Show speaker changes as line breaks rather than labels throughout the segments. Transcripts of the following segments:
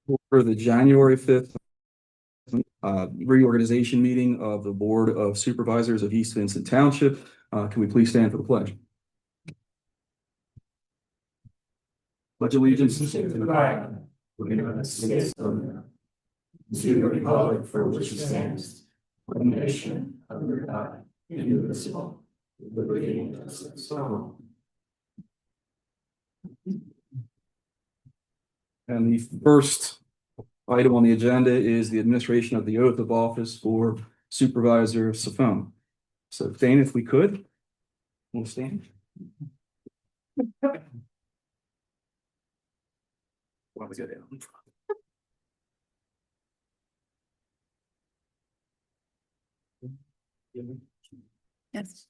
For the January 5th reorganization meeting of the Board of Supervisors of East Vincent Township. Can we please stand for the pledge? Pledge allegiance to the flag of the United States of America, to the republic for which it stands, one nation under God, indivisible, with liberty and justice for all. And the first item on the agenda is the administration of the oath of office for Supervisor Safone. So Dana, if we could, we'll stand. Why don't we go down?
Yes.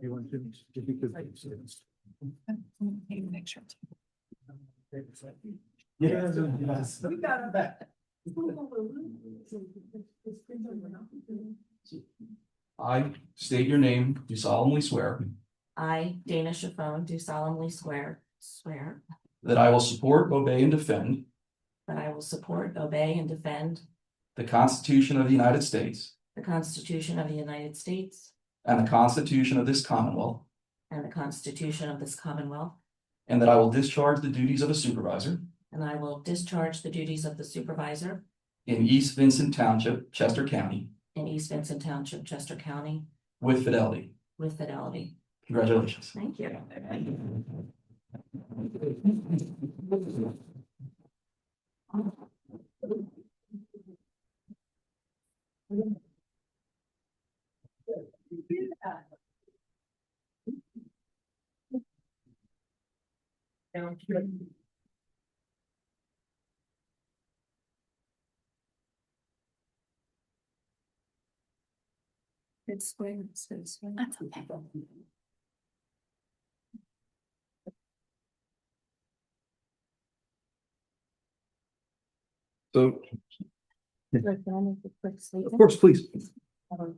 You want to take
a picture.
Yes.
We got it back.
I state your name, do solemnly swear
I, Dana Schaffone, do solemnly swear
that I will support, obey, and defend
that I will support, obey, and defend
the Constitution of the United States
the Constitution of the United States
and the Constitution of this Commonwealth,
and the Constitution of this Commonwealth,
and that I will discharge the duties of a supervisor
and I will discharge the duties of the supervisor
in East Vincent Township, Chester County,
in East Vincent Township, Chester County,
with fidelity.
with fidelity.
Congratulations.
Thank you.
It's square, it's square.
That's okay.
So,
Rick, can I make a quick
of
statement?
course, please.
Oh,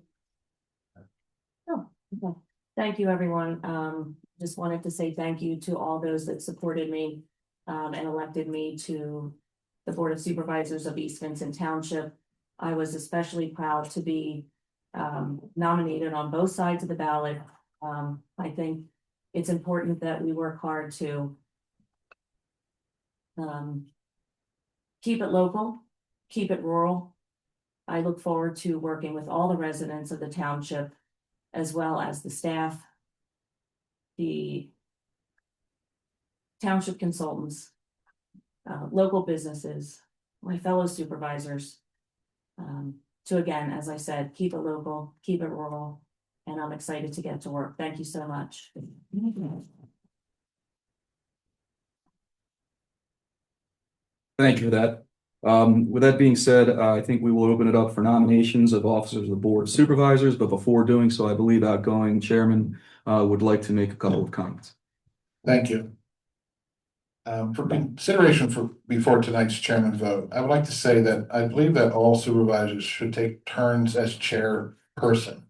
okay. Thank you, everyone. Just wanted to say thank you to all those that supported me and elected me to the Board of Supervisors of East Vincent Township. I was especially proud to be nominated on both sides of the ballot. I think it's important that we work hard to keep it local, keep it rural. I look forward to working with all the residents of the township, as well as the staff, the township consultants, local businesses, my fellow supervisors, to again, as I said, keep it local, keep it rural, and I'm excited to get to work. Thank you so much.
Thank you for that. With that being said, I think we will open it up for nominations of officers of the Board of Supervisors, but before doing so, I believe outgoing chairman would like to make a couple of comments.
Thank you. For consideration before tonight's chairman vote, I would like to say that I believe that all supervisors should take turns as chairperson.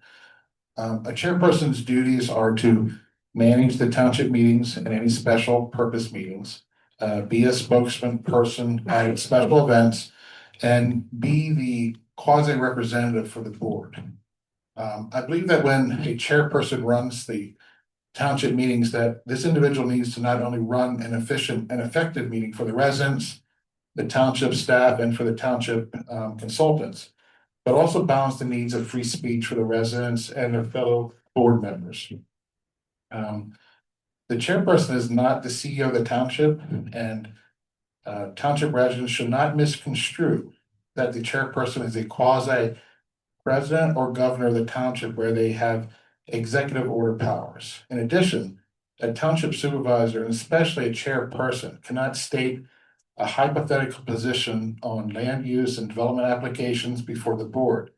A chairperson's duties are to manage the township meetings and any special purpose meetings, be a spokesman person at special events, and be the quasi representative for the board. I believe that when a chairperson runs the township meetings, that this individual needs to not only run an efficient and effective meeting for the residents, the township staff, and for the township consultants, but also balance the needs of free speech for the residents and their fellow board members. The chairperson is not the CEO of the township, and township residents should not misconstrue that the chairperson is a quasi president or governor of the township where they have executive order powers. In addition, a township supervisor, and especially a chairperson, cannot state a hypothetical position on land use and development applications before the board.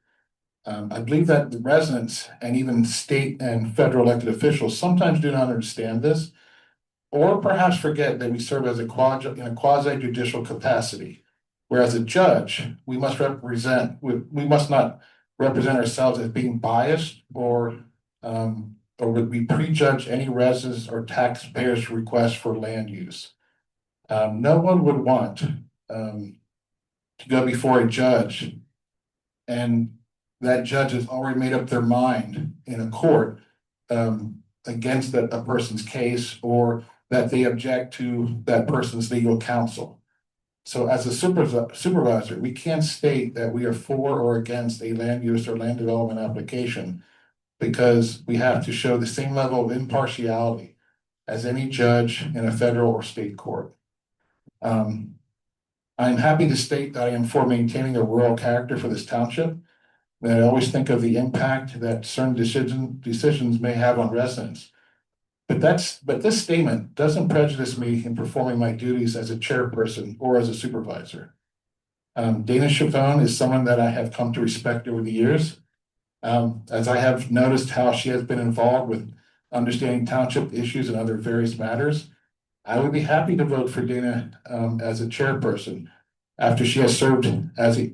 I believe that the residents and even state and federal elected officials sometimes do not understand this, or perhaps forget that we serve as in a quasi judicial capacity. Whereas a judge, we must not represent ourselves as being biased or would we prejudge any residents or taxpayers' request for land use. No one would want to go before a judge and that judge has already made up their mind in a court against a person's case or that they object to that person's legal counsel. So as a supervisor, we can't state that we are for or against a land use or land development application because we have to show the same level of impartiality as any judge in a federal or state court. I'm happy to state that I am for maintaining a rural character for this township. That I always think of the impact that certain decisions may have on residents. But this statement doesn't prejudice me in performing my duties as a chairperson or as a supervisor. Dana Chavone is someone that I have come to respect over the years. As I have noticed how she has been involved with understanding township issues and other various matters, I would be happy to vote for Dana as a chairperson after she has served as a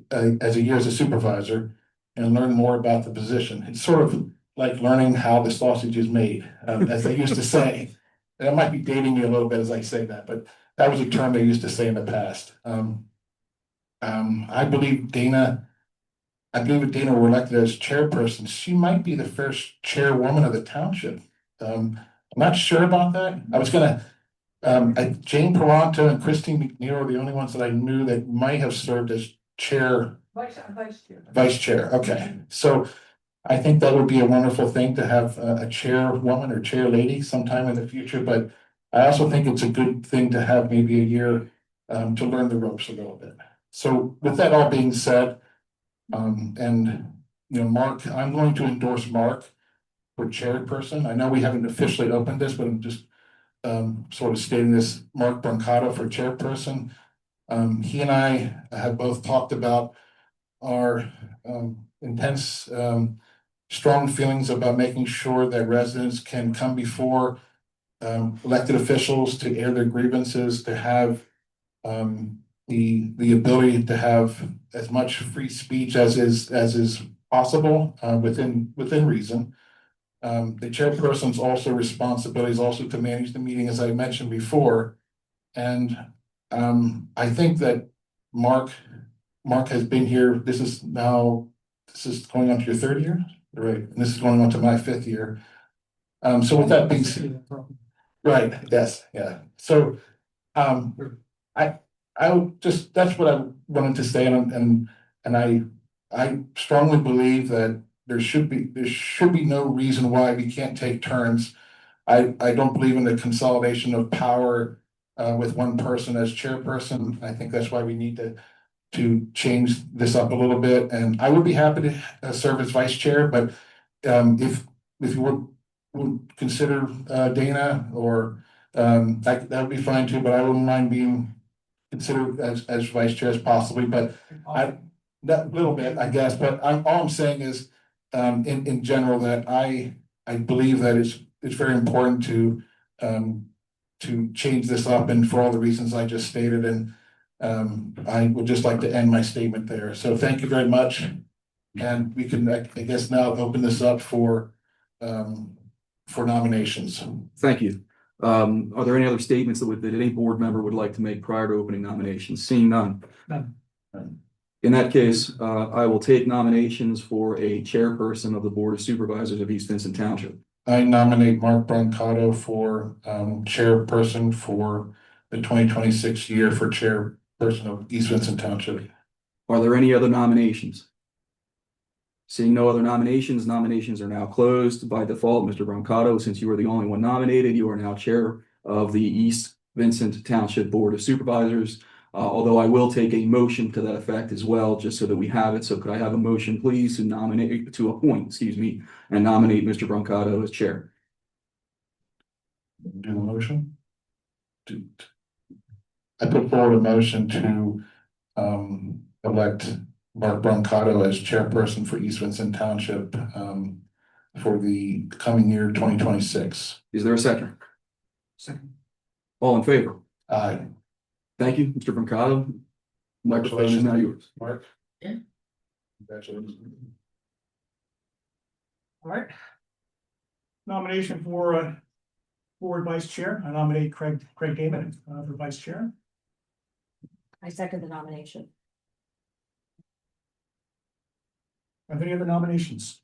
year as a supervisor and learn more about the position. It's sort of like learning how the sausage is made, as they used to say. And I might be dating you a little bit as I say that, but that was a term they used to say in the past. I believe if Dana were elected as chairperson, she might be the first chairwoman of the township. I'm not sure about that. I was gonna, Jane Peranto and Christine McNeil are the only ones that I knew that might have served as chair. Vice chair, okay. So I think that would be a wonderful thing to have a chairwoman or chair lady sometime in the future, but I also think it's a good thing to have maybe a year to learn the ropes a little bit. So with that all being said, and Mark, I'm going to endorse Mark for chairperson. I know we haven't officially opened this, but I'm just sort of stating this, Mark Brancato for chairperson. He and I have both talked about our intense, strong feelings about making sure that residents can come before elected officials to air their grievances, to have the ability to have as much free speech as is possible within reason. The chairperson's also responsibility is also to manage the meeting, as I mentioned before. And I think that Mark has been here. This is going on to your third year, right? And this is going on to my fifth year. So with that being said, right, yes, yeah. So I would just, that's what I wanted to say, and I strongly believe that there should be no reason why we can't take turns. I don't believe in the consolidation of power with one person as chairperson. I think that's why we need to change this up a little bit. And I would be happy to serve as vice chair, but if you would consider Dana or that would be fine too. But I wouldn't mind being considered as vice chair as possibly. But that little bit, I guess. But all I'm saying is, in general, that I believe that it's very important to change this up, and for all the reasons I just stated. And I would just like to end my statement there. So thank you very much, and we can, I guess, now open this up for nominations.
Thank you. Are there any other statements that any board member would like to make prior to opening nominations? Seeing none.
None.
In that case, I will take nominations for a chairperson of the Board of Supervisors of East Vincent Township.
I nominate Mark Brancato for chairperson for the 2026 year for chairperson of East Vincent Township.
Are there any other nominations? Seeing no other nominations, nominations are now closed. By default, Mr. Brancato, since you were the only one nominated, you are now chair of the East Vincent Township Board of Supervisors. Although I will take a motion to that effect as well, just so that we have it. So could I have a motion, please, to appoint, and nominate Mr. Brancato as chair?
Do the motion. I put forward a motion to elect Mark Brancato as chairperson for East Vincent Township for the coming year 2026.
Is there a second?
Second.
All in favor?
Aye.
Thank you, Mr. Brancato. Microphone is now yours.
Mark.
Yeah.
Congratulations.
All right. Nomination for board vice chair. I nominate Craig Damon for vice chair.
I second the nomination.
Are there any other nominations?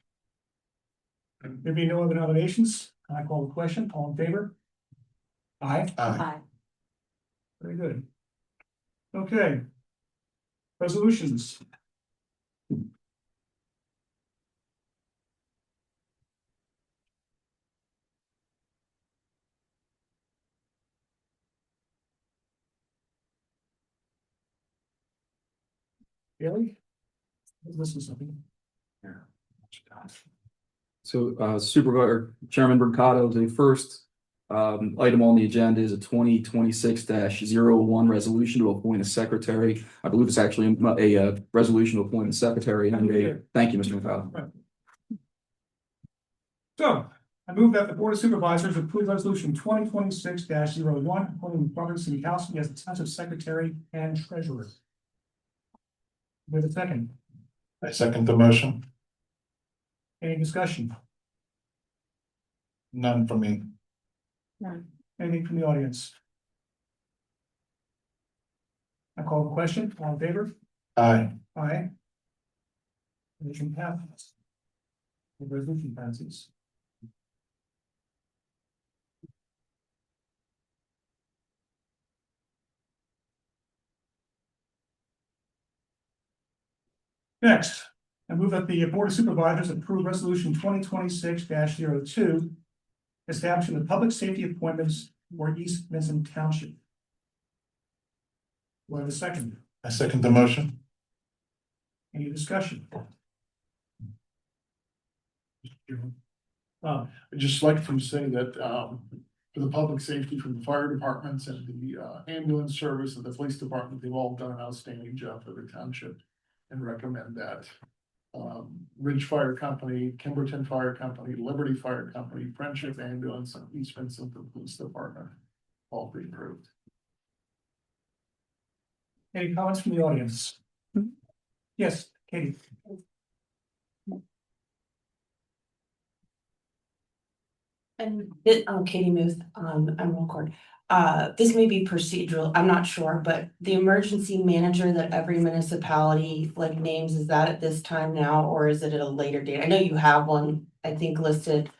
There being no other nominations, I call the question, all in favor? Aye.
Aye.
Very good. Okay. Resolutions. Bailey? This is something.
So Supervisor Chairman Mercado, the first item on the agenda is a 2026-01 resolution to appoint a secretary. I believe it's actually a resolution to appoint a secretary and thank you, Mr. Mercado.
So, I move that the Board of Supervisors approve resolution 2026-01, appointing Robert Sinkowski as the Township Secretary and Treasurer. With a second,
I second the motion.
any discussion?
None for me.
None.
Anything from the audience? I call the question, all in favor?
Aye.
Aye. Motion passes. The resolution passes. Next, I move that the Board of Supervisors approve resolution 2026-02, establishing the public safety appointments for East Vincent Township. Do I have a second?
I second the motion.
Any discussion?
I'd just like to say that, for the public safety from the fire departments and the ambulance service and the police department, they've all done an outstanding job for the township. And recommend that. Ridge Fire Company, Kimberton Fire Company, Liberty Fire Company, Friendship Ambulance, and East Vincent Police Department all be approved.
Any comments from the audience? Yes, Katie.
And I'm Katie Muth, I'm record. This may be procedural, I'm not sure, but the emergency manager that every municipality like names, is that at this time now, or is it at a later date? I know you have one, I think listed.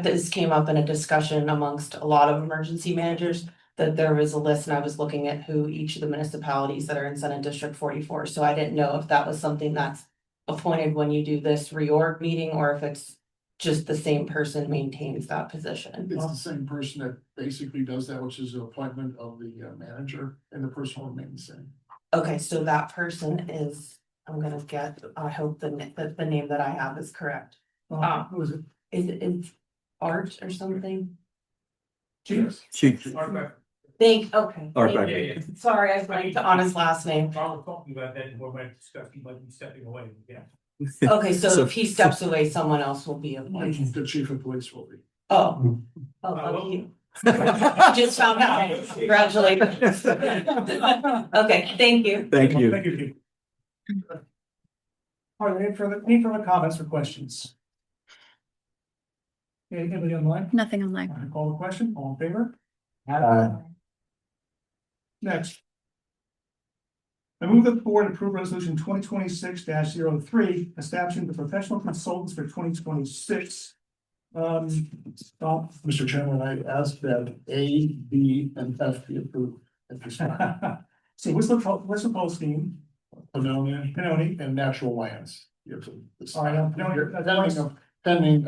This came up in a discussion amongst a lot of emergency managers, that there was a list and I was looking at who each of the municipalities that are in Senate District 44. So I didn't know if that was something that's appointed when you do this reorg meeting, or if it's just the same person maintains that position.
It's the same person that basically does that, which is the appointment of the manager, and the person will remain the same.
Okay, so that person is, I'm gonna get, I hope the name that I have is correct.
Who is it?
Is it Art or something?
Chief.
Okay.
Art
thank you. Sorry, I blanked on his last name.
While we're talking about that, we're going to discuss, he might be stepping away, yeah.
Okay, so
So-
if he steps away, someone else will be appointed.
The chief of police will be.
Oh. Oh, lucky you. Just found out. Congratulations. Okay, thank you.
Thank you.
Thank you, Katie. Are there any further comments or questions? Anybody online?
Nothing online.
I call the question, all in favor?
Aye.
Next. I move that the board approve resolution 2026-03, establishing the professional consultants for 2026.
Mr. Chairman, I ask that A, B, and F be approved at this time.
So Whistler Polstein,
Pinoni and natural lands. You have to-
All right, Pinoni,
Pending,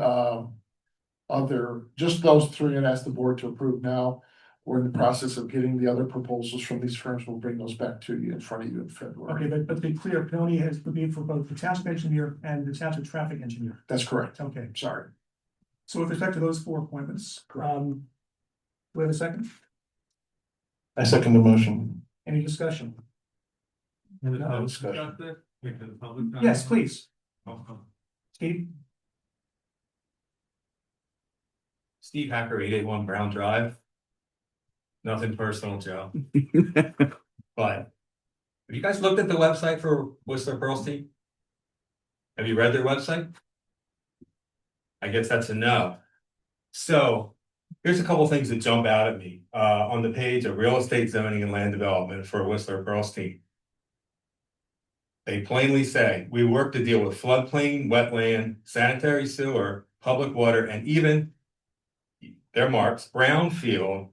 other, just those three, and ask the board to approve now. We're in the process of getting the other proposals from these firms. We'll bring those back to you in front of you in February.
okay, but to be clear, Pinoni has been for both the township engineer and the township traffic engineer.
That's correct.
Okay,
Sorry.
so with respect to those four appointments, do we have a second?
I second the motion.
Any discussion?
No discussion.
Yes, please. Steve?
Steve Hacker, 881 Brown Drive. Nothing personal, Joe, but have you guys looked at the website for Whistler Pearlstein? Have you read their website? I guess that's a no. So here's a couple things that jump out at me. On the page of real estate zoning and land development for Whistler Pearlstein, They plainly say, we work to deal with floodplain, wetland, sanitary sewer, public water, and even their marks, brownfield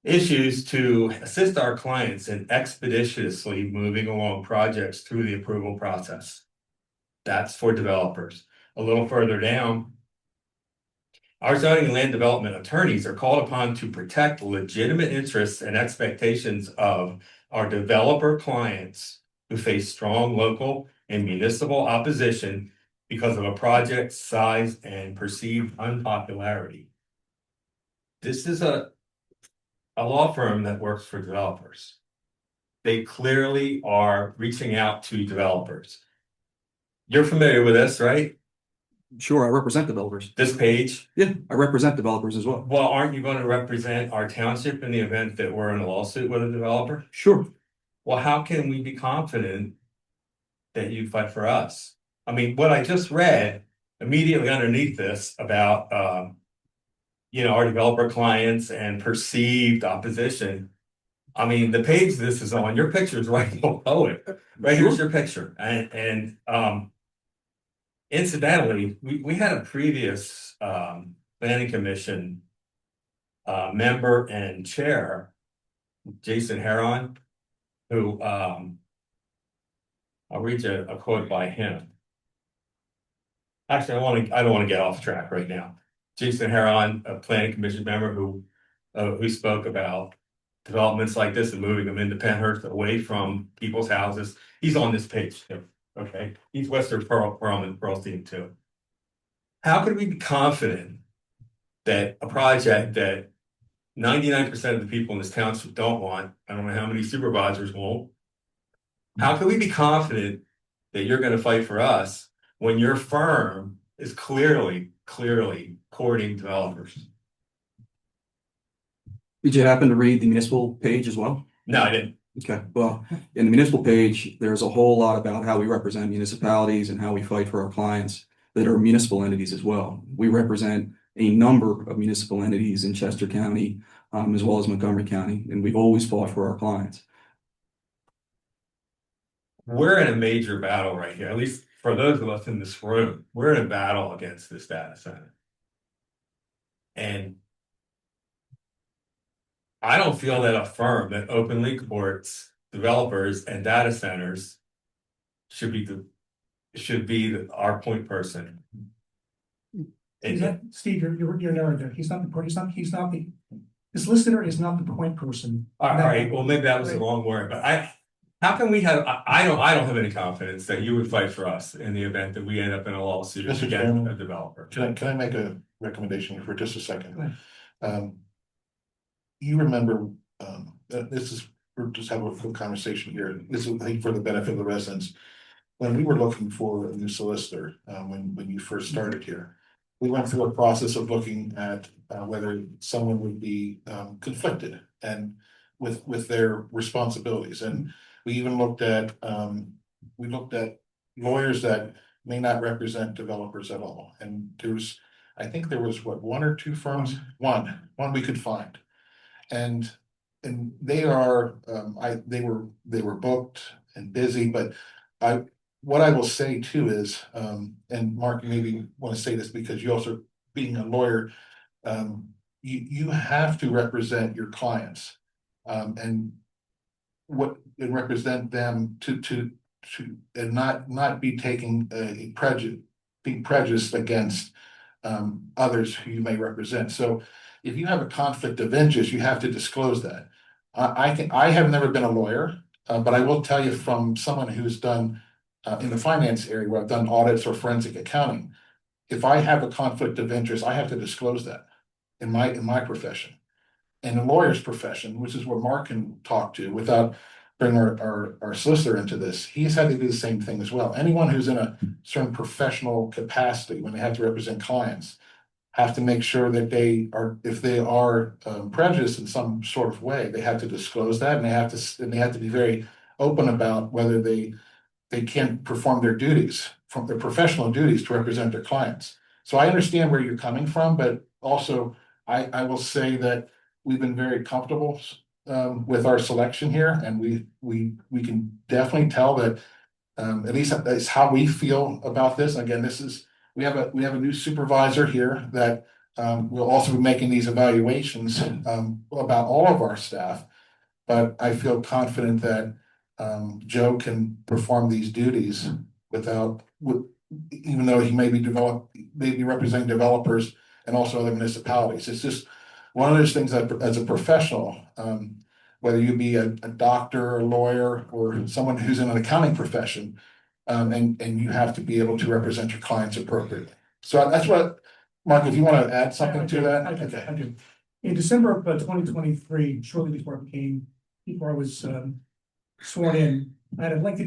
issues to assist our clients in expeditiously moving along projects through the approval process. That's for developers. A little further down, our zoning and land development attorneys are called upon to protect legitimate interests and expectations of our developer clients who face strong local and municipal opposition because of a project's size and perceived unpopularity. This is a law firm that works for developers. They clearly are reaching out to developers. You're familiar with this, right?
Sure, I represent developers.
This page?
Yeah, I represent developers as well.
Well, aren't you going to represent our township in the event that we're in a lawsuit with a developer?
Sure.
Well, how can we be confident that you fight for us? I mean, what I just read immediately underneath this about, our developer clients and perceived opposition. I mean, the page this is on, your picture is right below it. Right here's your picture. And incidentally, we had a previous planning commission member and chair, Jason Heron, who I'll read you a quote by him. Actually, I don't want to get off track right now. Jason Heron, a planning commission member who spoke about developments like this and moving them into Penhurst away from people's houses. He's on this page too. Okay, he's Western Pearlstein too. How could we be confident that a project that 99% of the people in this township don't want, I don't know how many supervisors won't, how can we be confident that you're going to fight for us when your firm is clearly courting developers?
Did you happen to read the municipal page as well?
No, I didn't.
Okay, well, in the municipal page, there's a whole lot about how we represent municipalities and how we fight for our clients that are municipal entities as well. We represent a number of municipal entities in Chester County, as well as Montgomery County, and we've always fought for our clients.
We're in a major battle right here, at least for those of us in this room. We're in a battle against this data center. And I don't feel that a firm that openly courts developers and data centers should be our point person.
Steve, you're narrative. He's not the the solicitor is not the point person.
All right, well, maybe that was the wrong word, but how can we have, I don't have any confidence that you would fight for us in the event that we end up in a lawsuit
Mr.
against
Chairman,
a developer?
Can I make a recommendation for just a second? You remember, we're just having a full conversation here. This is, I think, for the benefit of the residents. When we were looking for a new solicitor, when you first started here, we went through a process of looking at whether someone would be conflicted and with their responsibilities. And we even looked at lawyers that may not represent developers at all. And I think there was one or two firms, one we could find. And they were booked and busy, but what I will say too is, and Mark, you maybe want to say this because you also, being a lawyer, you have to represent your clients, and represent them to and not be taking being prejudiced against others who you may represent. So if you have a conflict of interest, you have to disclose that. I have never been a lawyer, but I will tell you from someone who's done in the finance area where I've done audits or forensic accounting, if I have a conflict of interest, I have to disclose that in my profession. In a lawyer's profession, which is what Mark can talk to without bringing our solicitor into this, he's had to do the same thing as well. Anyone who's in a certain professional capacity when they have to represent clients have to make sure that if they are prejudiced in some sort of way, they have to disclose that, and they have to be very open about whether they can't perform their duties, from their professional duties, to represent their clients. So I understand where you're coming from, but also I will say that we've been very comfortable with our selection here, and we can definitely tell that At least that's how we feel about this. Again, we have a new supervisor here that will also be making these evaluations about all of our staff. But I feel confident that Joe can perform these duties even though he may be representing developers and also other municipalities. It's just one of those things that as a professional, whether you be a doctor, a lawyer, or someone who's in an accounting profession, and you have to be able to represent your clients appropriately. So that's what, Mark, if you want to add something to that.
I do. In December of 2023, shortly before I was sworn in, I had a lengthy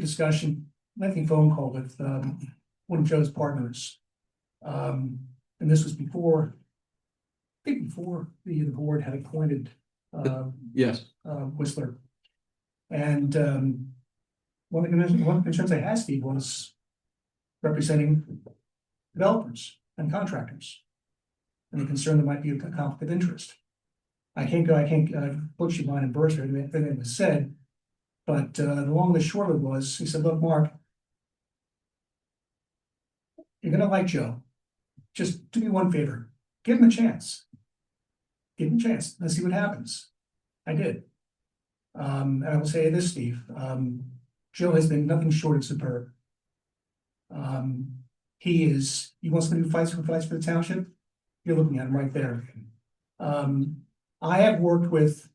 phone call with one of Joe's partners. And this was before the board had appointed
Yes.
Whistler. And one of the concerns I had, Steve, was representing developers and contractors. And the concern there might be a conflict of interest. I can't butcher you mine and burst or everything was said, but the long and the short of it was, he said, look, Mark, you're gonna like Joe. Just do me one favor, give him a chance. Give him a chance, let's see what happens. I did. And I will say this, Steve, Joe has been nothing short of superb. You want somebody who fights for the township? You're looking at him right there. I have worked with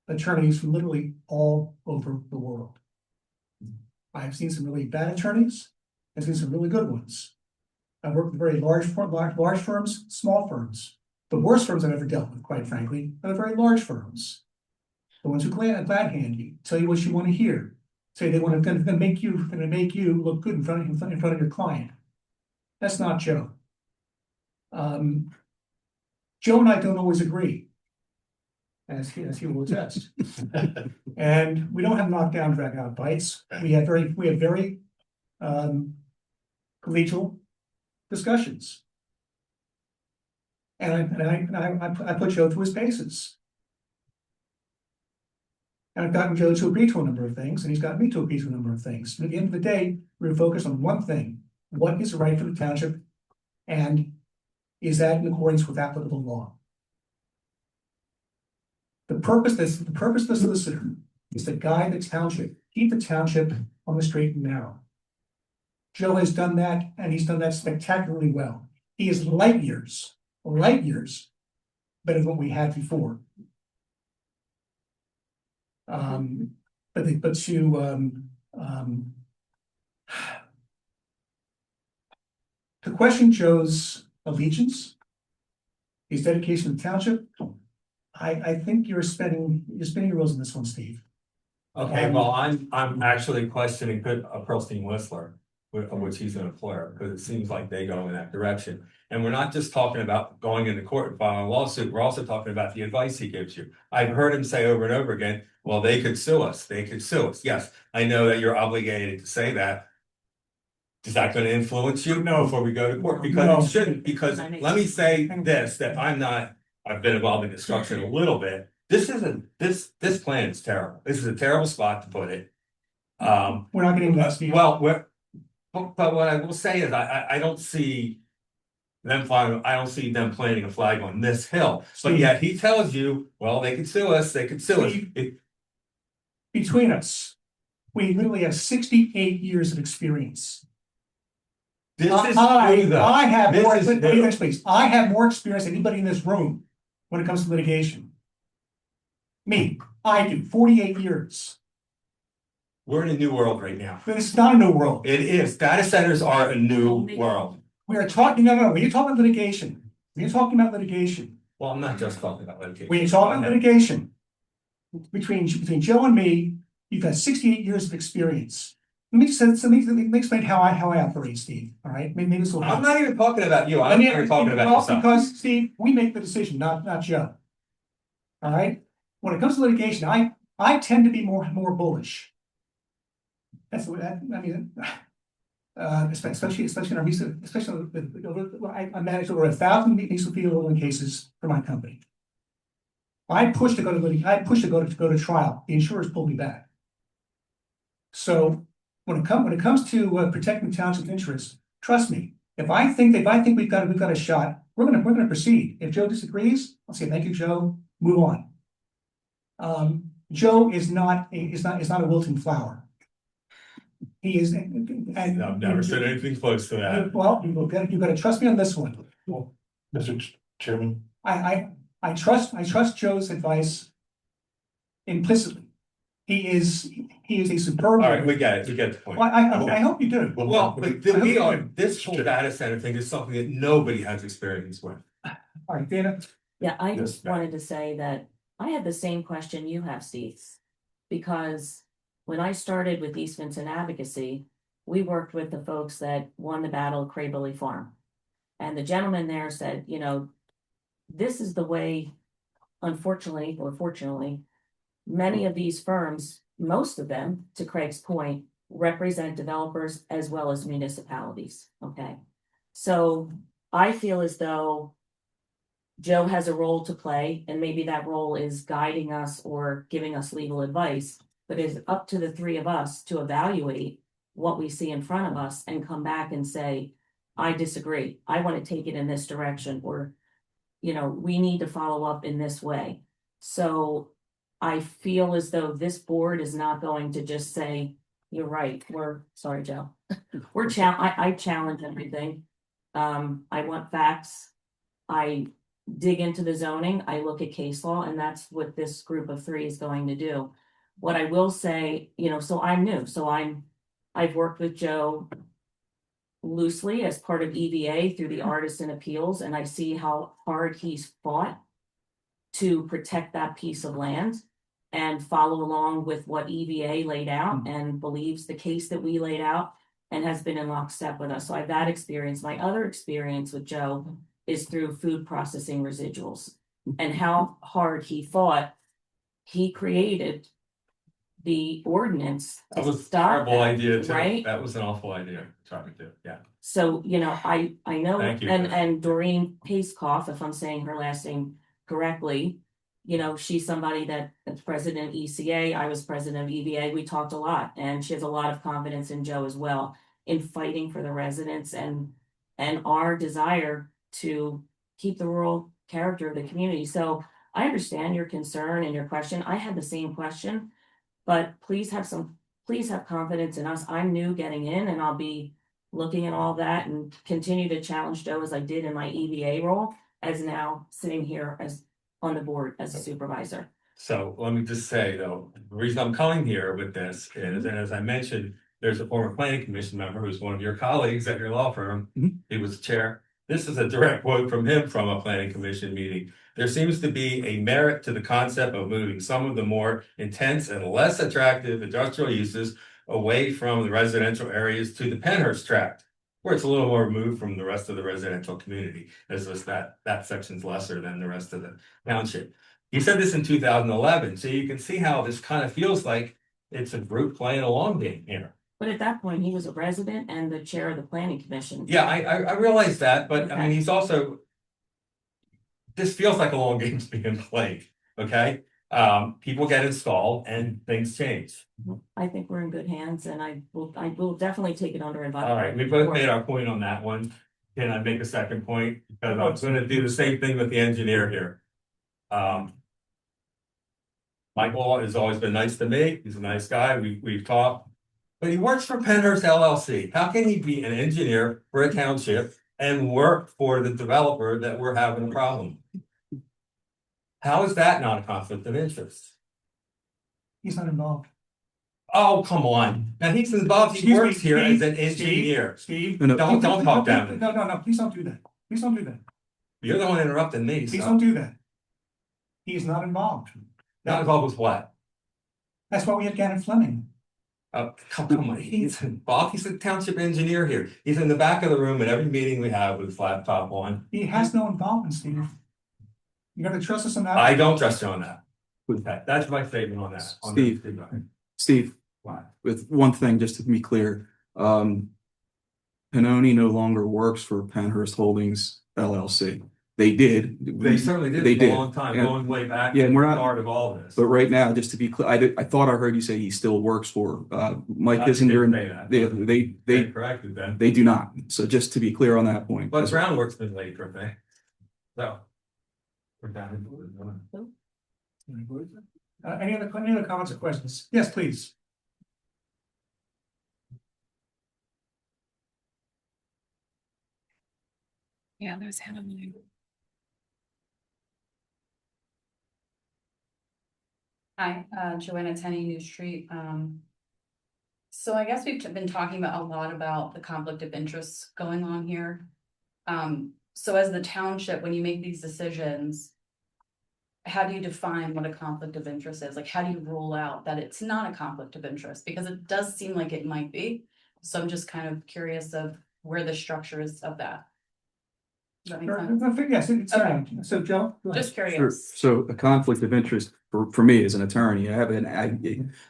attorneys from literally all over the world. I've seen some really bad attorneys. I've seen some really good ones. I've worked with very large firms, small firms. The worst firms I've ever dealt with, quite frankly, are the very large firms. The ones who glad hand you, tell you what you want to hear. Say they want to make you look good in front of your client. That's not Joe. Joe and I don't always agree, as he will attest. And we don't have knockdown, drag out fights. We have very collegial discussions. And I put Joe to his paces. And I've gotten Joe to agree to a number of things, and he's gotten me to agree to a number of things. But at the end of the day, we're focused on one thing: what is right for the township, and is that in accordance with applicable law? The purpose of the solicitor is to guide the township, keep the township on the straight and narrow. Joe has done that, and he's done that spectacularly well. He is light years better than what we had before. To question Joe's allegiance, his dedication to the township, I think you're spinning your wheels on this one, Steve.
Okay, well, I'm actually questioning Pearlstein Whistler, of which he's an employer, because it seems like they go in that direction. And we're not just talking about going into court and filing a lawsuit, we're also talking about the advice he gives you. I've heard him say over and over again, well, they could sue us. Yes, I know that you're obligated to say that. Is that going to influence you? No, before we go to court, because it shouldn't, because let me say this, that I've been involved in construction a little bit. This plan is terrible. This is a terrible spot to put it.
We're not getting that, Steve.
Well, but what I will say is I don't see them planting a flag on this hill. But yet he tells you, well, they could sue us.
Between us, we literally have 68 years of experience.
This is
I have
This
more.
is
Let me
new.
finish, please. I have more experience than anybody in this room when it comes to litigation. Me, I do 48 years.
We're in a new world right now.
But it's not a new world.
It is. Data centers are a new world.
We are talking. No. When you're talking about litigation,
Well, I'm not just talking about litigation.
when you're talking about litigation, between Joe and me, you've got 68 years of experience. Let me explain how I operate, Steve. All right, maybe this will help.
I'm not even talking about you. I'm even talking about yourself.
Because Steve, we make the decision, not Joe. All right. When it comes to litigation, I tend to be more bullish. That's the way I mean. Especially in our recent, I managed over 1,000 legal field cases for my company. I pushed to go to trial. The insurers pulled me back. So when it comes to protecting township interests, trust me, if I think we've got a shot, we're gonna proceed. If Joe disagrees, I'll say, thank you, Joe, move on. Joe is not a wilting flower. He is, and
I've never said anything close to that.
well, you gotta trust me on this one.
Mr. Chairman,
I trust Joe's advice implicitly. He is a superb.
All right, we get the point.
Well, I hope you do.
Well, but we are, this whole data center thing is something that nobody has experience with.
All right, Dana,
Yeah, I
Yes,
just wanted to say that I had the same question you have, Steve. Because when I started with East Vincent Advocacy, we worked with the folks that won the battle of Crabilly Farm. And the gentleman there said, you know, this is the way, unfortunately or fortunately, many of these firms, most of them, to Craig's point, represent developers as well as municipalities, okay? So I feel as though Joe has a role to play, and maybe that role is guiding us or giving us legal advice, but it's up to the three of us to evaluate what we see in front of us and come back and say, I disagree, I want to take it in this direction, or, you know, we need to follow up in this way. So I feel as though this board is not going to just say, you're right, sorry, Joe. I challenge everything. I want facts. I dig into the zoning, I look at case law, and that's what this group of three is going to do. What I will say, you know, so I'm new, I've worked with Joe loosely as part of EVA through the Artisan Appeals, and I see how hard he's fought to protect that piece of land and follow along with what EVA laid out and believes the case that we laid out and has been in lockstep with us. So I have that experience. My other experience with Joe is through food processing residuals and how hard he fought. He created the ordinance.
That
to
was a
stop
terrible
that,
idea too.
right?
That was an awful idea, trying to do, yeah.
So, you know, I know,
Thank you.
and Doreen Pacecoff, if I'm saying her last name correctly, you know, she's somebody that's president of ECA, I was president of EVA, we talked a lot, and she has a lot of confidence in Joe as well in fighting for the residents and our desire to keep the rural character of the community. So I understand your concern and your question. I had the same question, but please have confidence in us. I'm new getting in, and I'll be looking at all that and continue to challenge Joe as I did in my EVA role, as now sitting here as on the board as a supervisor.
So let me just say though, the reason I'm coming here with this is, and as I mentioned, there's a former planning commission member who's one of your colleagues at your law firm.
Mhm.
He was chair. This is a direct quote from him from a planning commission meeting. There seems to be a merit to the concept of moving some of the more intense and less attractive industrial uses away from the residential areas to the Penhurst tract, where it's a little more removed from the rest of the residential community, as is that section's lesser than the rest of the township. He said this in 2011, so you can see how this kind of feels like it's a group playing a long game here.
But at that point, he was a resident and the chair of the planning commission.
Yeah, I realize that, but I mean, he's also, this feels like a long game's being played, okay? People get installed and things change.
I think we're in good hands, and I will definitely take it under advisement.
All right, we both made our point on that one. Can I make a second point? Because I was gonna do the same thing with the engineer here. Michael has always been nice to me. He's a nice guy. We've talked. But he works for Penhurst LLC. How can he be an engineer for a township and work for the developer that we're having a problem? How is that not a conflict of interest?
he's not involved.
Oh, come on. Now he's involved. He
Excuse me,
works here as an
Steve,
engineer.
Steve.
No,
Don't talk down to me.
No, please don't do that. Please don't do that.
You're the one interrupting me.
Please
So.
don't do that. He is not involved.
Not involved with what?
That's why we had Gannon Fleming.
Come on, he's involved. He's a township engineer here. He's in the back of the room at every meeting we have with his laptop on.
He has no involvement, Steve. You're gonna trust us on that?
I don't trust you on that. Okay, that's my statement on that.
Steve,
What?
with one thing, just to be clear, Pannoni no longer works for Penhurst Holdings LLC. They did.
They certainly did
They
for a
did.
long time,
Yeah.
going way back
Yeah,
to
and we're
the
not-
start of all this.
But right now, just to be clear, I thought I heard you say he still works for, Mike
I
Kissinger.
didn't
and
say that,
They,
but-
they,
They
they,
corrected then.
they do not. So just to be clear on that point.
But groundwork's been laid for me. So. We're down into it.
Any other comments or questions? Yes, please.
Yeah, there's Hannah. Moon.
Hi, Joanna Tenney, New Street. So I guess we've been talking about a lot about the conflict of interest going on here. So as the township, when you make these decisions, how do you define what a conflict of interest is? Like, how do you rule out that it's not a conflict of interest? Because it does seem like it might be. So I'm just kind of curious of where the structure is of that. Does that make sense?
Yes, it's,
Okay.
so Joe? go ahead.
Just
Sure.
curious.
So a conflict of interest for me as an attorney,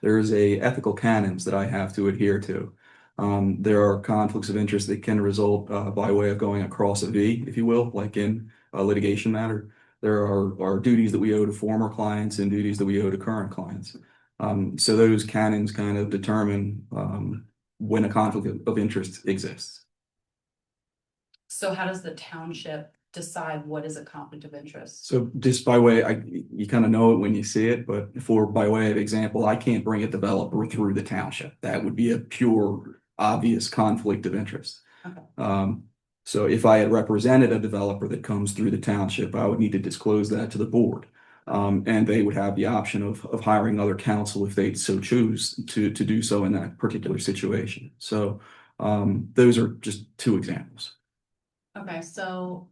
there's a ethical canons that I have to adhere to. There are conflicts of interest that can result by way of going across a V, if you will, like in a litigation matter. There are duties that we owe to former clients and duties that we owe to current clients. So those canons kind of determine when a conflict of interest exists.
So how does the township decide what is a conflict of interest?
So just by way, you kind of know it when you see it, but by way of example, I can't bring a developer through the township. That would be a pure, obvious conflict of interest.
Okay.
So if I had represented a developer that comes through the township, I would need to disclose that to the board. And they would have the option of hiring other counsel if they so choose to do so in that particular situation. So those are just two examples.
Okay, so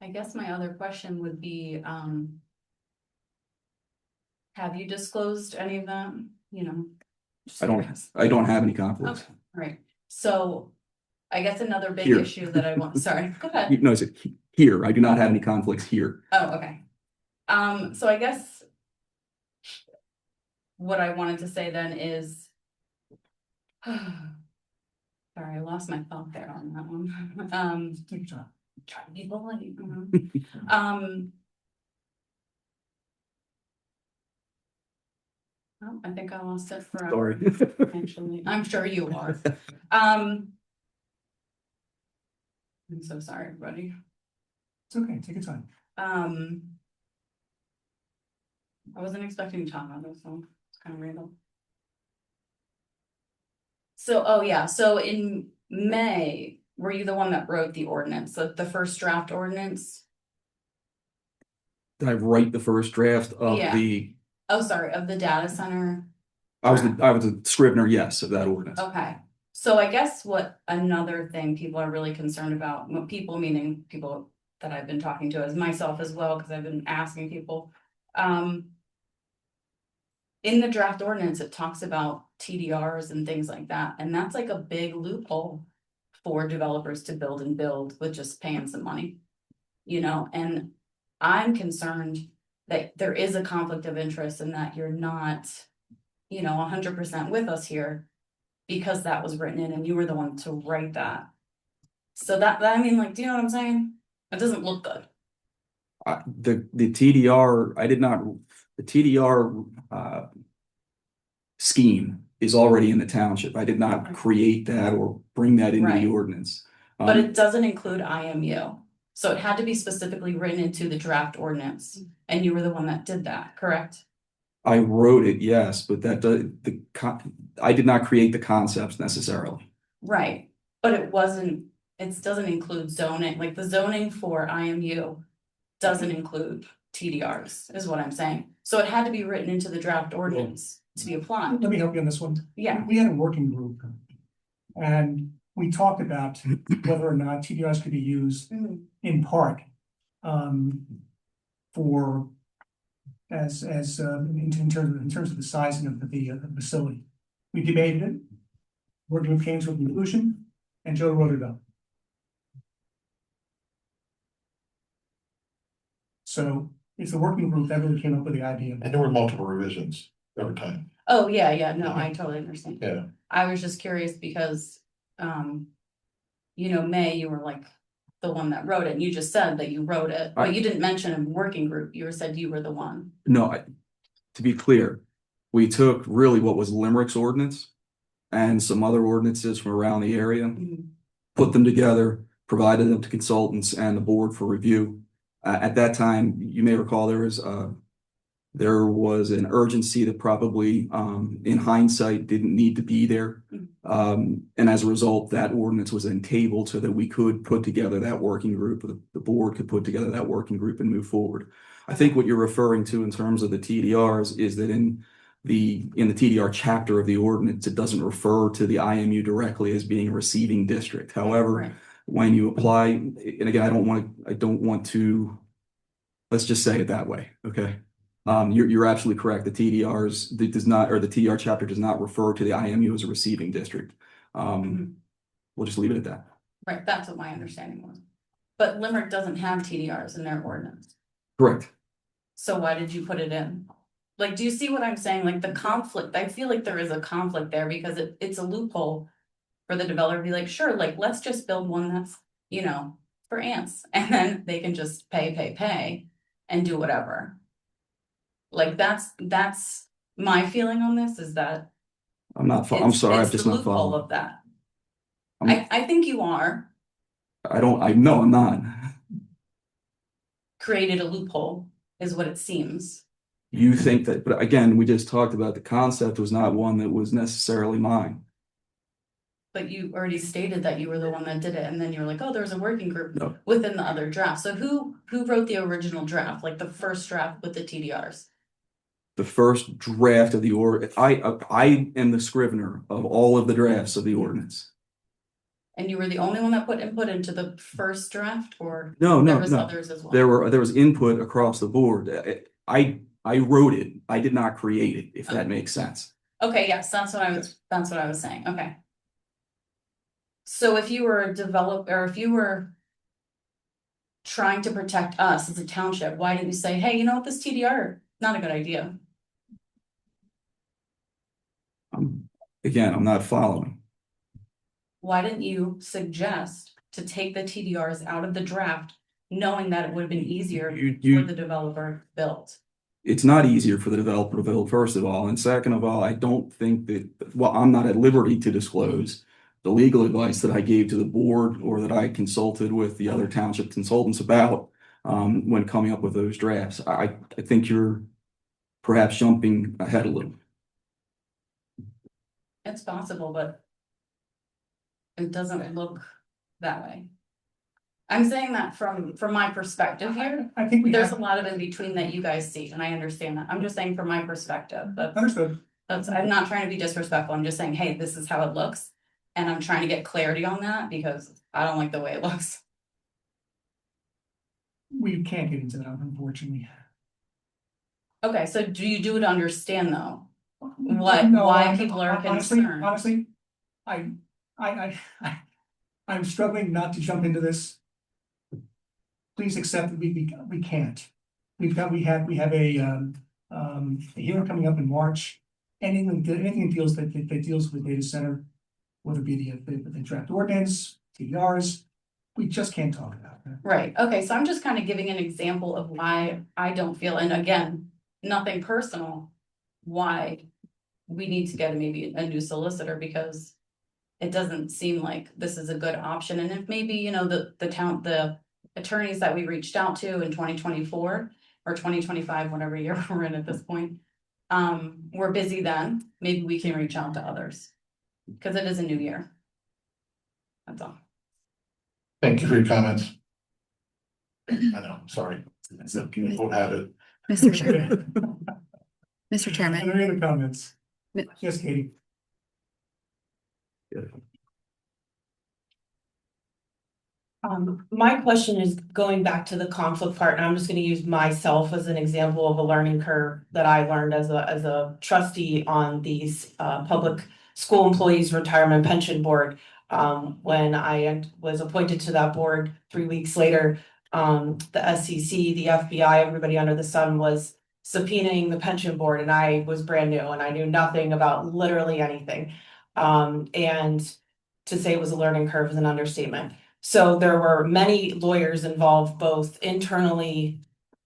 I guess my other question would be, have you disclosed any of them, you know? Just curious.
I don't have any conflicts.
Okay, all right, so I guess another big
Here.
issue that I want, sorry, go ahead.
No, it's here. I do not have any conflicts here.
Oh, okay. So I guess what I wanted to say then is, sorry, I lost my thought there on that one.
Take your time.
Trying to be polite. Oh, I think I lost it forever.
Sorry.
Actually, I'm sure you are. I'm so sorry, everybody.
It's okay, take your time.
I wasn't expecting to talk about this, so it's kind of random. So, oh yeah, so in May, were you the one that wrote the ordinance, the first draft ordinance?
Did I write the first draft of
Yeah.
the?
Oh, sorry, of the data center?
I was a scrivener, yes, of that ordinance.
Okay, so I guess what another thing people are really concerned about, people meaning people that I've been talking to as myself as well, because I've been asking people. In the draft ordinance, it talks about TDRs and things like that, and that's like a big loophole for developers to build and build with just paying some money. You know, and I'm concerned that there is a conflict of interest and that you're not, you know, 100% with us here because that was written in and you were the one to write that. So that I mean, like, do you know what I'm saying? It doesn't look good.
The TDR, the TDR scheme is already in the township. I did not create that or bring that into
Right.
the ordinance.
But it doesn't include IMU. So it had to be specifically written into the draft ordinance, and you were the one that did that, correct?
I wrote it, yes, but I did not create the concepts necessarily.
Right, but it doesn't include zoning, like the zoning for IMU doesn't include TDRs, is what I'm saying. So it had to be written into the draft ordinance to be applied.
Let me help you on this one.
Yeah,
We had a working group. And we talked about whether or not TDRs could be used
Mhm.
in part. For in terms of the sizing of the facility. We debated it. Working group came to a conclusion and Joe wrote it up. So it's the working group that really came up with the idea.
And there were multiple revisions over time.
oh, yeah, no, I totally understand.
Yeah.
I was just curious because, you know, May, you were like, the one that wrote it, and you just said that you wrote it, but you didn't mention a working group, you said you were the one.
No, to be clear, we took really what was Limerick's ordinance and some other ordinances from around the area, put them together, provided them to consultants and the board for review. At that time, you may recall there was an urgency that probably, in hindsight, didn't need to be there. And as a result, that ordinance was then tabled so that we could put together that working group, the board could put together that working group and move forward. I think what you're referring to in terms of the TDRs is that in the TDR chapter of the ordinance, it doesn't refer to the IMU directly as being a receiving district. However, when you apply, and again, I don't want to, let's just say it that way, okay? You're absolutely correct. The TDRs, the TDR chapter does not refer to the IMU as a receiving district. We'll just leave it at that.
Right, that's what my understanding was. But Limerick doesn't have TDRs in their ordinance.
Correct.
So why did you put it in? Like, do you see what I'm saying? Like the conflict, I feel like there is a conflict there because it's a loophole for the developer to be like, sure, like, let's just build one that's, you know, for ants. And then they can just pay and do whatever. Like, that's my feeling on this is that.
I'm sorry, I'm just not following.
Of that. I think you are.
No, I'm not.
Created a loophole is what it seems.
You think that, but again, we just talked about the concept was not one that was necessarily mine.
But you already stated that you were the one that did it, and then you were like, oh, there's a working group
No.
within the other draft. So who wrote the original draft, like the first draft with the TDRs?
The first draft of the I am the scrivener of all of the drafts of the ordinance.
And you were the only one that put input into the first draft, or
No,
there was others as well?
There was input across the board. I wrote it. I did not create it, if that makes sense.
Okay, yes, that's what I was saying. Okay. So if you were a developer, or if you were trying to protect us as a township, why didn't you say, hey, you know what, this TDR, not a good idea?
Again, I'm not following.
Why didn't you suggest to take the TDRs out of the draft, knowing that it would have been easier for the developer to build?
It's not easier for the developer to build, first of all, and second of all, I don't think that, well, I'm not at liberty to disclose the legal advice that I gave to the board or that I consulted with the other township consultants about when coming up with those drafts. I think you're perhaps jumping ahead a little.
It's possible, but it doesn't look that way. I'm saying that from my perspective here.
I think
there's a lot of in between that you guys see, and I understand that. I'm just saying from my perspective.
Understood.
I'm not trying to be disrespectful. I'm just saying, hey, this is how it looks. And I'm trying to get clarity on that because I don't like the way it looks.
We can't get into that, unfortunately.
Okay, so do you do it to understand though?
No,
Why people are concerned?
Honestly, I'm struggling not to jump into this. Please accept that we can't. We have a hearing coming up in March. Anything that deals with data center, whether it be the draft ordinance, TDRs, we just can't talk about that.
Right, okay, so I'm just kind of giving an example of why I don't feel, and again, nothing personal, why we need to get maybe a new solicitor, because it doesn't seem like this is a good option. And if maybe, you know, the attorneys that we reached out to in 2024 or 2025, whatever year we're in at this point, we're busy then, maybe we can reach out to others because it is a new year. That's all.
Thank you for your comments. I know, sorry. We'll have it.
Mr. Chairman. Mr. Chairman.
Any other comments?
Mi-
Yes, Katie.
My question is going back to the conflict part, and I'm just gonna use myself as an example of a learning curve that I learned as a trustee on these public school employees retirement pension board. When I was appointed to that board 3 weeks later, the SEC, the FBI, everybody under the sun was subpoenaing the pension board, and I was brand new and I knew nothing about literally anything. And to say it was a learning curve is an understatement. So there were many lawyers involved, both internally,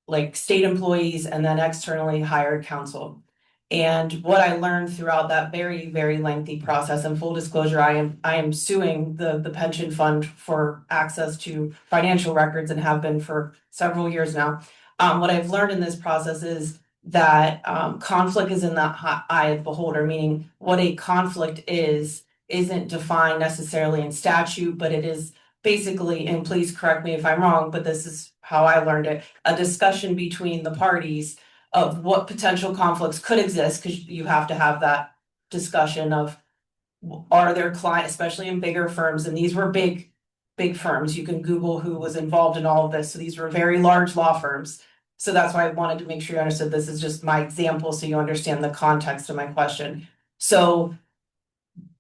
like state employees, and then externally hired counsel. And what I learned throughout that very, very lengthy process, and full disclosure, I am suing the pension fund for access to financial records and have been for several years now. What I've learned in this process is that conflict is in the eye of the beholder, meaning what a conflict isn't defined necessarily in statute, but it is basically, and please correct me if I'm wrong, but this is how I learned it, a discussion between the parties of what potential conflicts could exist, because you have to have that discussion of, are there clients, especially in bigger firms, and these were big firms. You can Google who was involved in all of this. So these were very large law firms. So that's why I wanted to make sure you understood this is just my example, so you understand the context of my question. So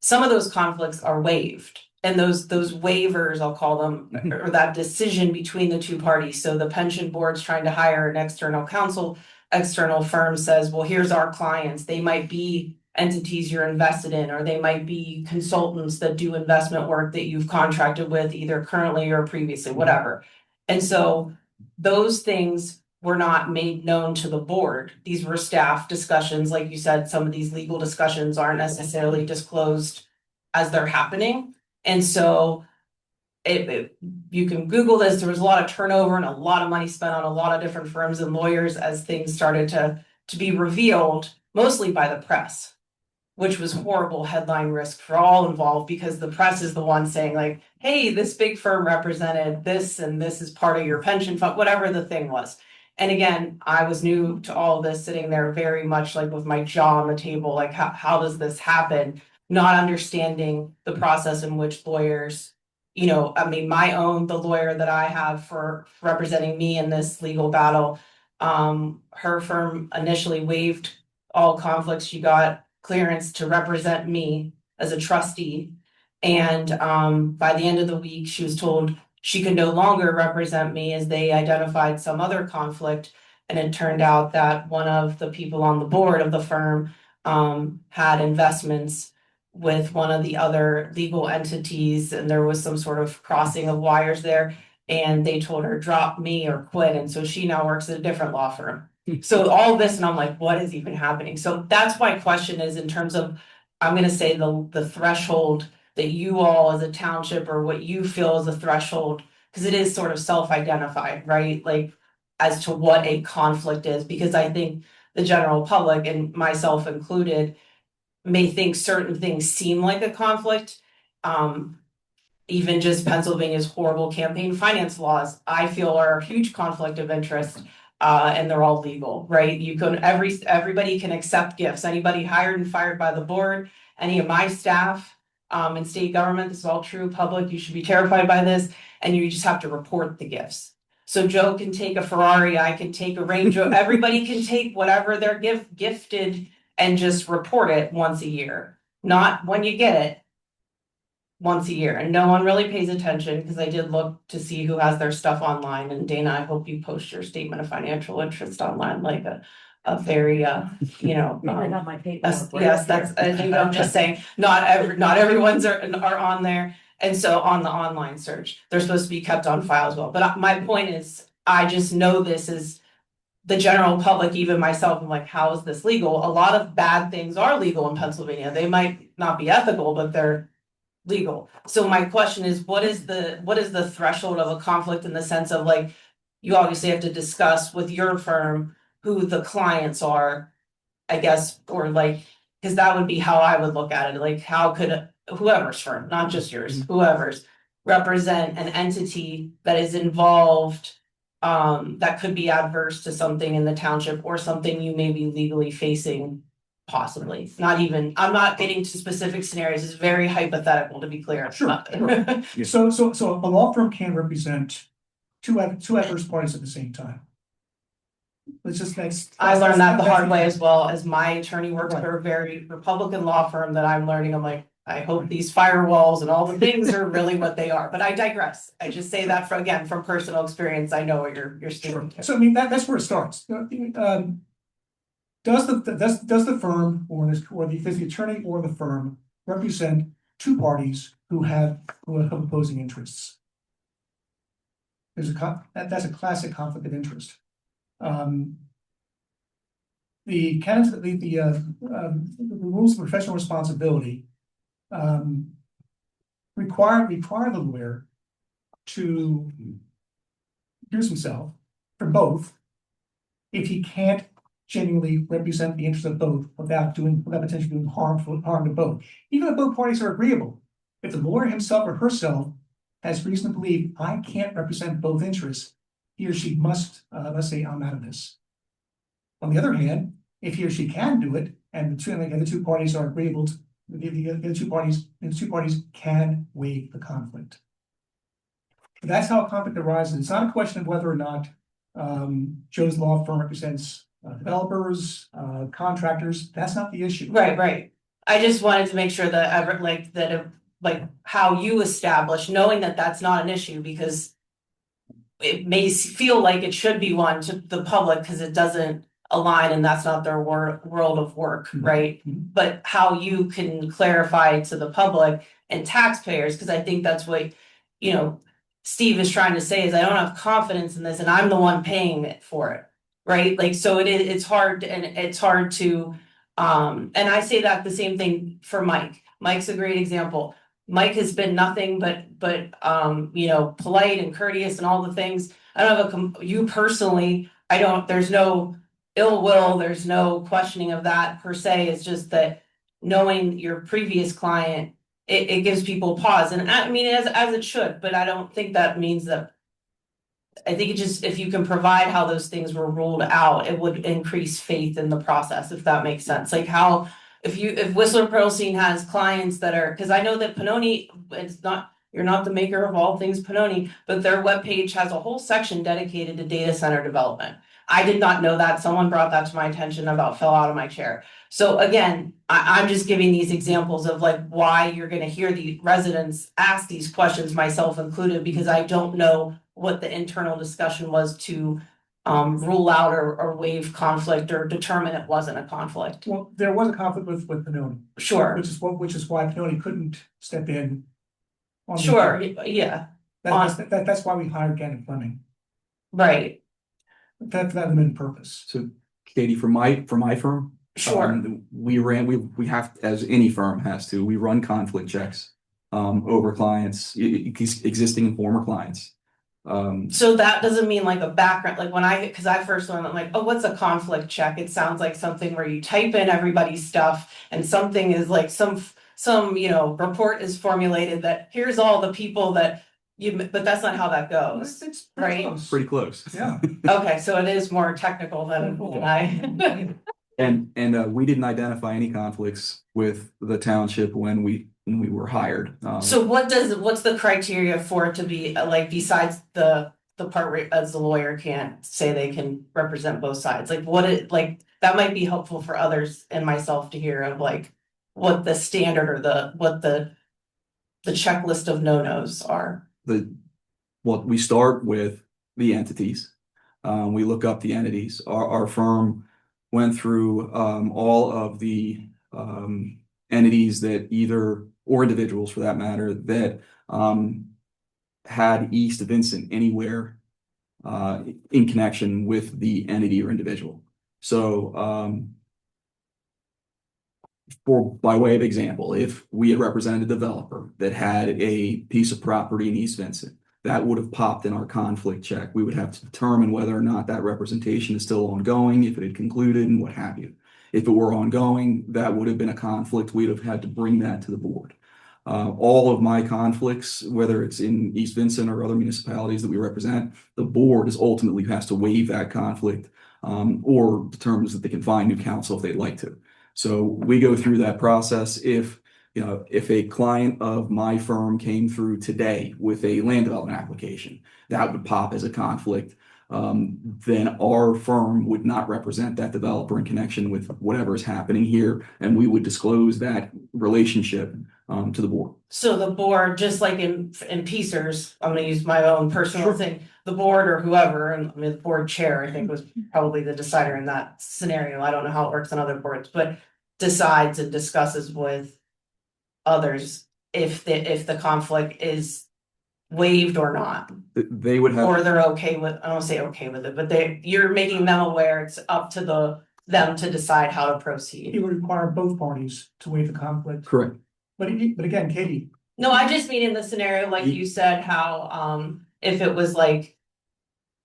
some of those conflicts are waived. And those waivers, I'll call them, or that decision between the two parties. So the pension board's trying to hire an external counsel, external firm says, well, here's our clients. They might be entities you're invested in, or they might be consultants that do investment work that you've contracted with either currently or previously, whatever. And so those things were not made known to the board. These were staff discussions. Like you said, some of these legal discussions aren't necessarily disclosed as they're happening. And so you can Google this. There was a lot of turnover and a lot of money spent on a lot of different firms and lawyers as things started to be revealed, mostly by the press, which was horrible headline risk for all involved, because the press is the one saying like, hey, this big firm represented this and this is part of your pension fund, whatever the thing was. And again, I was new to all of this, sitting there very much like with my jaw on the table, like how does this happen? Not understanding the process in which lawyers, I mean, the lawyer that I have for representing me in this legal battle, her firm initially waived all conflicts. She got clearance to represent me as a trustee. And by the end of the week, she was told she could no longer represent me as they identified some other conflict. And it turned out that one of the people on the board of the firm had investments with one of the other legal entities, and there was some sort of crossing of wires there. And they told her, drop me or quit. And so she now works at a different law firm. So all this, and I'm like, what is even happening? So that's my question is in terms of, I'm going to say the threshold that you all as a township, or what you feel is a threshold, because it is sort of self-identified, right? Like as to what a conflict is, because I think the general public, and myself included, may think certain things seem like a conflict. Even just Pennsylvania's horrible campaign finance laws, I feel are a huge conflict of interest. And they're all legal, right? Everybody can accept gifts. Anybody hired and fired by the board, any of my staff, in state government, this is all true, public, you should be terrified by this, and you just have to report the gifts. So Joe can take a Ferrari, I can take a Range Rover, everybody can take whatever they're gifted and just report it once a year. Not when you get it, once a year, and no one really pays attention, because I did look to see who has their stuff online. And Dana, I hope you post your statement of financial interest online, like a very
I got my paperwork.
yes, that's, I think I'm just saying, not everyone's are on there. And so on the online search, they're supposed to be kept on file as well. But my point is, I just know this is the general public, even myself, I'm like, how is this legal? A lot of bad things are legal in Pennsylvania. They might not be ethical, but they're legal. So my question is, what is the threshold of a conflict, in the sense of like, you obviously have to discuss with your firm who the clients are, I guess, or like, because that would be how I would look at it. Like, how could whoever's firm, not just yours, whoever's, represent an entity that is involved, that could be adverse to something in the township, or something you may be legally facing. Possibly, I'm not getting to specific scenarios, it's very hypothetical, to be clear.
Sure. So a law firm can represent two adverse parties at the same time.
I learned that the hard way as well, as my attorney works for a very Republican law firm that I'm learning. I'm like, I hope these firewalls and all the things are really what they are, but I digress. I just say that from personal experience. I know what you're speaking to.
So I mean, that's where it starts. Does the firm, does the attorney or the firm represent two parties who have opposing interests? That's a classic conflict of interest. The candidates, the rules of professional responsibility require the lawyer to recuse himself from both if he can't genuinely represent the interests of both without potentially doing harm to both. Even if both parties are agreeable, if the lawyer himself or herself has reason to believe I can't represent both interests, he or she must say I'm out of this. On the other hand, if he or she can do it, and the two parties are agreeable, the two parties can waive the conflict. That's how a conflict arises. It's not a question of whether or not Joe's law firm represents developers, contractors. That's not the issue.
Right. I just wanted to make sure that how you establish, knowing that that's not an issue, because it may feel like it should be one to the public because it doesn't align and that's not their world of work, right? But how you can clarify to the public and taxpayers, because I think that's what, Steve is trying to say is I don't have confidence in this and I'm the one paying it for it, right? Like, so it's hard to, and I say that the same thing for Mike. Mike's a great example. Mike has been nothing but polite and courteous and all the things. I don't have you personally, there's no ill will, there's no questioning of that per se. It's just that knowing your previous client, it gives people pause. And I mean, as it should, but I don't think that means that. I think it just, if you can provide how those things were ruled out, it would increase faith in the process, if that makes sense. Like how, if Whistler Pearlstein has clients that are, because I know that Pannoni, you're not the maker of all things Pannoni, but their webpage has a whole section dedicated to data center development. I did not know that. Someone brought that to my attention, about fell out of my chair. So again, I'm just giving these examples of like why you're going to hear the residents ask these questions, myself included, because I don't know what the internal discussion was to rule out or waive conflict or determine it wasn't a conflict.
Well, there was a conflict with Pannoni.
Sure.
Which is why Pannoni couldn't step in.
Sure. Yeah.
That's why we hired Gannon Fleming.
Right.
That limited purpose.
So Katie, for my firm,
Sure.
we have, as any firm has to, we run conflict checks over clients, existing and former clients.
So that doesn't mean like a background, like because I first learned, I'm like, oh, what's a conflict check? It sounds like something where you type in everybody's stuff and something is like some report is formulated that here's all the people that but that's not how that goes.
It's
right?
close.
Pretty close.
Yeah.
Okay, so it is more technical than I.
And we didn't identify any conflicts with the township when we were hired.
So what's the criteria for it to be like, besides the part where as the lawyer can't say they can represent both sides? Like that might be helpful for others and myself to hear of like what the standard or what the checklist of no-nos are.
We start with the entities. We look up the entities. Our firm went through all of the entities that or individuals for that matter, that had East Vincent anywhere in connection with the entity or individual. So by way of example, if we had represented a developer that had a piece of property in East Vincent, that would have popped in our conflict check. We would have to determine whether or not that representation is still ongoing, if it had concluded, and what have you. If it were ongoing, that would have been a conflict. We'd have had to bring that to the board. All of my conflicts, whether it's in East Vincent or other municipalities that we represent, the board ultimately has to waive that conflict or determines that they can find new counsel if they'd like to. So we go through that process. If a client of my firm came through today with a land development application, that would pop as a conflict. Then our firm would not represent that developer in connection with whatever is happening here, and we would disclose that relationship to the board.
So the board, just like in PCERS, I'm gonna use my own personal thing, the board or whoever, and I mean, the board chair, I think was probably the decider in that scenario. I don't know how it works on other boards, but decides and discusses with others if the conflict is waived or not?
They would
Or
have,
they're okay with, I don't say okay with it, but you're making them aware it's up to them to decide how to proceed.
It would require both parties to waive the conflict,
correct,
but again, Katie,
No, I just mean in the scenario, like you said, how, if it was like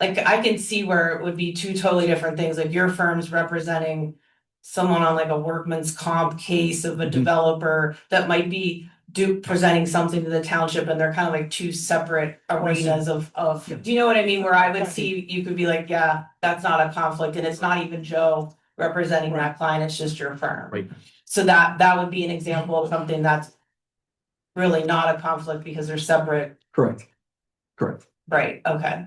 I can see where it would be two totally different things, like your firm's representing someone on like a workman's comp case of a
Mhm.
developer that might be presenting something to the township, and they're kind of like two separate arenas of,
Yeah.
do you know what I mean? Where I would see, you could be like, yeah, that's not a conflict, and it's not even Joe representing that client, it's just your firm.
right,
So that would be an example of something that's really not a conflict because they're separate.
correct, correct.
Right, okay.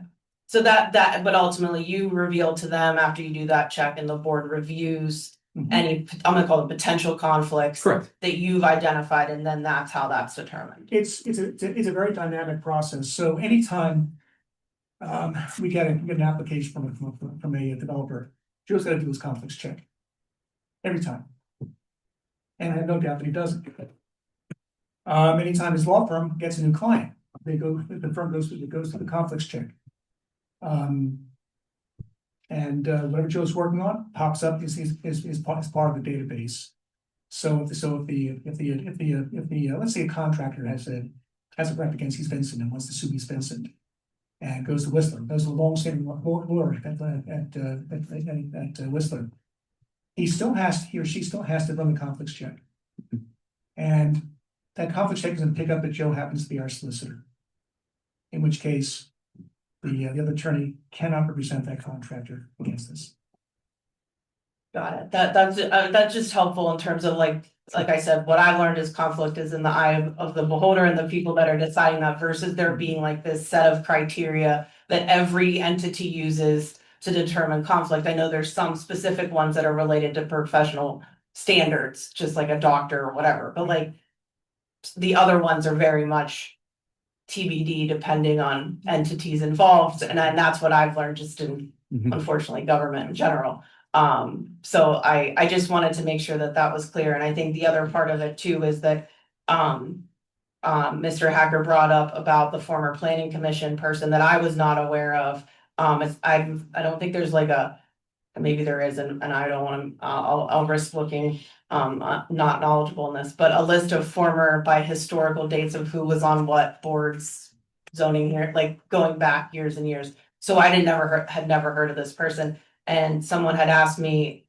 So but ultimately you reveal to them after you do that check and the board reviews
Mhm.
any, I'm gonna call them potential conflicts.
Correct.
That you've identified, and then that's how that's determined.
it's a very dynamic process, so anytime. We get an application from a developer, Joe's gotta do his conflicts check. Every time. And I have no doubt that he does it. Anytime his law firm gets a new client, the firm goes to the conflicts check. Whatever Joe's working on pops up is part of the database. So if the let's say a contractor has a rep against East Vincent and wants to sue East Vincent. And goes to Whistler, goes to a long-standing lawyer at Whistler. He or she still has to run the conflicts check. And that conflicts check is gonna pick up that Joe happens to be our solicitor. In which case, the other attorney cannot represent that contractor against this.
Got it. That's just helpful in terms of like I said, what I learned is conflict is in the eye of the beholder and the people that are deciding that, versus there being like this set of criteria that every entity uses to determine conflict. I know there's some specific ones that are related to professional standards, just like a doctor or whatever, but like the other ones are very much TBD depending on entities involved. And that's what I've learned just in,
Mhm.
unfortunately, government in general. So I just wanted to make sure that was clear. And I think the other part of it too is that, Mr. Hacker brought up about the former planning commission person that I was not aware of. I don't think there's like maybe there is, and I don't want to, I'll risk looking, not knowledgeable in this, but a list of former by historical dates of who was on what boards, zoning here, like going back years and years. So I had never heard of this person. And someone had asked me,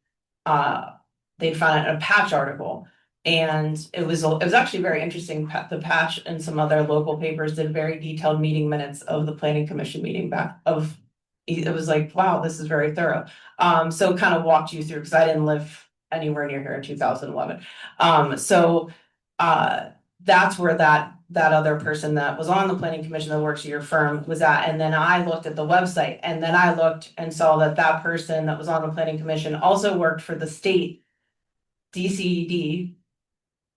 they'd found it in a Patch article. And it was actually very interesting. The Patch and some other local papers did very detailed meeting minutes of the planning commission meeting it was like, wow, this is very thorough. So kind of walked you through, because I didn't live anywhere near here in 2011. That's where that other person that was on the planning commission that works at your firm was at. And then I looked at the website, and then I looked and saw that person that was on the planning commission also worked for the state DCED.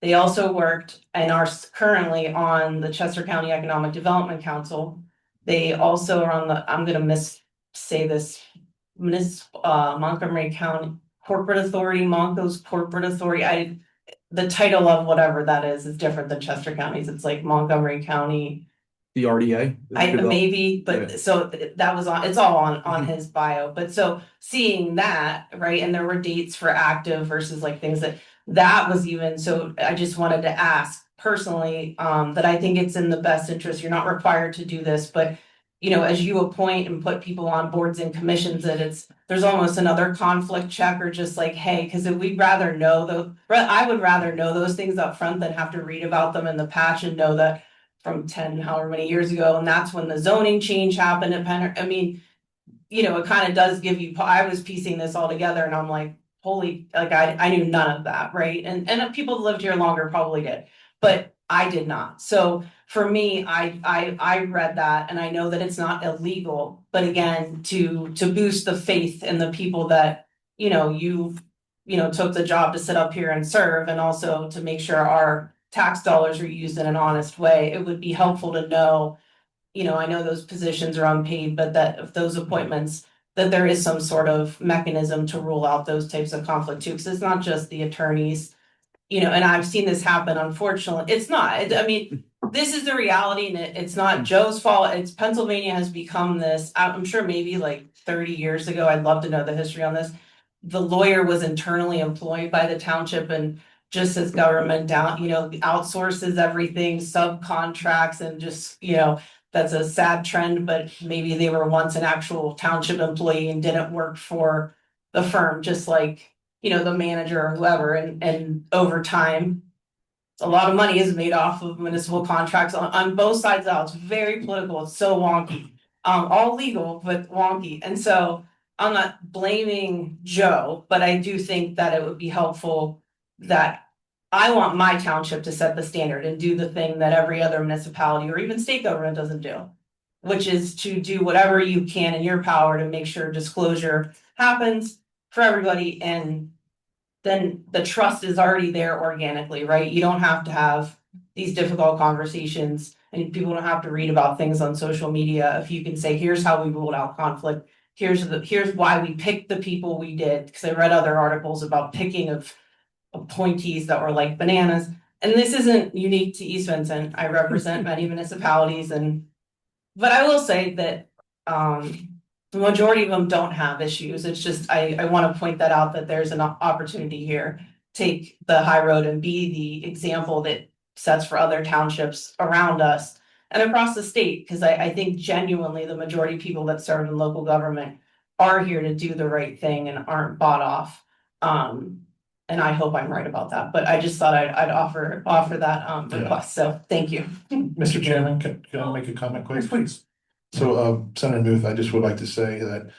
They also worked and are currently on the Chester County Economic Development Council. They also are on I'm gonna say this, Montgomery County Corporate Authority, Monco's Corporate Authority. The title of whatever that is different than Chester County's. It's like Montgomery County.
The RDA.
Maybe, but
Yeah.
so that was it's all on his bio. But so seeing that, right, and there were dates for active versus like things that was even, so I just wanted to ask personally, that I think it's in the best interest. You're not required to do this, but you know, as you appoint and put people on boards and commissions, that there's almost another conflict check, or just like, hey, because we'd rather know I would rather know those things up front than have to read about them in the Patch and know that from 10, however many years ago, and that's when the zoning change happened. I mean, you know, it kind of does give you, I was piecing this all together and I'm like, holy, like I knew none of that, right? And people that lived here longer probably did, but I did not. So for me, I read that, and I know that it's not illegal, but again, to boost the faith in the people that, you know, took the job to sit up here and serve, and also to make sure our tax dollars are used in an honest way, it would be helpful to know, you know, I know those positions are unpaid, but that if those appointments, that there is some sort of mechanism to rule out those types of conflict too, because it's not just the attorneys, you know, and I've seen this happen, unfortunately. It's not, I mean, this is the reality, and it's not Joe's fault. It's Pennsylvania has become this, I'm sure maybe like 30 years ago, I'd love to know the history on this. The lawyer was internally employed by the township, and just as government outsources everything, subcontracts, and just, that's a sad trend, but maybe they were once an actual township employee and didn't work for the firm, just like, the manager or whoever, and over time, a lot of money is made off of municipal contracts on both sides out. It's very political. It's so wonky. All legal, but wonky. And so I'm not blaming Joe, but I do think that it would be helpful that I want my township to set the standard and do the thing that every other municipality or even state government doesn't do, which is to do whatever you can in your power to make sure disclosure happens for everybody, and then the trust is already there organically, right? You don't have to have these difficult conversations, and people don't have to read about things on social media. If you can say, here's how we ruled out conflict, here's why we picked the people we did, because I read other articles about picking of appointees that were like bananas. And this isn't unique to East Vincent. I represent many municipalities, but I will say that the majority of them don't have issues. It's just, I want to point that out, that there's an opportunity here. Take the high road and be the example that sets for other townships around us and across the state. Because I think genuinely the majority of people that serve in local government are here to do the right thing and aren't bought off. And I hope I'm right about that, but I just thought I'd offer that request. So thank you.
Mr. Chairman, can I make a comment,
Yes,
please?
please.
So, Senator Muth, I just would like to say that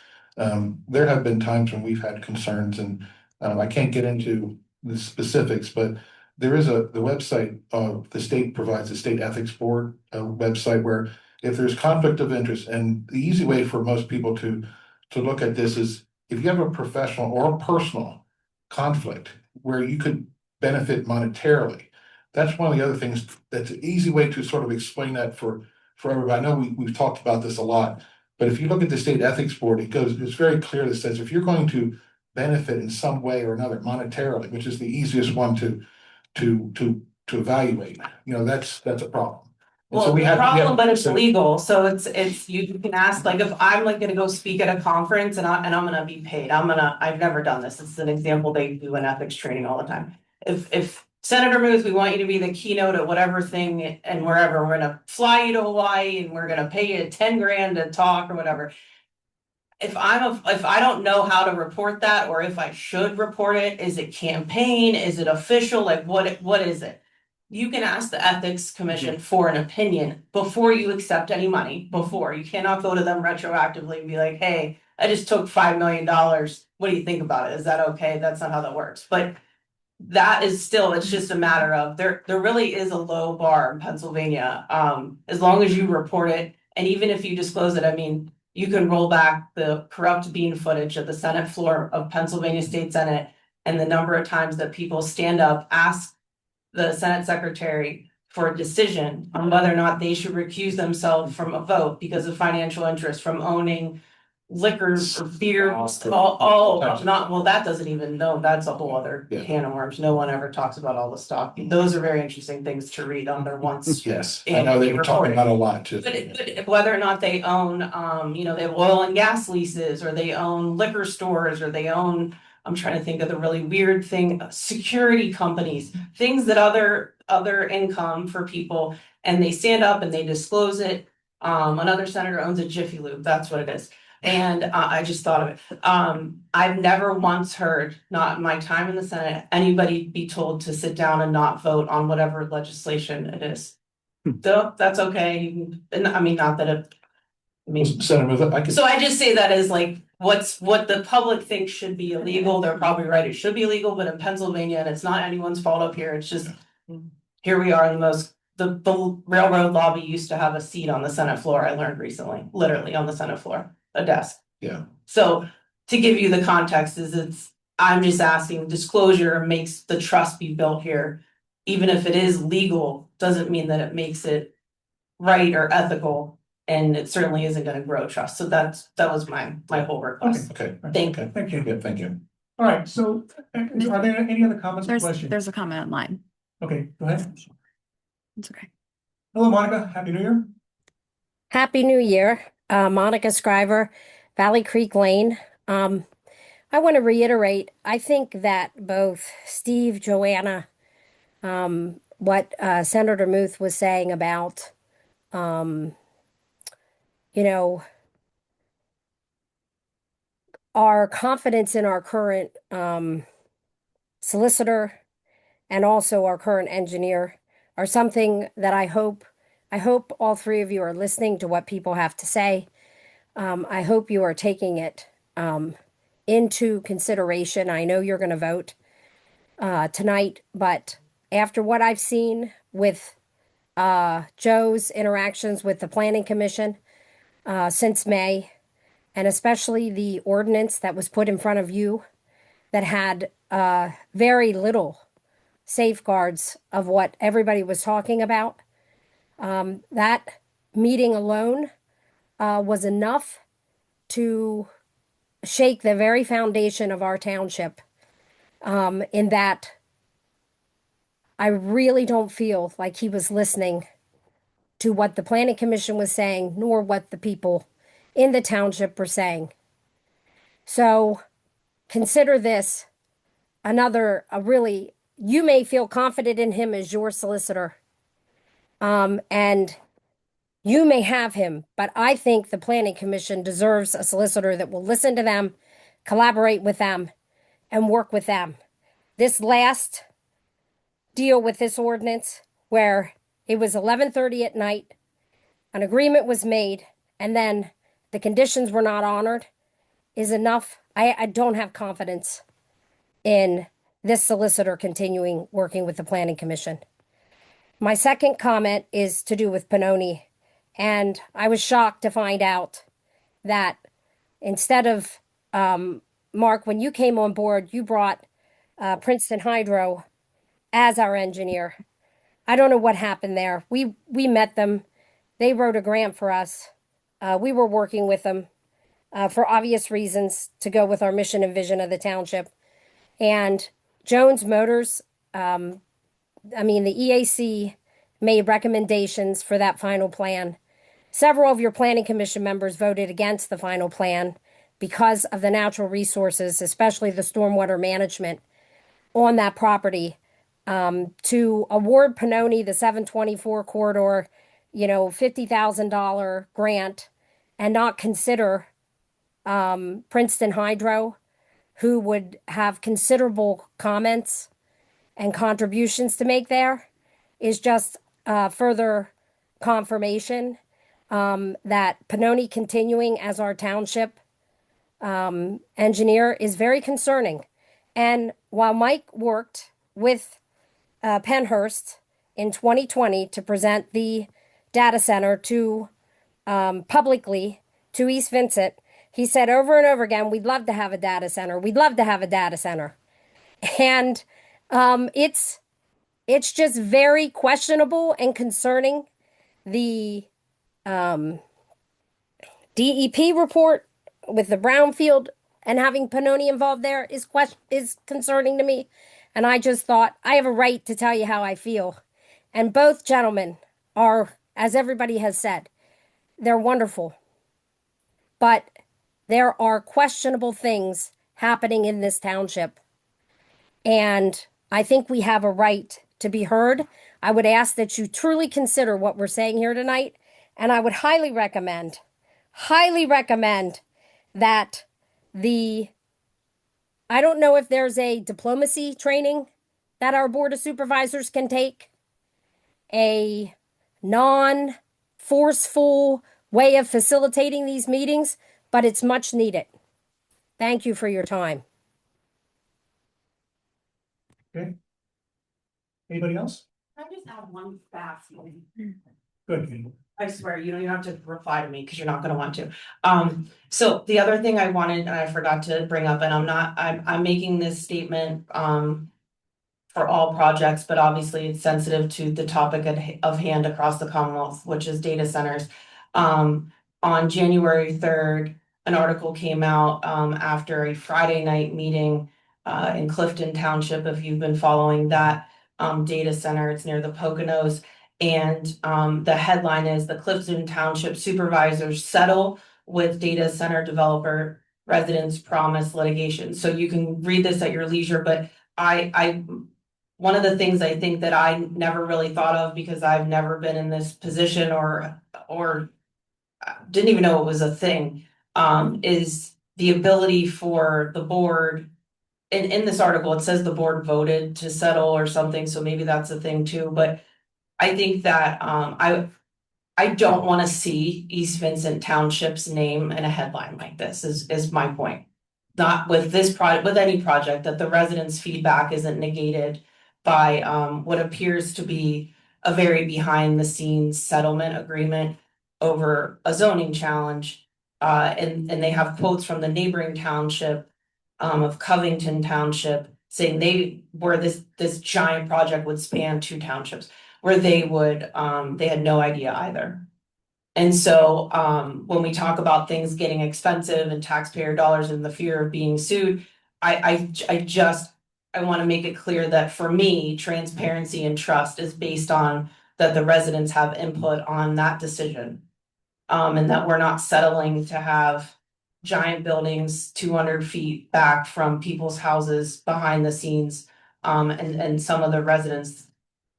there have been times when we've had concerns, and I can't get into the specifics, but there is the website of the state provides, the State Ethics Board website, where if there's conflict of interest, and the easy way for most people to look at this is if you have a professional or a personal conflict where you could benefit monetarily. That's one of the other things, that's an easy way to sort of explain that for everybody. I know we've talked about this a lot, but if you look at the State Ethics Board, it's very clear that says if you're going to benefit in some way or another monetarily, which is the easiest one to evaluate, that's a problem. And so
Well,
we
the
have-
problem, but it's
so-
legal, so it's, you can ask, like, if I'm like gonna go speak at a conference and I'm gonna be paid, I've never done this, it's an example they do in ethics training all the time. If Senator Muth, we want you to be the keynote at whatever thing and wherever, we're gonna fly you to Hawaii and we're gonna pay you 10 grand to talk or whatever. If I don't know how to report that, or if I should report it, is it campaign, is it official, like what is it? You can ask the ethics commission for an opinion before you accept any money, you cannot go to them retroactively and be like, hey, I just took $5 million. What do you think about it? Is that okay? That's not how that works. But that is still, it's just a matter of, there really is a low bar in Pennsylvania. As long as you report it, and even if you disclose it, I mean, you can roll back the corrupt bean footage of the Senate floor of Pennsylvania State Senate and the number of times that people stand up, ask the Senate secretary for a decision on whether or not they should recuse themselves from a vote because of financial interest, from owning liquors or beer, that doesn't even know, that's a whole other can of worms. No one ever talks about all the stock. Those are very interesting things to read on their once.
Yes, I know they were talking about a lot too.
But whether or not they own, they have oil and gas leases, or they own liquor stores, or they own, I'm trying to think of the really weird thing, security companies, things that other income for people, and they stand up and they disclose it. Another senator owns a Jiffy Lube, that's what it is. And I just thought of it. I've never once heard, not in my time in the Senate, anybody be told to sit down and not vote on whatever legislation it is. So that's okay. And I mean, not that it, I mean,
Senator, I could.
so I just say that as like, what the public thinks should be illegal, they're probably right, it should be illegal, but in Pennsylvania, and it's not anyone's fault up here, it's just, here we are in the railroad lobby used to have a seat on the Senate floor, I learned recently, literally on the Senate floor, a desk.
Yeah.
So to give you the context I'm just asking, disclosure makes the trust be built here. Even if it is legal, doesn't mean that it makes it right or ethical, and it certainly isn't gonna grow trust. So that was my whole request.
Okay.
Thank you.
Thank you.
Yeah, thank you.
All right, so are there any other comments or questions?
There's a comment online.
Okay, go ahead.
It's okay.
Hello, Monica. Happy New Year.
Happy New Year, Monica Scriver, Valley Creek Lane. I want to reiterate, I think that both Steve, Joanna, what Senator Muth was saying about, you know, our confidence in our current solicitor and also our current engineer are something that I hope all three of you are listening to what people have to say. I hope you are taking it into consideration. I know you're going to vote tonight, but after what I've seen with Joe's interactions with the Planning Commission since May, and especially the ordinance that was put in front of you that had very little safeguards of what everybody was talking about, that meeting alone was enough to shake the very foundation of our township, in that I really don't feel like he was listening to what the Planning Commission was saying, nor what the people in the township were saying. So consider this really, you may feel confident in him as your solicitor, and you may have him, but I think the Planning Commission deserves a solicitor that will listen to them, collaborate with them, and work with them. This last deal with this ordinance, where it was 11:30 at night, an agreement was made, and then the conditions were not honored, is enough. I don't have confidence in this solicitor continuing working with the Planning Commission. My second comment is to do with Pannoni, and I was shocked to find out that instead of Mark, when you came on board, you brought Princeton Hydro as our engineer. I don't know what happened there. We met them. They wrote a grant for us. We were working with them for obvious reasons to go with our mission and vision of the township. And Jones Motors, the EAC made recommendations for that final plan. Several of your Planning Commission members voted against the final plan because of the natural resources, especially the stormwater management on that property. To award Pannoni the 724 corridor, $50,000 grant, and not consider Princeton Hydro, who would have considerable comments and contributions to make there, is just further confirmation that Pannoni continuing as our township engineer is very concerning. And while Mike worked with Pennhurst in 2020 to present the data center to publicly to East Vincent, he said over and over again, we'd love to have a data center. We'd love to have a data center. And it's just very questionable and concerning. The DEP report with the brownfield and having Pannoni involved there is concerning to me. And I just thought I have a right to tell you how I feel. And both gentlemen are, as everybody has said, they're wonderful. But there are questionable things happening in this township. And I think we have a right to be heard. I would ask that you truly consider what we're saying here tonight. And I would highly recommend that I don't know if there's a diplomacy training that our Board of Supervisors can take, a non-forceful way of facilitating these meetings, but it's much needed. Thank you for your time.
Okay. Anybody else?
Can I just add one fast one?
Good. Katie.
I swear, you don't even have to reply to me because you're not gonna want to. So the other thing I wanted, and I forgot to bring up, and I'm making this statement, for all projects, but obviously it's sensitive to the topic of hand across the Commonwealth, which is data centers. On January 3rd, an article came out, after a Friday night meeting, in Clifton Township, if you've been following that, data center, it's near the Poconos. And the headline is the Clifton Township Supervisors settle with data center developer residents promise litigation. So you can read this at your leisure, but one of the things I think that I never really thought of because I've never been in this position or didn't even know it was a thing, is the ability for the board. In this article, it says the board voted to settle or something, so maybe that's a thing too, but I think that I don't want to see East Vincent Township's name in a headline like this is my point. Not with this project, with any project, that the residents' feedback isn't negated by what appears to be a very behind the scenes settlement agreement over a zoning challenge. And they have quotes from the neighboring township of Covington Township saying this giant project would span 2 townships where they had no idea either. And so when we talk about things getting expensive and taxpayer dollars and the fear of being sued, I want to make it clear that for me, transparency and trust is based on that the residents have input on that decision. And that we're not settling to have giant buildings 200 feet back from people's houses behind the scenes. And some of the residents'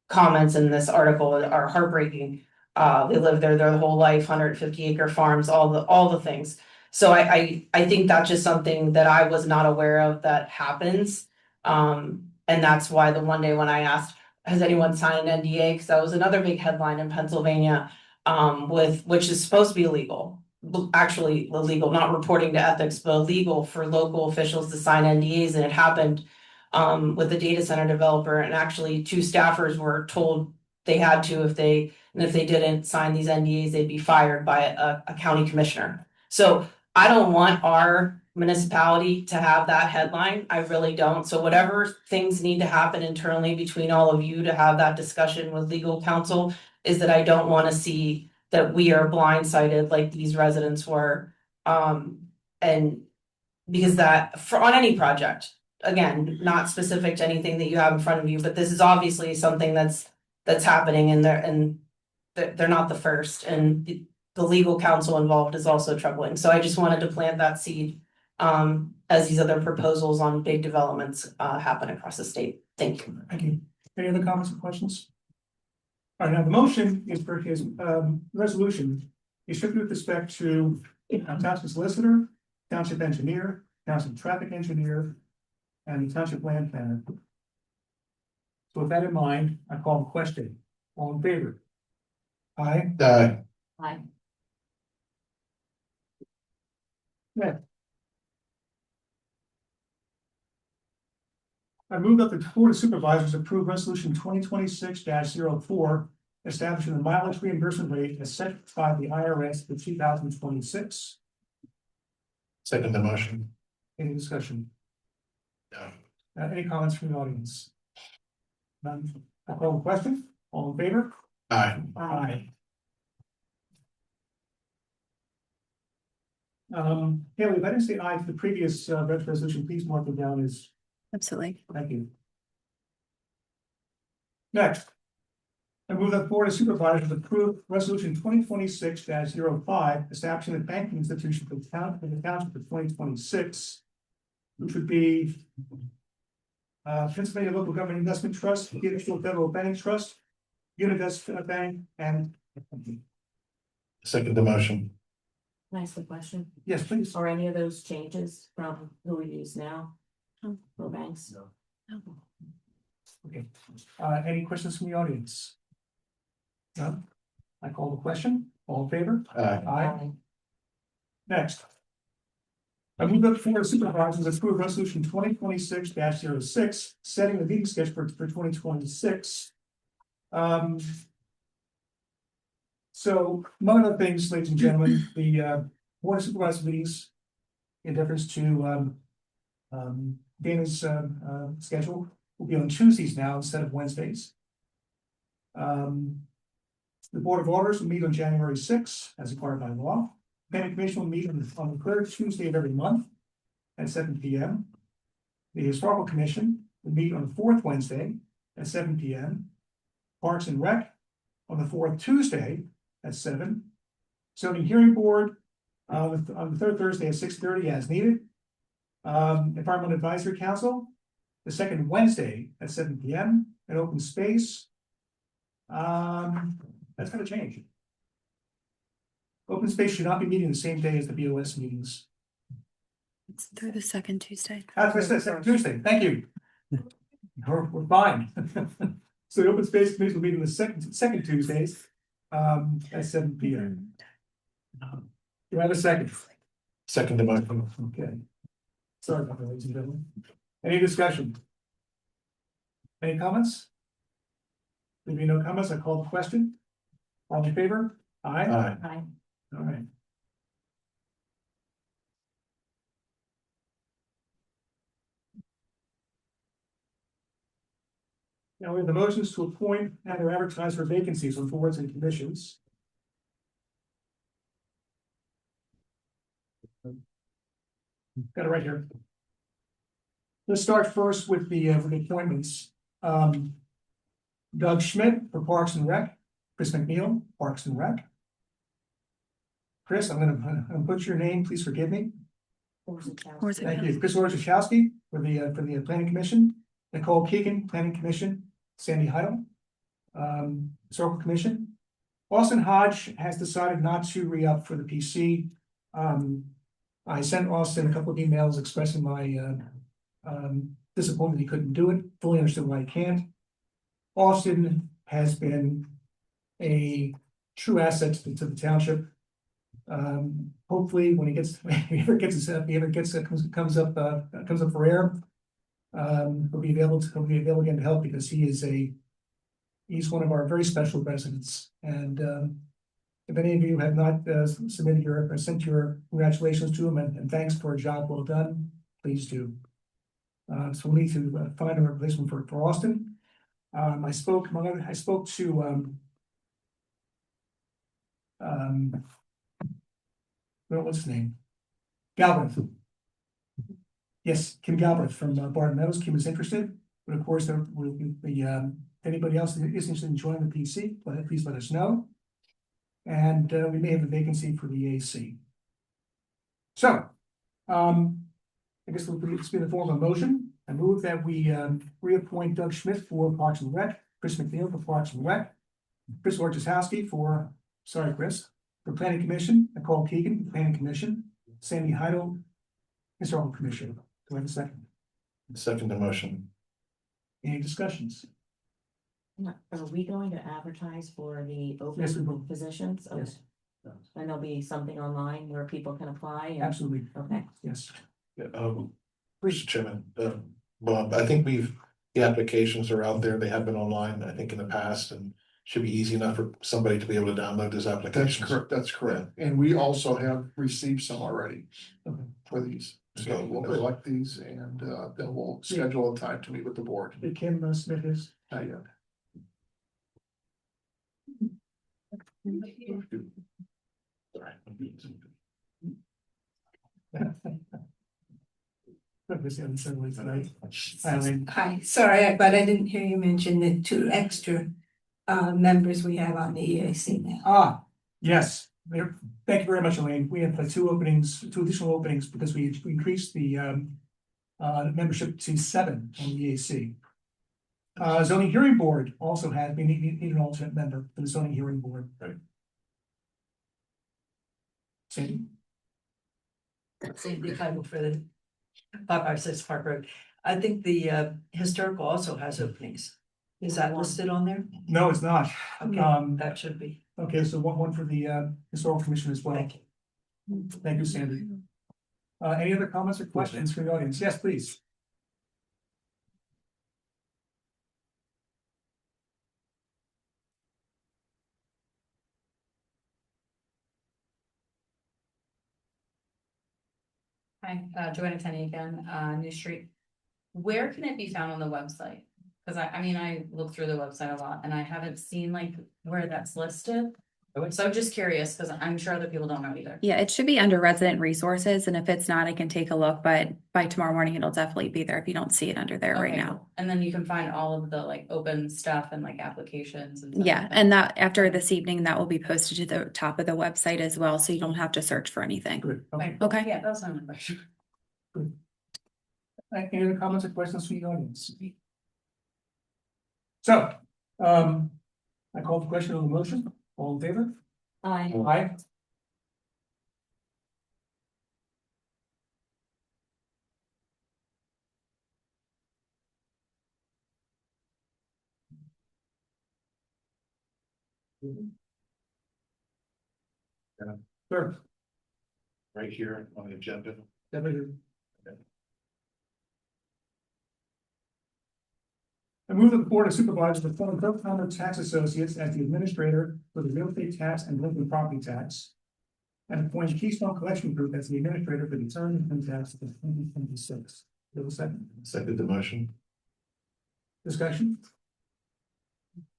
comments in this article are heartbreaking. They live there their whole life, 150-acre farms, all the things. So I think that's just something that I was not aware of that happens. And that's why the one day when I asked, has anyone signed an NDA? Because that was another big headline in Pennsylvania, which is supposed to be illegal. Actually illegal, not reporting to ethics, but illegal for local officials to sign NDAs, and it happened with the data center developer, and actually 2 staffers were told they had to if they didn't sign these NDAs, they'd be fired by a county commissioner. So I don't want our municipality to have that headline. I really don't. So whatever things need to happen internally between all of you to have that discussion with legal counsel is that I don't want to see that we are blindsided like these residents were. And because that on any project, again, not specific to anything that you have in front of you, but this is obviously something that's happening, and they're not the first, and the legal counsel involved is also troubling. So I just wanted to plant that seed as these other proposals on big developments happen across the state. Thank you.
Thank you. Any other comments or questions? All right, now the motion is for his resolution is strictly with respect to township solicitor, township engineer, township traffic engineer, and the township land planner. So with that in mind, I call the question. All in favor? Aye.
Aye.
Yeah. I move that the Board of Supervisors approve resolution 2026-04, establishing the mileage reimbursement rate as set by the IRS for 2026.
Second the motion.
Any discussion?
No.
Any comments from the audience? None. I call the question. All in favor?
Aye.
Aye. Haley, if I didn't say aye to the previous resolution, please mark it down as.
Absolutely.
Thank you. Next. I move that the Board of Supervisors approve resolution 2026-05, establishing a banking institution for the township for 2026, which would be Pennsylvania Local Government Investment Trust, National Federal Bank Trust, Univest Bank, and.
Second the motion.
Can I ask a question?
Yes, please.
Are any of those changes from who we use now? No banks? No.
Okay. Any questions from the audience? None? I call the question. All in favor?
Aye.
Aye. Next. I move that the Board of Supervisors approve resolution 2026-06, setting the meeting schedule for 2026. So among other things, ladies and gentlemen, the Board of Supervisors meetings, in deference to Dana's schedule, will be on Tuesdays now instead of Wednesdays. The Board of Auditors will meet on January 6th, as required by law. Planning Commission will meet on the third Tuesday of every month at 7 p.m. The Historical Commission will meet on the fourth Wednesday at 7 p.m. Parks and Rec on the fourth Tuesday at 7. Zoning Hearing Board on the third Thursday at 6:30 as needed. Environmental Advisory Council, the second Wednesday at 7 p.m. and Open Space. That's gonna change. Open Space should not be meeting the same day as the BOS meetings.
It's through the second Tuesday.
That's what I said, second Tuesday, thank you. We're fine. So the Open Space Committee will meet on the second Tuesdays, at 7 p.m. Do I have a second?
Second to motion.
Okay. Sorry about that, ladies and gentlemen. Any discussion? Any comments? There being no comments, I call the question. All in favor? Aye.
Aye.
Hi.
All right. Now we have the motions to appoint and or advertise for vacancies on boards and commissions. Got it right here. Let's start first with the appointments. Doug Schmidt for Parks and Rec, Chris McNeil, Parks and Rec. Chris, I'm gonna put your name, please forgive me. Thank you. Chris Orzechowski for the Planning Commission, Nicole Keegan, Planning Commission, Sandy Heidel, Historical Commission. Austin Hodge has decided not to re-up for the PC. I sent Austin a couple of emails expressing my disappointment he couldn't do it, fully understood why he can't. Austin has been a true asset to the township. Hopefully, when he comes up for air, he'll be available again to help, because he's one of our very special residents. And if any of you have not sent your congratulations to him and thanks for a job well done, please do. So we need to find a replacement for Austin. I spoke to what's his name? Galbraith. Yes, Kim Galbraith from Barton Meadows. Kim is interested, but of course, if anybody else is interested in joining the PC, please let us know. And we may have a vacancy for the AC. So, I guess we'll it's been in the form of a motion. I move that we reappoint Doug Schmidt for Parks and Rec, Chris McNeil for Parks and Rec, Chris Orzechowski for Planning Commission, Nicole Keegan, Planning Commission, Sandy Heidel, Historical Commission. Do I have a second?
Second to motion.
Any discussions?
Are we going to advertise for the
Yes, we will.
open positions? Okay.
Yes.
And there'll be something online where people can apply? and-
Absolutely,
Okay.
yes.
Mr. Chairman, Bob, I think the applications are out there. They have been online, I think, in the past, and should be easy enough for somebody to be able to download this application.
That's correct. And we also have received some already for these. So
Okay.
we'll collect these and then we'll schedule a time to meet with the board.
Did Kim Smith is?
Not yet.
Hi, sorry, but I didn't hear you mention the 2 extra members we have on the EAC now.
Yes, thank you very much, Elaine. We have 2 additional openings, because we increased the membership to 7 on the EAC. Zoning Hearing Board also had, we need an alternate member for the Zoning Hearing Board.
Right.
Sandy?
Sandy Heidel for the 556 Park Road. I think the historical also has openings. Is that listed on there?
No, it's not.
Okay, that should be.
Okay, so one for the Historical Commission as well.
Thank you.
Thank you, Sandy. Any other comments or questions from the audience? Yes, please.
Hi, Joanna Tenney again, New Street. Where can it be found on the website? Cause I mean, I look through the website a lot and I haven't seen like where that's listed. So just curious, because I'm sure other people don't know either.
Yeah, it should be under resident resources, and if it's not, I can take a look, but by tomorrow morning, it'll definitely be there if you don't see it under there right
Okay,
now.
cool. And then you can find all of the like open stuff and like applications and stuff
Yeah,
like
and that after this evening, that will be posted to the top of the website as well, so you don't have to search for anything.
Good, okay.
Okay.
Yeah, that was my question.
Any other comments or questions from the audience? So, I call the question on the motion, all in favor?
Aye.
Aye. Sure.
Right here on the agenda.
Definitely. I move that the Board of Supervisors appoint Bill Palmer Tax Associates as the administrator for the real estate tax and delinquent property tax. And appoint Keystone Collection Group as the administrator for the term income tax of 2026. Do a second.
Second the motion.
Discussion?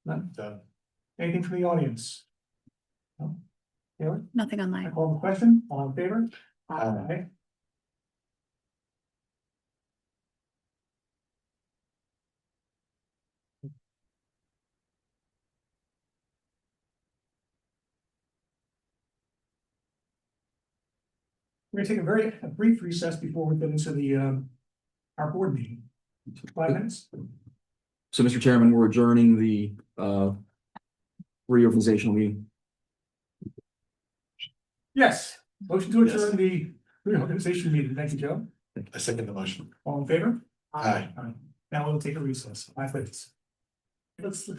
None?
Done.
Anything from the audience? No? Taylor?
Nothing
I
online.
call the question, all in favor?
Aye.
We're gonna take a brief recess before we get into the, our board meeting. 5 minutes?
So, Mr. Chairman, we're adjourning the reorganizational meeting.
Yes, motion to adjourn the reorganization meeting. Thank you, Joe.
I second the motion.
All in favor?
Aye.
All right. Now we'll take a recess. 5 minutes. Let's.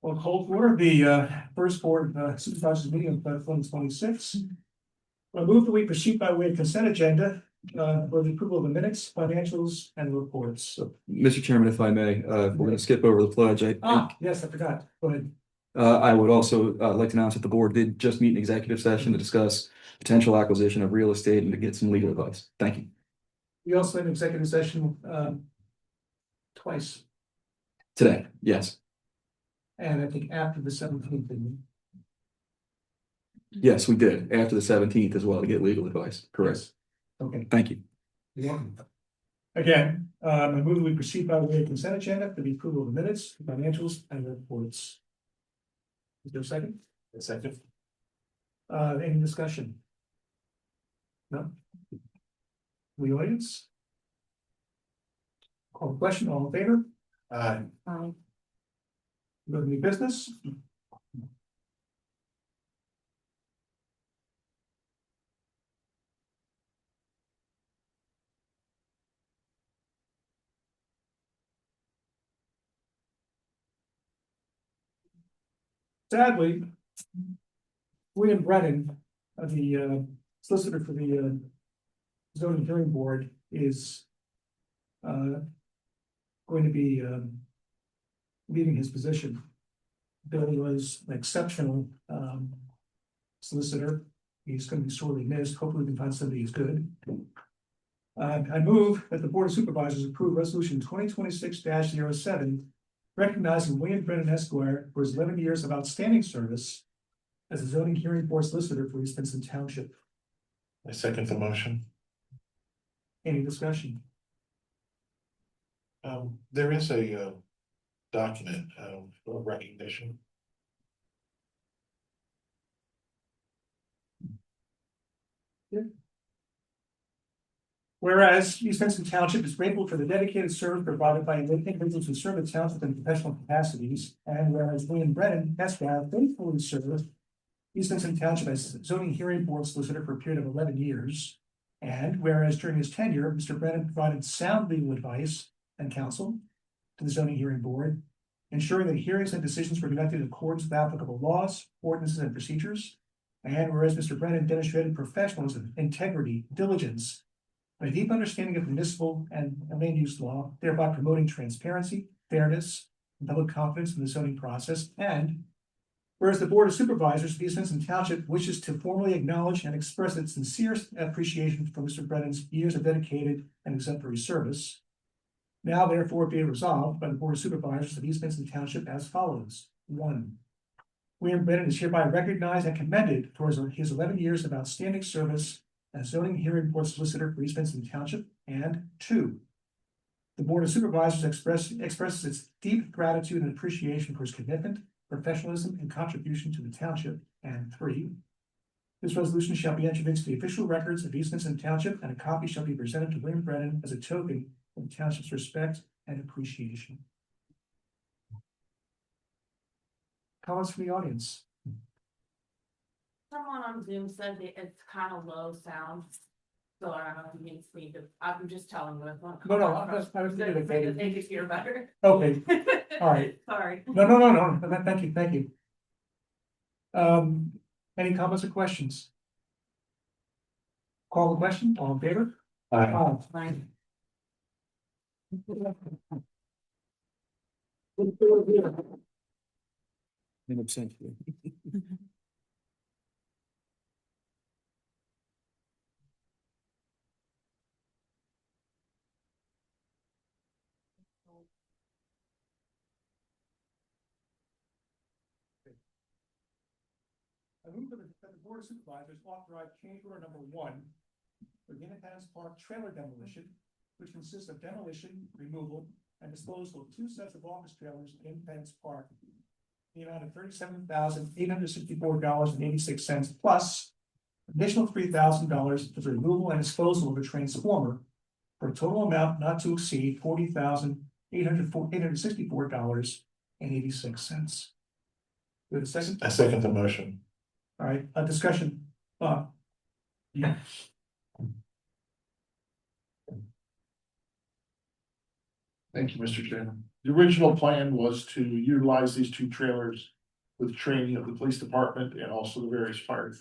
Well, call to order the first board supervisors meeting of 2026. We'll move that we proceed by way of consent agenda for the approval of the minutes, financials, and reports. So,
Mr. Chairman, if I may, we're going to skip over the pledge. I think
yes, I forgot. Go ahead.
I would also like to announce that the board did just meet in executive session to discuss potential acquisition of real estate and to get some legal advice. Thank you.
We also had an executive session twice,
Today, yes.
and I think after the 17th.
Yes, we did after the 17th as well to get legal advice. Correct.
Okay.
Thank you.
You're welcome. Again, I move that we proceed by way of consent agenda for the approval of the minutes, financials, and reports. Is there a second?
A second.
Any discussion? No? The audience? Call the question, all in favor?
Aye.
Aye.
Go to new business? Sadly, William Brennan, the solicitor for the zoning hearing board, is going to be leaving his position. Billy was an exceptional solicitor. He's going to be sorely missed. Hopefully we can find somebody who's good. I move that the Board of Supervisors approve resolution 2026-07, recognizing William Brennan Esquire for his 11 years of outstanding service as a zoning hearing board solicitor for East Vincent Township.
I second the motion.
Any discussion?
There is a document of recognition.
Whereas East Vincent Township is grateful for the dedicated service provided by individuals who serve the township in professional capacities, and whereas William Brennan Esquire faithfully served East Vincent Township as zoning hearing board solicitor for a period of 11 years, and whereas during his tenure, Mr. Brennan provided sound legal advice and counsel to the zoning hearing board, ensuring that hearings and decisions were conducted in accordance with applicable laws, ordinances, and procedures. And whereas Mr. Brennan demonstrated professionalism, integrity, diligence, and a deep understanding of municipal and land use law, thereby promoting transparency, fairness, and public confidence in the zoning process. And whereas the Board of Supervisors of East Vincent Township wishes to formally acknowledge and express its sincere appreciation for Mr. Brennan's years of dedicated and exemplary service. Now therefore be it resolved by the Board of Supervisors of East Vincent Township as follows. 1. William Brennan is hereby recognized and commended for his 11 years of outstanding service as zoning hearing board solicitor for East Vincent Township. And 2. The Board of Supervisors expresses its deep gratitude and appreciation for his commitment, professionalism, and contribution to the township. And 3. This resolution shall be entered into the official records of East Vincent Township, and a copy shall be presented to William Brennan as a token of the township's respect and appreciation. Comments from the audience?
Someone on Zoom said that it's kind of low sound. So I don't know if you can speak, I'm just telling you.
No, I was thinking of
They could hear better.
Okay, all right.
Sorry.
No, thank you. Any comments or questions? Call the question, all in favor?
Fine.
An abstention.
I move that the Board of Supervisors authorize change order number 1 for the Independence Park trailer demolition, which consists of demolition, removal, and disposal of 2 sets of office trailers in Independence Park. The amount of $37,864.86 plus additional $3,000 for the removal and disposal of a transformer for a total amount not to exceed $40,864.86. With a second?
I second the motion.
All right, a discussion. Yeah.
Thank you, Mr. Chairman. The original plan was to utilize these 2 trailers with training of the police department and also the various fire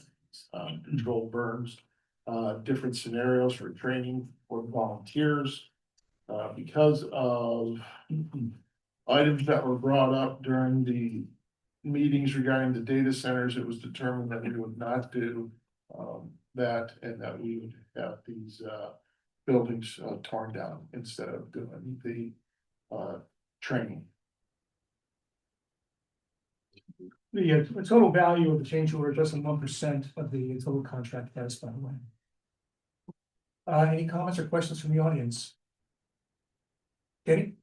control burns, different scenarios for training for volunteers. Because of items that were brought up during the meetings regarding the data centers, it was determined that we would not do that, and that we would have these buildings torn down instead of doing the training.
The total value of the change order is less than 1% of the total contract price, by the way. Any comments or questions from the audience? Katie?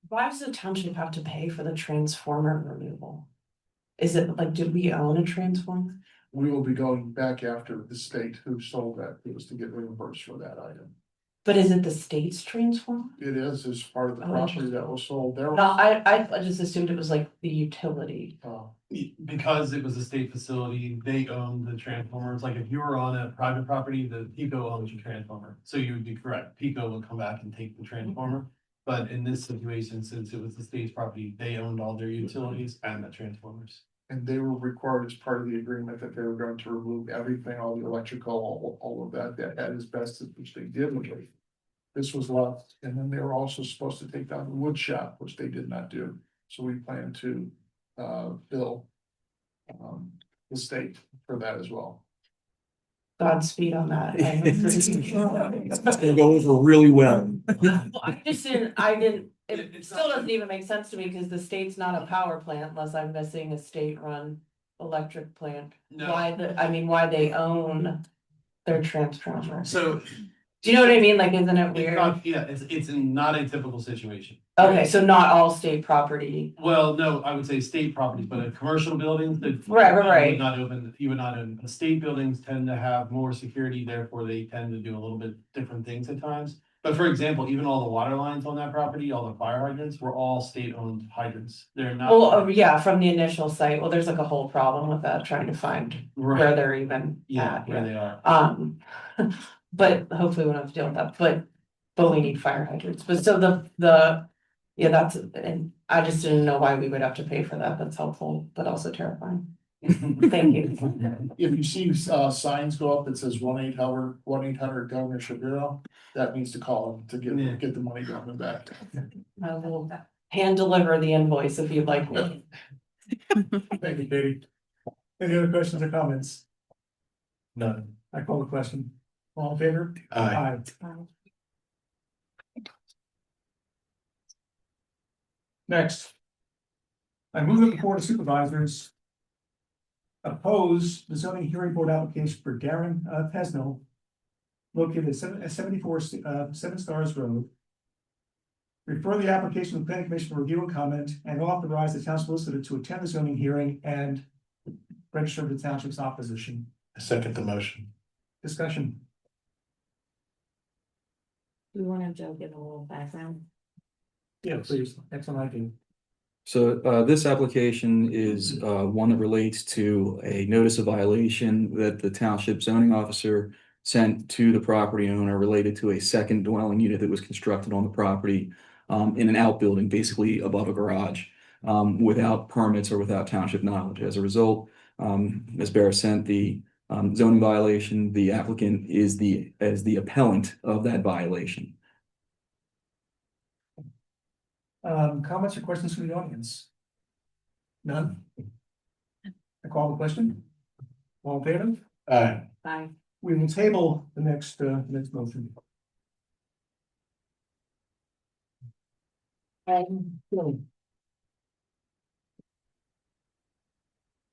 Why does the township have to pay for the transformer removal? Is it like, did we own a transformer?
We will be going back after the state who sold that. It was to get reimbursed for that item.
But is it the state's transformer?
It is as part of the
Oh,
property that was sold. There
No,
was,
I just assumed it was like the utility.
Because it was a state facility, they own the transformers. Like if you were on a private property, the Pico owns your transformer. So you would be correct. Pico would come back and take the transformer. But in this situation, since it was the state's property, they owned all their utilities and the transformers.
and they were required as part of the agreement that they were going to remove everything, all the electrical, all of that had asbestos, which they did. This was left, and then they were also supposed to take down the wood shop, which they did not do. So we plan to bill the state for that as well.
Godspeed on that.
It's gonna go over really well.
I didn't, it still doesn't even make sense to me because the state's not a power plant unless I'm missing a state-run electric plant.
No.
Why they own their transformer?
So
Do you know what I mean? Like, isn't it
it's
weird?
not, yeah, it's not a typical situation.
Okay, so not all state property.
Well, no, I would say state properties, but in commercial buildings that.
Right.
You would not own, state buildings tend to have more security, therefore they tend to do a little bit different things at times. But for example, even all the water lines on that property, all the fire hydrants were all state-owned hydrants. They're not.
Well, yeah, from the initial site. Well, there's like a whole problem with that, trying to find where
Right,
they're even
yeah,
at.
where they are.
But hopefully we don't have to deal with that, but we need fire hydrants, but so yeah, that's, and I just didn't know why we would have to pay for that, that's helpful, but also terrifying. Thank you.
If you see signs go up that says 1-800 Governor Shapiro, that means to call them to get the money coming back.
I will hand deliver the invoice if you'd like me.
Thank you, Katie. Any other questions or comments?
None.
I call the question. All in favor?
Aye.
Next. I move that the Board of Supervisors oppose the zoning hearing board application for Darren Pesnell located at 74 Seven Stars Road. Refer the application to the planning commission for review and comment, and authorize the town solicitor to attend the zoning hearing and register the township's opposition.
I second the motion.
Discussion.
Do you want to have Joe give a little background?
Yeah, please. Excellent idea.
So this application is one that relates to a notice of violation that the township zoning officer sent to the property owner related to a second dwelling unit that was constructed on the property in an outbuilding, basically above a garage, without permits or without township knowledge. As a result, Ms. Barra sent the zoning violation. The applicant is as the appellant of that violation.
Comments or questions from the audience? None? I call the question. All in favor?
Aye.
Aye.
We will table the next motion.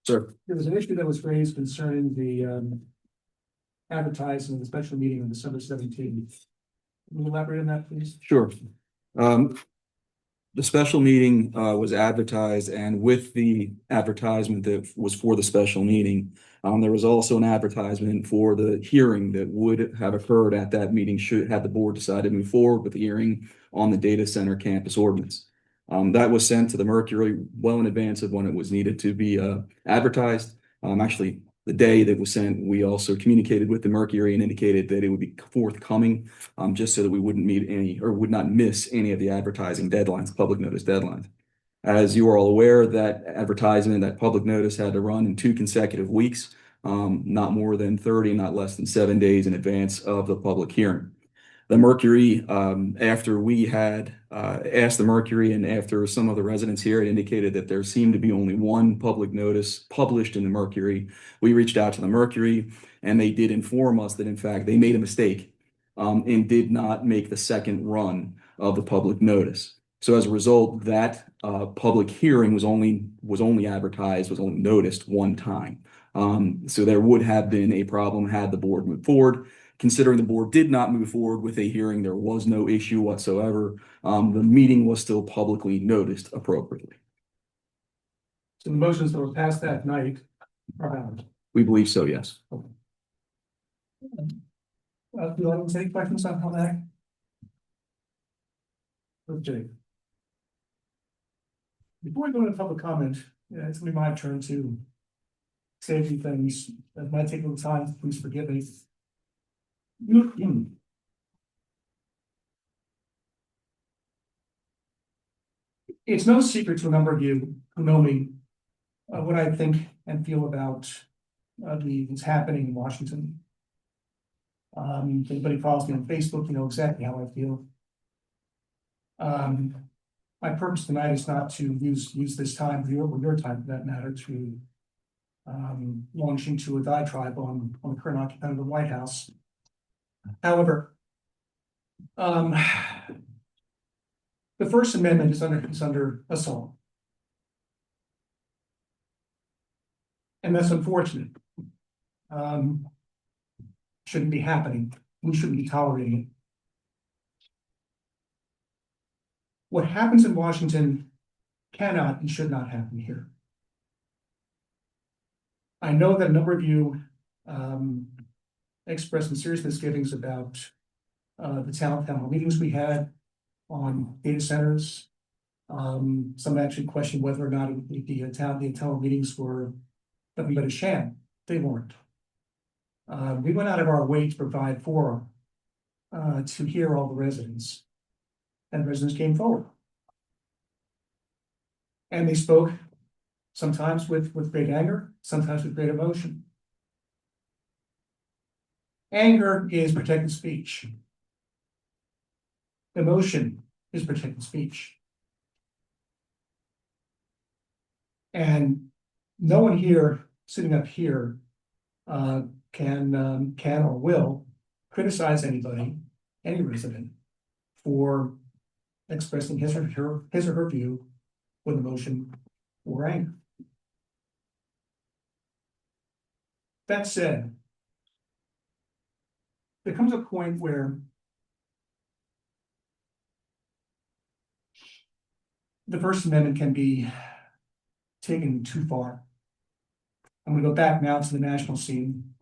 Sir.
There was an issue that was raised concerning the advertising of the special meeting on December 17th. Can you elaborate on that, please?
Sure. The special meeting was advertised, and with the advertisement that was for the special meeting, there was also an advertisement for the hearing that would have occurred at that meeting had the board decided to move forward with the hearing on the data center campus ordinance. That was sent to the Mercury well in advance of when it was needed to be advertised. Actually, the day that was sent, we also communicated with the Mercury and indicated that it would be forthcoming, just so that we wouldn't meet any or would not miss any of the advertising deadlines, public notice deadlines. As you are all aware, that advertisement, that public notice had to run in 2 consecutive weeks, not more than 30, not less than 7 days in advance of the public hearing. The Mercury, after we had asked the Mercury and after some of the residents here had indicated that there seemed to be only one public notice published in the Mercury, we reached out to the Mercury and they did inform us that in fact they made a mistake and did not make the second run of the public notice. So as a result, that public hearing was only advertised, was only noticed one time. So there would have been a problem had the board moved forward. Considering the board did not move forward with a hearing, there was no issue whatsoever. The meeting was still publicly noticed appropriately.
So the motions that were passed that night are valid.
We believe so, yes.
Do you have any questions on how that? Okay. Before we go into public comment, it's gonna be my turn to say a few things. That might take a little time, please forgive me. It's no secret to a number of you who know me what I think and feel about what's happening in Washington. If anybody follows me on Facebook, you know exactly how I feel. My purpose tonight is not to use this time, your time for that matter, to launch into a diatribe on the current occupant of the White House. However, the First Amendment is under assault. And that's unfortunate. Shouldn't be happening. We shouldn't be tolerating it. What happens in Washington cannot and should not happen here. I know that a number of you expressed some serious misgivings about the town hall meetings we had on data centers. Some actually questioned whether or not the town hall meetings were nothing but a sham. They weren't. We went out of our way to provide forum to hear all the residents, and residents came forward. And they spoke sometimes with great anger, sometimes with great emotion. Anger is protected speech. Emotion is protected speech. And no one here, sitting up here, can or will criticize anybody, any resident, for expressing his or her view with emotion or anger. That said, there comes a point where the First Amendment can be taken too far. I'm gonna go back now to the national scene.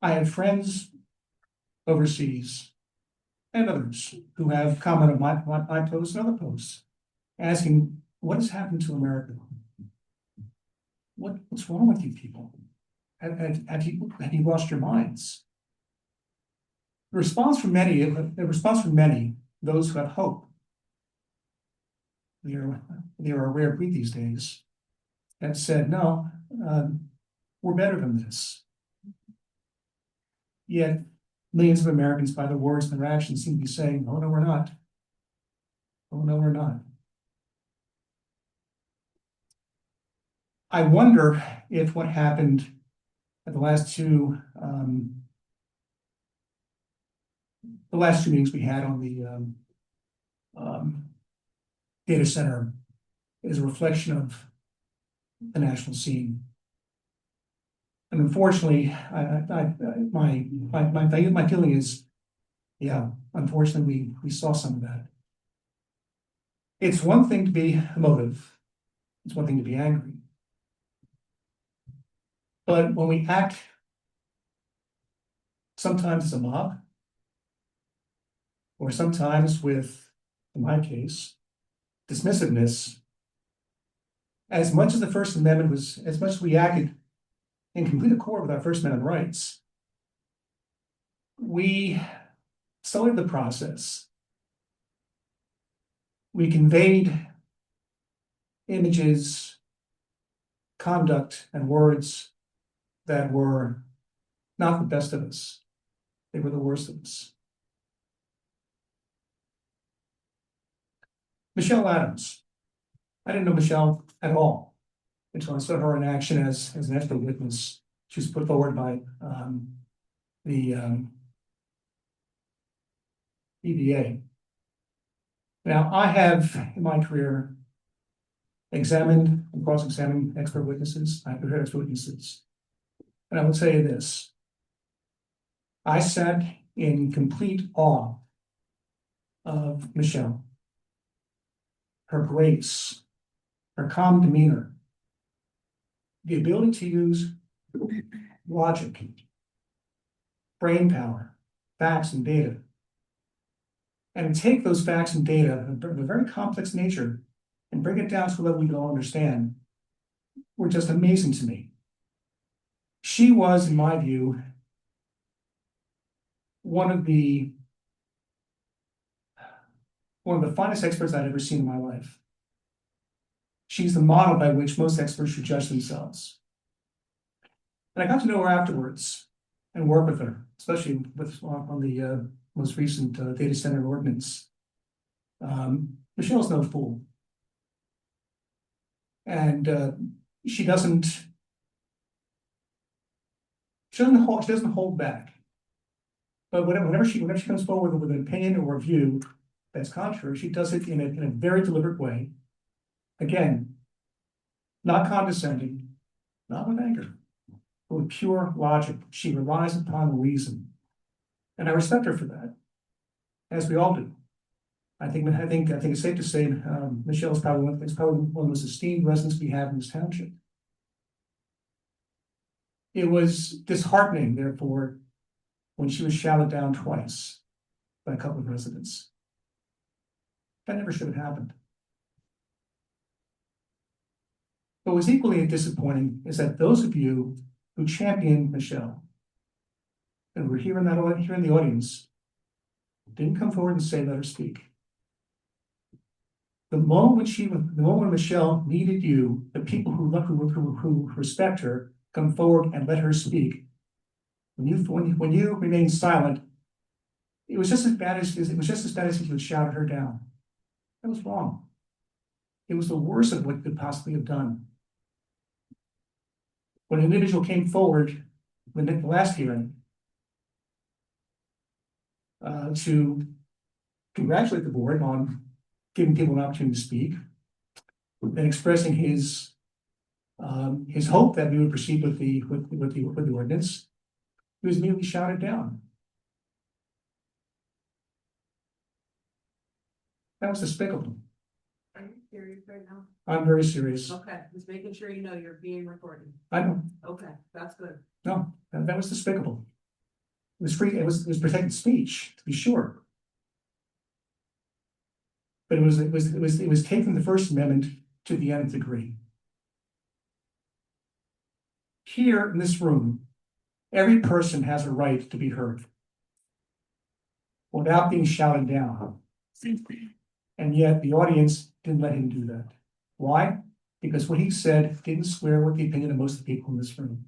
I have friends overseas and others who have commented on my posts and other posts, asking, what has happened to America? What's wrong with you people? Have you lost your minds? The response from many, those who have hope, they are a rare breed these days, have said, no, we're better than this. Yet millions of Americans, by their words and their actions, seem to be saying, oh no, we're not. Oh no, we're not. I wonder if what happened at the last two meetings we had on the data center is a reflection of the national scene. And unfortunately, my feeling is, yeah, unfortunately, we saw some of that. It's one thing to be emotive. It's one thing to be angry. But when we act sometimes as a mob, or sometimes with, in my case, dismissiveness, as much as the First Amendment was, as much as we acted in complete accord with our First Amendment rights, we started the process. We conveyed images, conduct, and words that were not the best of us. They were the worst of us. Michelle Adams. I didn't know Michelle at all until I saw her in action as an expert witness. She was put forward by the EVA. Now, I have in my career examined and cross-examined expert witnesses. I've prepared expert witnesses. And I will tell you this. I sat in complete awe of Michelle. Her grace, her calm demeanor, the ability to use logic, brain power, facts and data, and take those facts and data of a very complex nature and bring it down to a level we can all understand, were just amazing to me. She was, in my view, one of the finest experts I'd ever seen in my life. She's the model by which most experts should judge themselves. And I got to know her afterwards and work with her, especially on the most recent data center ordinance. Michelle's no fool. And she doesn't hold back. But whenever she comes forward with an opinion or a view that's contrary, she does it in a very deliberate way. Again, not condescending, not with anger, but with pure logic. She relies upon reason. And I respect her for that, as we all do. I think it's safe to say Michelle's probably one of the most esteemed residents we have in this township. It was disheartening, therefore, when she was shouted down twice by a couple of residents. That never should have happened. But what was equally disappointing is that those of you who championed Michelle and were here in the audience didn't come forward and say, let her speak. The moment when Michelle needed you, the people who respect her, come forward and let her speak. When you remained silent, it was just as bad as if you had shouted her down. That was wrong. It was the worst of what you could possibly have done. when an individual came forward in the last hearing to congratulate the board on giving people an opportunity to speak and expressing his hope that we would proceed with the ordinance, he was immediately shouted down. That was despicable.
Are you serious right now?
I'm very serious.
Okay, just making sure you know you're being recorded.
I know.
Okay, that's good.
No, that was despicable. It was free, it was protected speech, to be sure. But it was taking the First Amendment to the nth degree. Here in this room, every person has a right to be heard without being shouted down. And yet the audience didn't let him do that. Why? Because what he said didn't square with the opinion of most of the people in this room.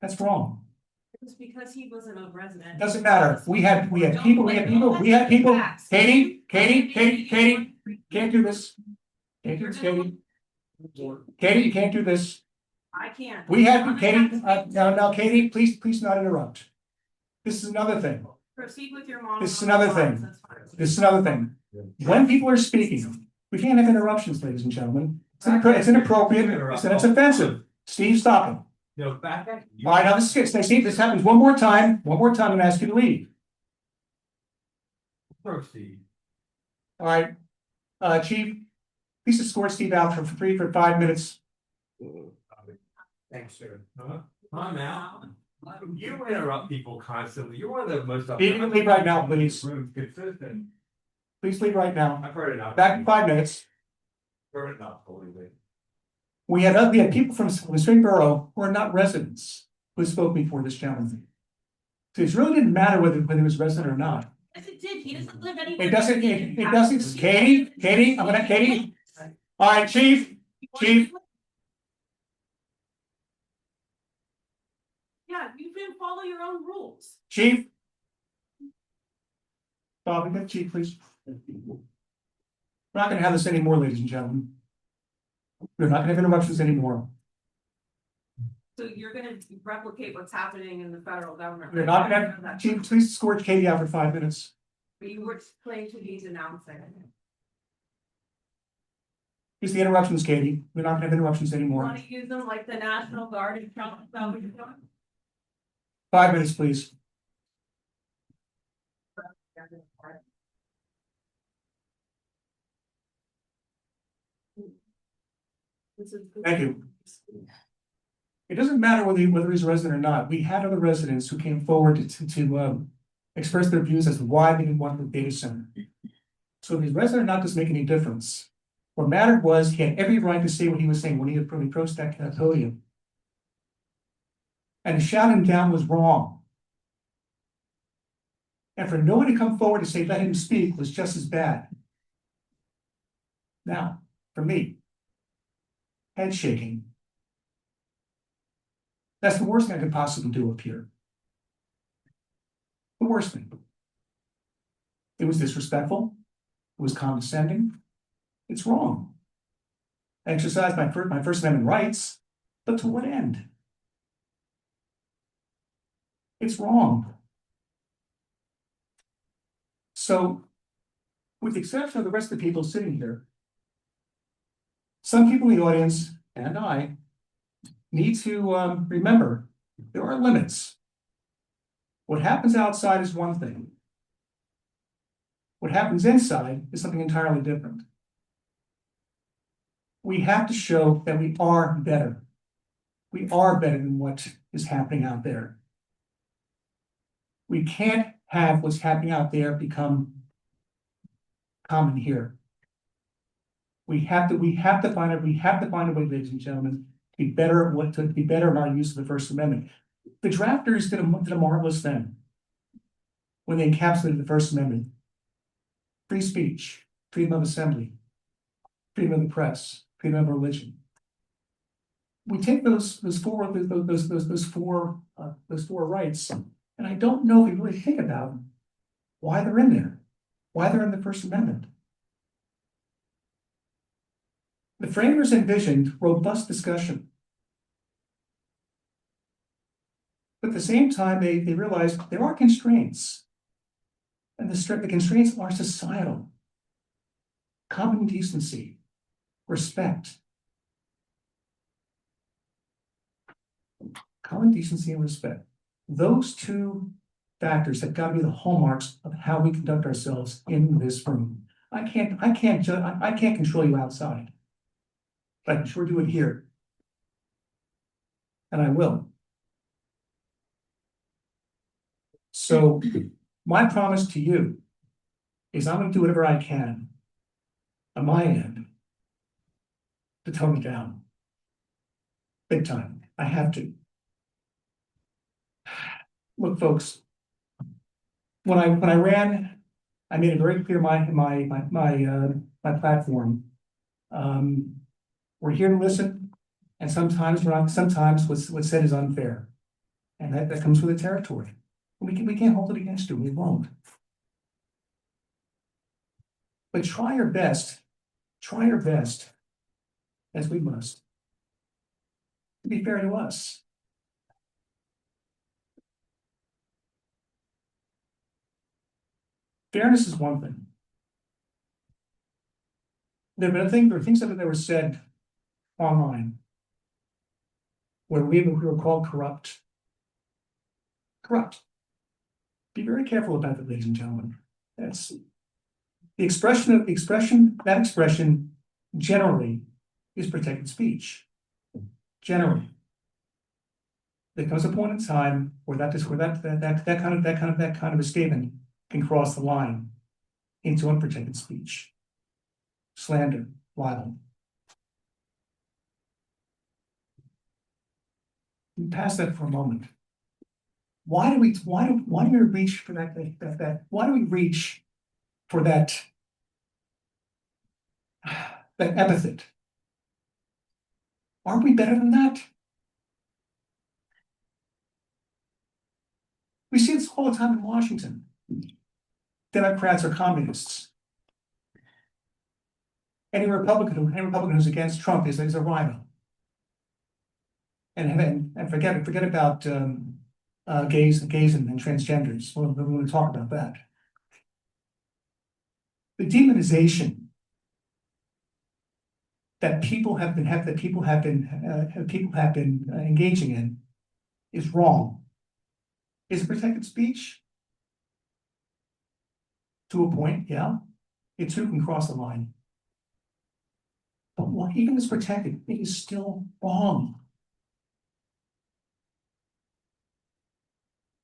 That's wrong.
It's because he wasn't a resident.
Doesn't matter. We had people. Katie, can't do this. Can't do this, Katie. Katie, you can't do this.
I can't.
We had, Katie, now, Katie, please not interrupt. This is another thing.
Proceed with your monologue.
This is another thing. This is another thing. When people are speaking, we can't have interruptions, ladies and gentlemen. It's inappropriate, it's offensive. Steve, stop him.
No, back.
All right, now this happens one more time, I'm gonna ask you to leave.
Proceed.
All right, Chief, please escort Steve out for 5 minutes.
Thanks, sir. I'm out. You interrupt people constantly. You're one of the most.
Leave right now, please.
Consistent.
Please leave right now.
I've heard enough.
Back in 5 minutes.
Heard enough, believe me.
We had people from Springboro who are not residents who spoke before this gentleman. So it really didn't matter whether he was resident or not.
Yes, it did. He doesn't live anywhere.
It doesn't, Katie, I'm gonna, Katie. All right, Chief.
Yeah, you can follow your own rules.
Chief. Bob, we got Chief, please. We're not gonna have this anymore, ladies and gentlemen. We're not gonna have interruptions anymore.
So you're gonna replicate what's happening in the federal government.
We're not gonna have, Chief, please escort Katie out for 5 minutes.
But you were explaining to these announcing.
Here's the interruptions, Katie. We're not gonna have interruptions
You
anymore.
wanna use them like the National Guard and Trump about what you're doing?
5 minutes, please. Thank you. It doesn't matter whether he's a resident or not. We had other residents who came forward to express their views as to why they didn't want the data center. So if he's resident or not doesn't make any difference. What mattered was he had every right to say what he was saying when he approached that podium. And to shout him down was wrong. And for no one to come forward to say let him speak was just as bad. Now, for me, head shaking. That's the worst thing I could possibly do up here. The worst thing. It was disrespectful. It was condescending. It's wrong. I exercised my First Amendment rights, but to what end? It's wrong. So, with the exception of the rest of the people sitting here, some people in the audience, and I, need to remember there are limits. What happens outside is one thing. What happens inside is something entirely different. We have to show that we are better. We are better than what is happening out there. We can't have what's happening out there become common here. We have to find a way, ladies and gentlemen, to be better in our use of the First Amendment. The drafters did a marvelous thing when they encapsulated the First Amendment. Free speech, freedom of assembly, freedom of the press, freedom of religion. We take those four rights, and I don't know if we really think about why they're in there, why they're in the First Amendment. The framers envisioned robust discussion. But at the same time, they realize there are constraints. And the constraints are societal. Common decency, respect. Common decency and respect. Those two factors have got to be the hallmarks of how we conduct ourselves in this room. I can't control you outside. But I can sure do it here. And I will. So my promise to you is I'm going to do whatever I can on my end to tone it down. Big time. I have to. Look, folks, when I ran, I made it very clear my platform. We're here to listen, and sometimes what's said is unfair. And that comes with the territory. We can't hold it against you, we won't. But try your best, as we must, to be fair to us. Fairness is one thing. There are things that were said online where we were called corrupt. Corrupt. Be very careful about that, ladies and gentlemen. That's the that expression generally is protected speech. Generally. There comes a point in time where that kind of a statement can cross the line into unprotected speech. Slander, libel. We pass that for a moment. Why do we reach for that? Why do we reach for that epithet? Aren't we better than that? We see this all the time in Washington. Democrats are communists. Any Republican who's against Trump is a rival. And forget about gays and transgenders. We're going to talk about that. The demonization that people have been engaging in is wrong. Is it protected speech? To a point, yeah. It too can cross the line. But what even is protected, it is still wrong.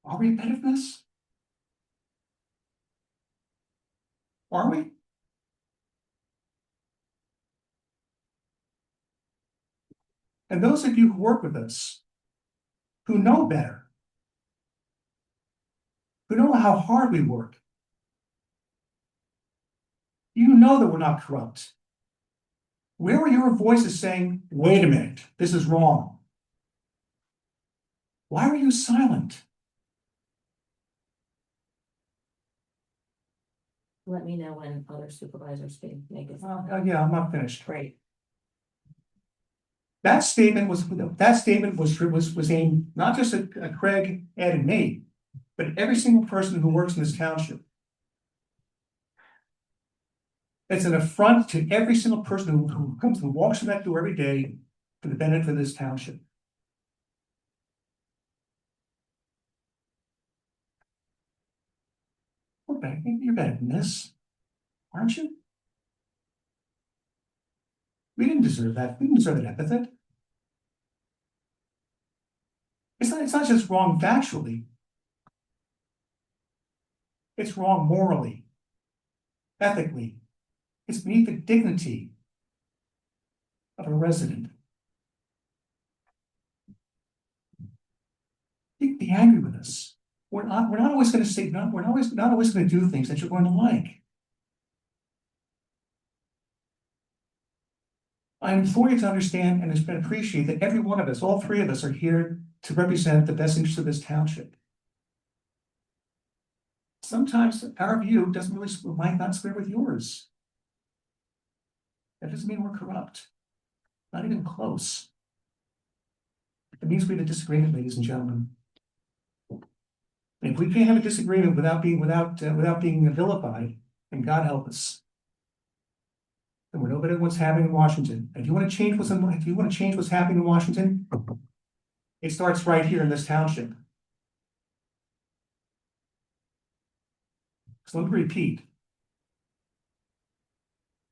Are we better than this? Are we? And those of you who work with us, who know better, who know how hard we work, you know that we're not corrupt. Where were your voices saying, wait a minute, this is wrong? Why were you silent?
Let me know when other supervisors can make it.
Yeah, I'm not finished.
Great.
That statement was aimed not just at Craig, Ed, and me, but every single person who works in this township. It's an affront to every single person who comes and walks through that door every day for the benefit of this township. You're better than this, aren't you? We didn't deserve that. We didn't deserve that epithet. It's not just wrong factually. It's wrong morally, ethically. It's beneath the dignity of a resident. Be angry with us. We're not always going to say, we're not always going to do things that you're going to like. I implore you to understand and appreciate that every one of us, all three of us, are here to represent the best interests of this township. Sometimes our view might not square with yours. That doesn't mean we're corrupt. Not even close. It means we have a disagreement, ladies and gentlemen. And if we can't have a disagreement without being vilified, then God help us. And we're no better than what's happening in Washington. If you want to change what's happening in Washington, it starts right here in this township. So let me repeat.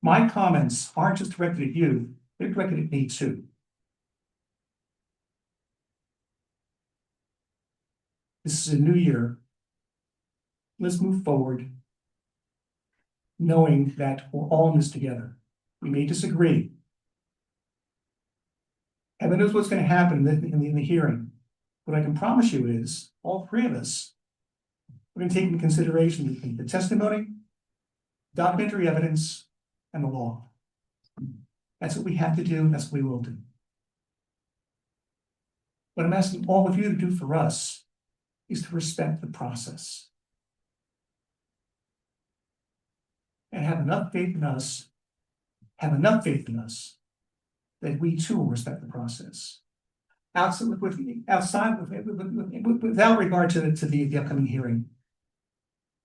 My comments aren't just directed at you, they're directed at me too. This is a new year. Let's move forward, knowing that we're all in this together. We may disagree. Heaven knows what's going to happen in the hearing. What I can promise you is, all three of us, we're going to take into consideration the testimony, documentary evidence, and the law. That's what we have to do, that's what we will do. What I'm asking all of you to do for us is to respect the process. And have enough faith in us, that we too will respect the process. Without regard to the upcoming hearing.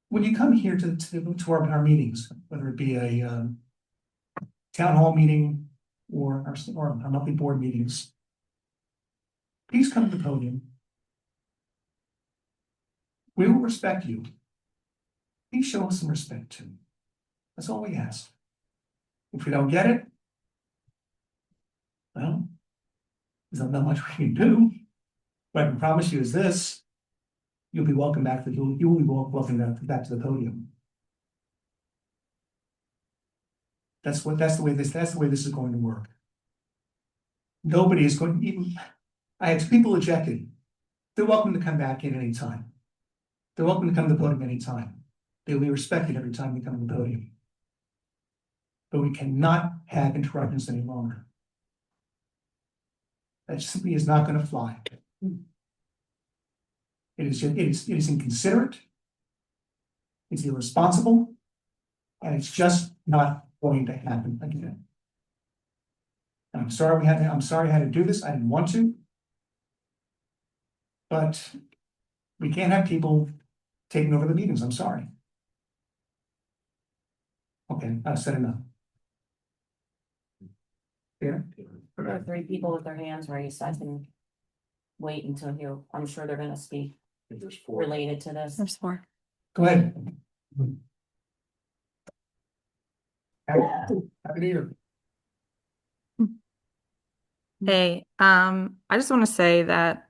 When you come here to our meetings, whether it be a town hall meeting or our monthly board meetings, please come to the podium. We will respect you. Please show us some respect too. That's all we ask. If we don't get it, well, there's not much we can do. What I can promise you is this: you'll be welcome back. You will be welcome back to the podium. That's the way this is going to work. Nobody is going to even. I had 2 people ejected. They're welcome to come back in any time. They're welcome to come to the podium anytime. They will be respected every time they come to the podium. But we cannot have interruptions any longer. That simply is not going to fly. It is inconsiderate. It's irresponsible, and it's just not going to happen again. And I'm sorry I had to do this. I didn't want to, but we can't have people taking over the meetings. I'm sorry. Okay, I've said enough. Yeah.
There are 3 people with their hands raised. I can wait until I'm sure they're gonna speak
There's 4.
related to this.
There's 4.
Go ahead. Happy New Year.
Hey, I just want to say that,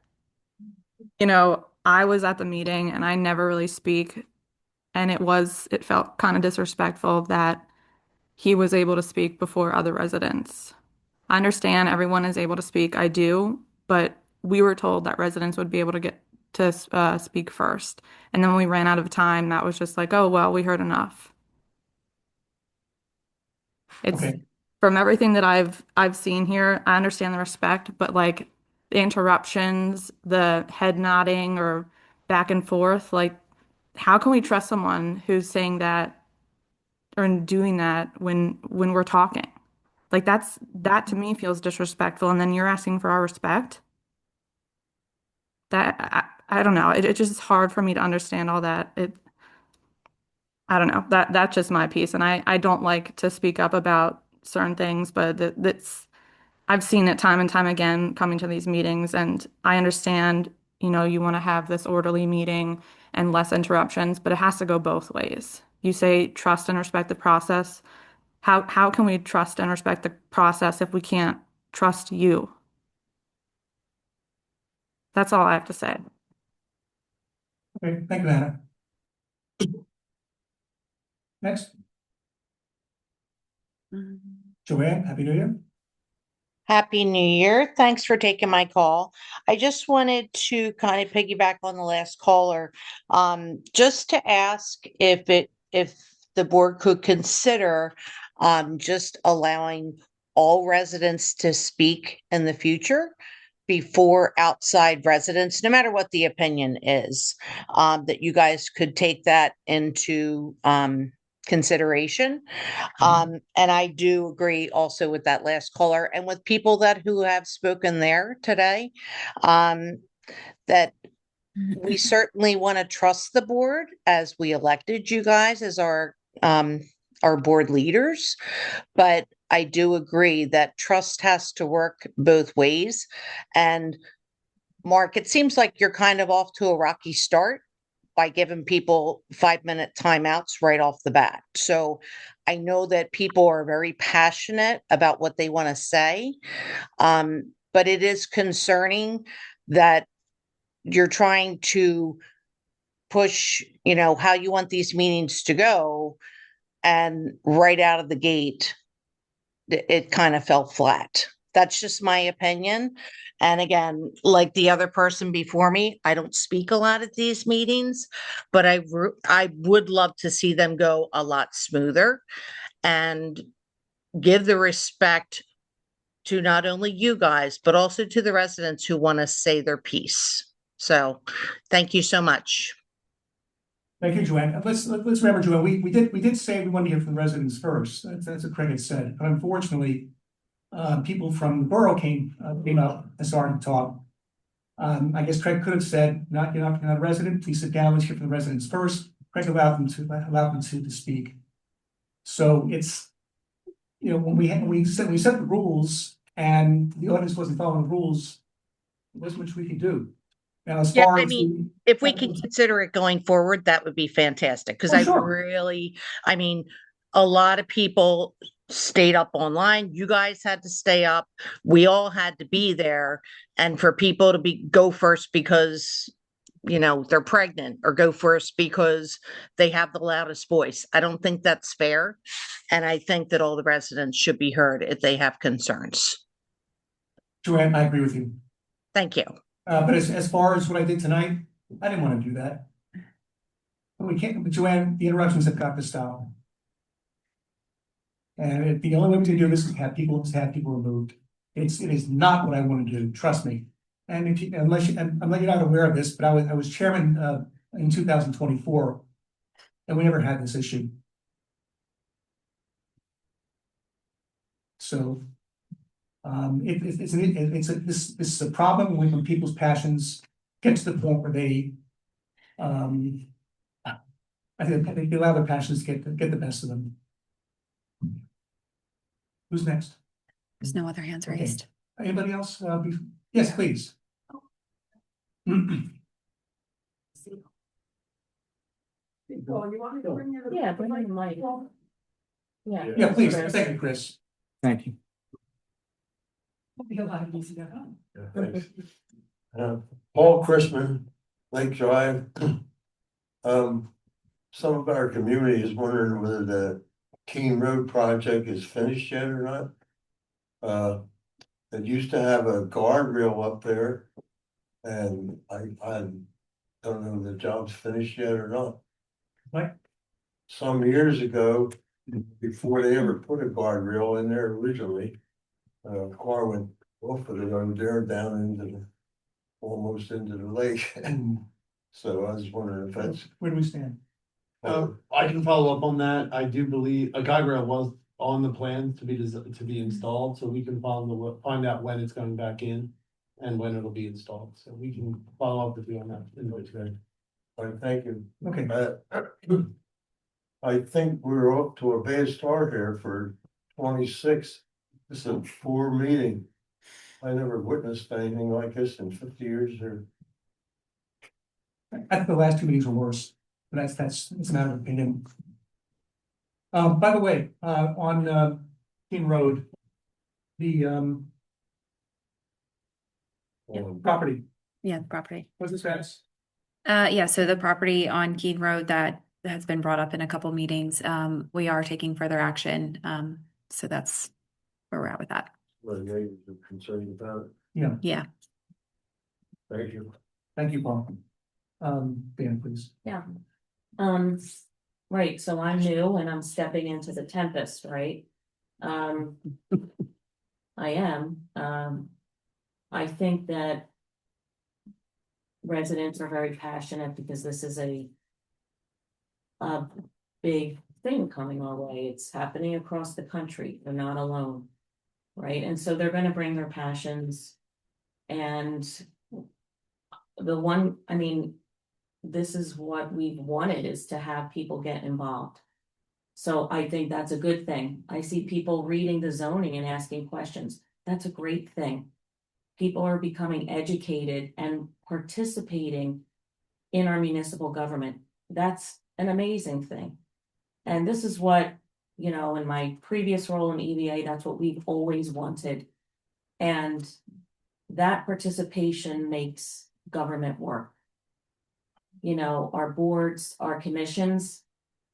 I was at the meeting and I never really speak, and it felt kind of disrespectful that he was able to speak before other residents. I understand everyone is able to speak, I do, but we were told that residents would be able to get to speak first. And then when we ran out of time, that was just like, oh, well, we heard enough. It's
Okay.
from everything that I've seen here, I understand the respect, but like the interruptions, the head nodding or back and forth, like how can we trust someone who's saying that or doing that when we're talking? Like that to me feels disrespectful, and then you're asking for our respect. I don't know. It just is hard for me to understand all that. I don't know. That's just my piece, and I don't like to speak up about certain things, but that's I've seen it time and time again coming to these meetings, and I understand, you want to have this orderly meeting and less interruptions, but it has to go both ways. You say trust and respect the process. How can we trust and respect the process if we can't trust you? That's all I have to say.
Okay, thank you, Hannah. Next, Joanne, Happy New Year.
Happy New Year. Thanks for taking my call. I just wanted to kind of piggyback on the last caller, just to ask if the board could consider just allowing all residents to speak in the future before outside residents, no matter what the opinion is, that you guys could take that into consideration. And I do agree also with that last caller and with people who have spoken there today, that We certainly want to trust the board as we elected you guys as our board leaders. But I do agree that trust has to work both ways. And Mark, it seems like you're kind of off to a rocky start by giving people 5-minute timeouts right off the bat. So I know that people are very passionate about what they want to say. But it is concerning that you're trying to push, how you want these meetings to go. And right out of the gate, it kind of fell flat. That's just my opinion. And again, like the other person before me, I don't speak a lot at these meetings, but I would love to see them go a lot smoother and give the respect to not only you guys, but also to the residents who want to say their piece. So thank you so much.
Thank you, Joanne. Let's remember, Joanne, we did say we wanted to hear from the residents first. That's what Craig had said. But unfortunately, people from the borough came up and started to talk. I guess Craig could have said, you're not a resident, please sit down, let's hear from the residents first. Craig allowed them to speak. So it's, when we set the rules and the audience wasn't following the rules, there wasn't much we could do. Now, as
Yeah,
far
I
as
mean, if we can consider it going forward, that would be fantastic. Because a lot of people stayed up online. You guys had to stay up. We all had to be there. And for people to go first because, they're pregnant, or go first because they have the loudest voice, I don't think that's fair. And I think that all the residents should be heard if they have concerns.
Joanne, I agree with you.
Thank you.
But as far as what I did tonight, I didn't want to do that. But we can't, but Joanne, the interruptions have got to stop. And the only way we can do this is to have people removed. It is not what I want to do, trust me. And unless you're not aware of this, but I was chairman in 2024, and we never had this issue. So this is a problem when people's passions get to the point where they I think they allow their passions to get the best of them. Who's next?
There's no other hands raised.
Anybody else? Yes, please.
Yeah, bring in the mic.
Yeah, please. Thank you, Chris.
Thank you.
Thanks. Paul Chrisman, Lake Drive. Some of our community is wondering whether the Keene Road project is finished yet or not. It used to have a guardrail up there, and I don't know if the job's finished yet or not.
What?
Some years ago, before they ever put a guardrail in there originally, a car went off of it over there down almost into the lake. So I was wondering if that's.
Where do we stand?
I can follow up on that. I do believe a guide rail was on the plan to be installed, so we can find out when it's going back in and when it'll be installed. So we can follow up with you on that today.
All right, thank you.
Okay.
I think we're up to a bad start here for 26. This is a poor meeting. I never witnessed anything like this in 50 years here.
I think the last two meetings were worse, but it's a matter of opinion. By the way, on Keene Road, the property.
Yeah, the property.
What's the status?
Yeah, so the property on Keene Road that has been brought up in a couple meetings, we are taking further action. So that's where we're at with that.
Well, the neighbors are concerned about it.
Yeah.
Yeah.
Thank you.
Thank you, Paul. Dan, please.
Yeah. Right, so I'm new and I'm stepping into the tempest, right? I am. I think that residents are very passionate because this is a big thing coming our way. It's happening across the country. They're not alone, right? And so they're going to bring their passions. And I mean, this is what we've wanted, is to have people get involved. So I think that's a good thing. I see people reading the zoning and asking questions. That's a great thing. People are becoming educated and participating in our municipal government. That's an amazing thing. And this is what, in my previous role in EVA, that's what we've always wanted. And that participation makes government work. Our boards, our commissions,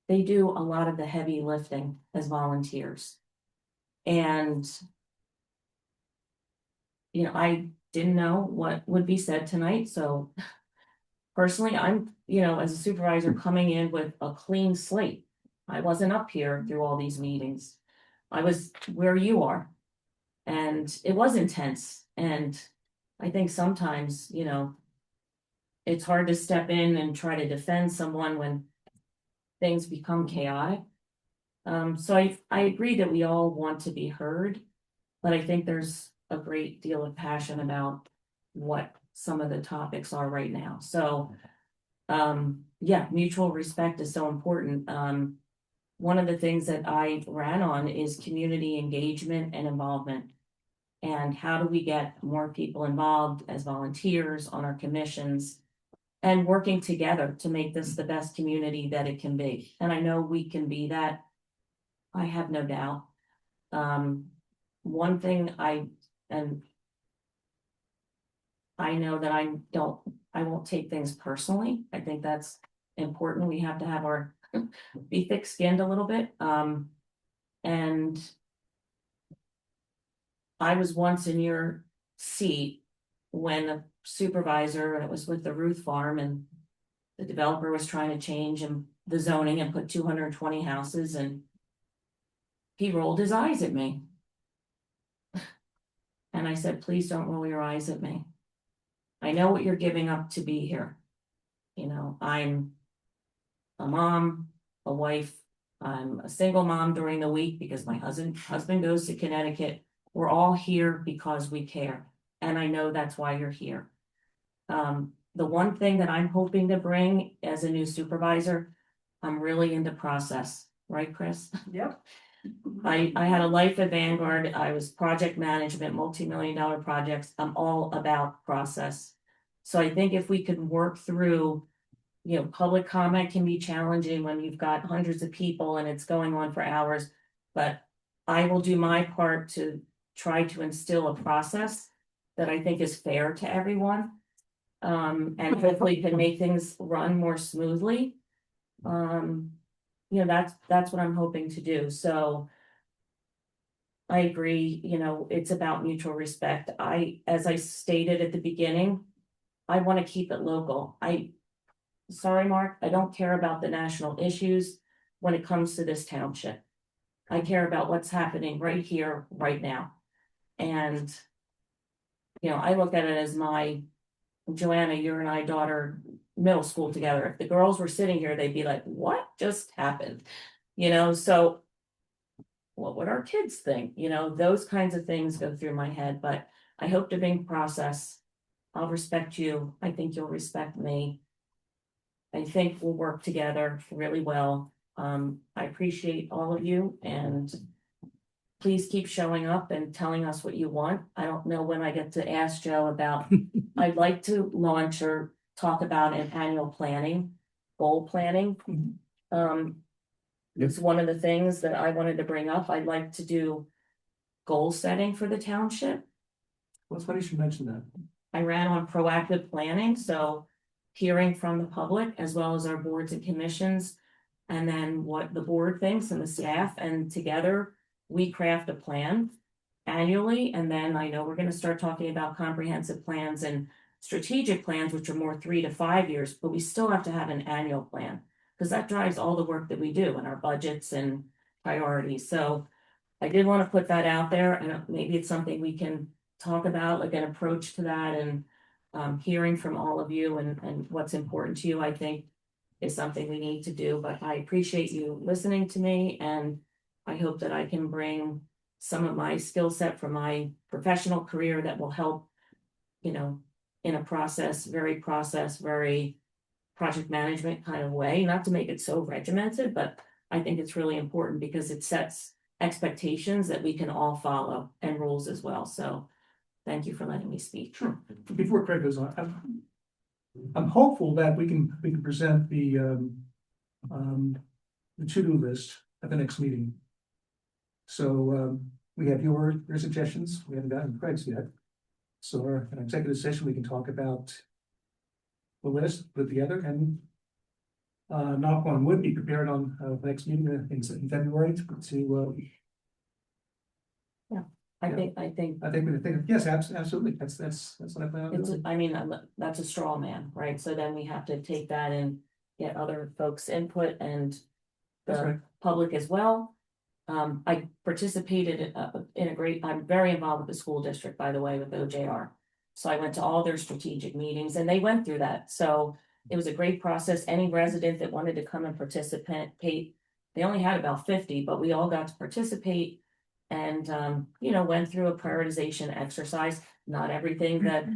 they do a lot of the heavy lifting as volunteers. And, I didn't know what would be said tonight, so personally, I'm, as a supervisor coming in with a clean slate. I wasn't up here through all these meetings. I was where you are. And it was intense. And I think sometimes, it's hard to step in and try to defend someone when things become chaotic. So I agree that we all want to be heard, but I think there's a great deal of passion about what some of the topics are right now. So, yeah, mutual respect is so important. One of the things that I ran on is community engagement and involvement. And how do we get more people involved as volunteers on our commissions and working together to make this the best community that it can be? And I know we can be that. I have no doubt. One thing I know that I won't take things personally. I think that's important. We have to have be thick-skinned a little bit. And I was once in your seat when a supervisor, and it was with the Ruth Farm, and the developer was trying to change the zoning and put 220 houses, and he rolled his eyes at me. And I said, please don't roll your eyes at me. I know what you're giving up to be here. I'm a mom, a wife. I'm a single mom during the week because my husband goes to Connecticut. We're all here because we care. And I know that's why you're here. The one thing that I'm hoping to bring as a new supervisor, I'm really into process, right, Chris?
Yep.
I had a life at Vanguard. I was project management, multi-million-dollar projects. I'm all about process. So I think if we could work through, public comment can be challenging when you've got hundreds of people and it's going on for hours, but I will do my part to try to instill a process that I think is fair to everyone. And hopefully can make things run more smoothly. That's what I'm hoping to do. So I agree, it's about mutual respect. As I stated at the beginning, I want to keep it local. Sorry, Mark, I don't care about the national issues when it comes to this township. I care about what's happening right here, right now. And, I look at it as Joanna, you and I daughter middle school together. If the girls were sitting here, they'd be like, what just happened? So what would our kids think? Those kinds of things go through my head, but I hope to bring process. I'll respect you. I think you'll respect me. I think we'll work together really well. I appreciate all of you, and please keep showing up and telling us what you want. I don't know when I get to ask Joe about, I'd like to launch or talk about an annual goal planning. It's one of the things that I wanted to bring up. I'd like to do goal setting for the township.
Well, it's funny you should mention that.
I ran on proactive planning, so hearing from the public as well as our boards and commissions, and then what the board thinks and the staff, and together we craft a plan annually. And then I know we're going to start talking about comprehensive plans and strategic plans, which are more 3 to 5 years, but we still have to have an annual plan because that drives all the work that we do in our budgets and priorities. So I did want to put that out there, and maybe it's something we can talk about, like an approach to that, and hearing from all of you and what's important to you, I think is something we need to do. But I appreciate you listening to me, and I hope that I can bring some of my skill set from my professional career that will help, in a process, very project management kind of way, not to make it so regimented, but I think it's really important because it sets expectations that we can all follow and rules as well. So thank you for letting me speak.
Sure. Before Craig goes on, I'm hopeful that we can present the to-do list at the next meeting. So we have your suggestions. We haven't gotten Craig's yet. So in an executive session, we can talk about the list, put it together, and knock on wood, be prepared on the next meeting in February to.
Yeah, I think
yes, absolutely. That's what I plan on
it's,
doing.
I mean, that's a straw man, right? So then we have to take that and get other folks' input and
That's
the
right.
public as well. I participated I'm very involved with the school district, by the way, with OJR. So I went to all their strategic meetings and they went through that. So it was a great process. Any resident that wanted to come and participate, they only had about 50, but we all got to participate and, went through a prioritization exercise. Not everything that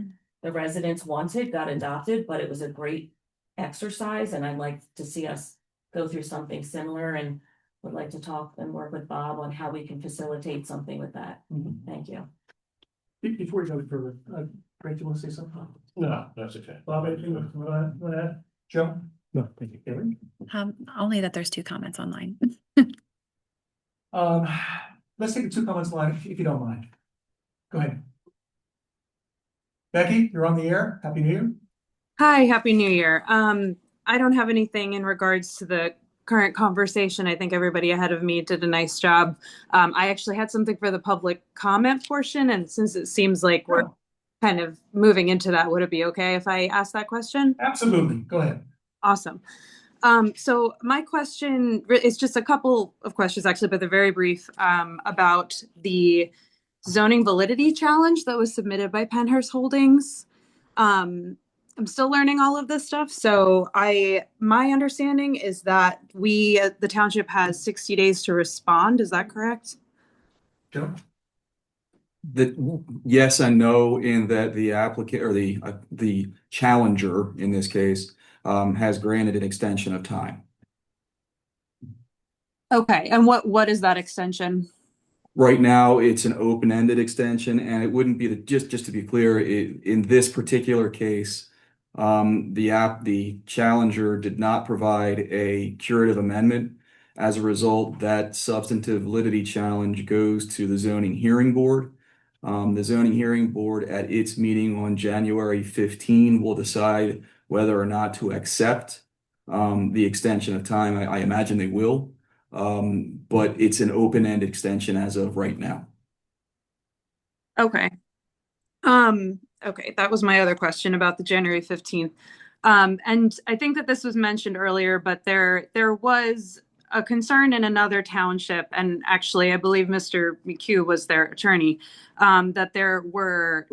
the residents wanted got adopted, but it was a great exercise. And I'd like to see us go through something similar and would like to talk and work with Bob on how we can facilitate something with that. Thank you.
Before we go further, Greg, do you want to say something?
No, that's okay.
Bob, anything you want to add? Joe? No, thank you. Kevin?
Only that there's 2 comments online.
Let's take the 2 comments line if you don't mind. Go ahead. Becky, you're on the air. Happy New Year.
Hi, Happy New Year. I don't have anything in regards to the current conversation. I think everybody ahead of me did a nice job. I actually had something for the public comment portion, and since it seems like we're kind of moving into that, would it be okay if I ask that question?
Absolutely. Go ahead.
Awesome. So my question is just a couple of questions actually, but they're very brief, about the zoning validity challenge that was submitted by Penhurst Holdings. I'm still learning all of this stuff. So my understanding is that the township has 60 days to respond. Is that correct?
Joe?
Yes and no, in that the applicant or the challenger in this case has granted an extension of time.
Okay, and what is that extension?
Right now, it's an open-ended extension, and it wouldn't be just to be clear, in this particular case, the challenger did not provide a curative amendment. As a result, that substantive validity challenge goes to the zoning hearing board. The zoning hearing board at its meeting on January 15 will decide whether or not to accept the extension of time. I imagine they will, but it's an open-end extension as of right now.
Okay. Okay, that was my other question about the January 15th. And I think that this was mentioned earlier, but there was a concern in another township, and actually I believe Mr. McHugh was their attorney, that there were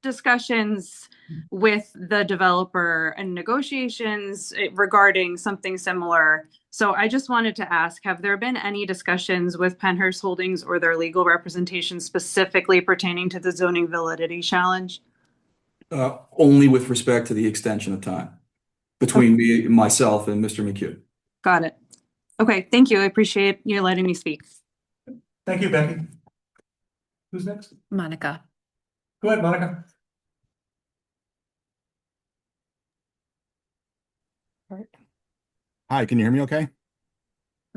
discussions with the developer and negotiations regarding something similar. So I just wanted to ask, have there been any discussions with Penhurst Holdings or their legal representation specifically pertaining to the zoning validity challenge?
Only with respect to the extension of time between myself and Mr. McHugh.
Got it. Okay, thank you. I appreciate you letting me speak.
Thank you, Becky. Who's next?
Monica.
Go ahead, Monica.
Hi, can you hear me okay?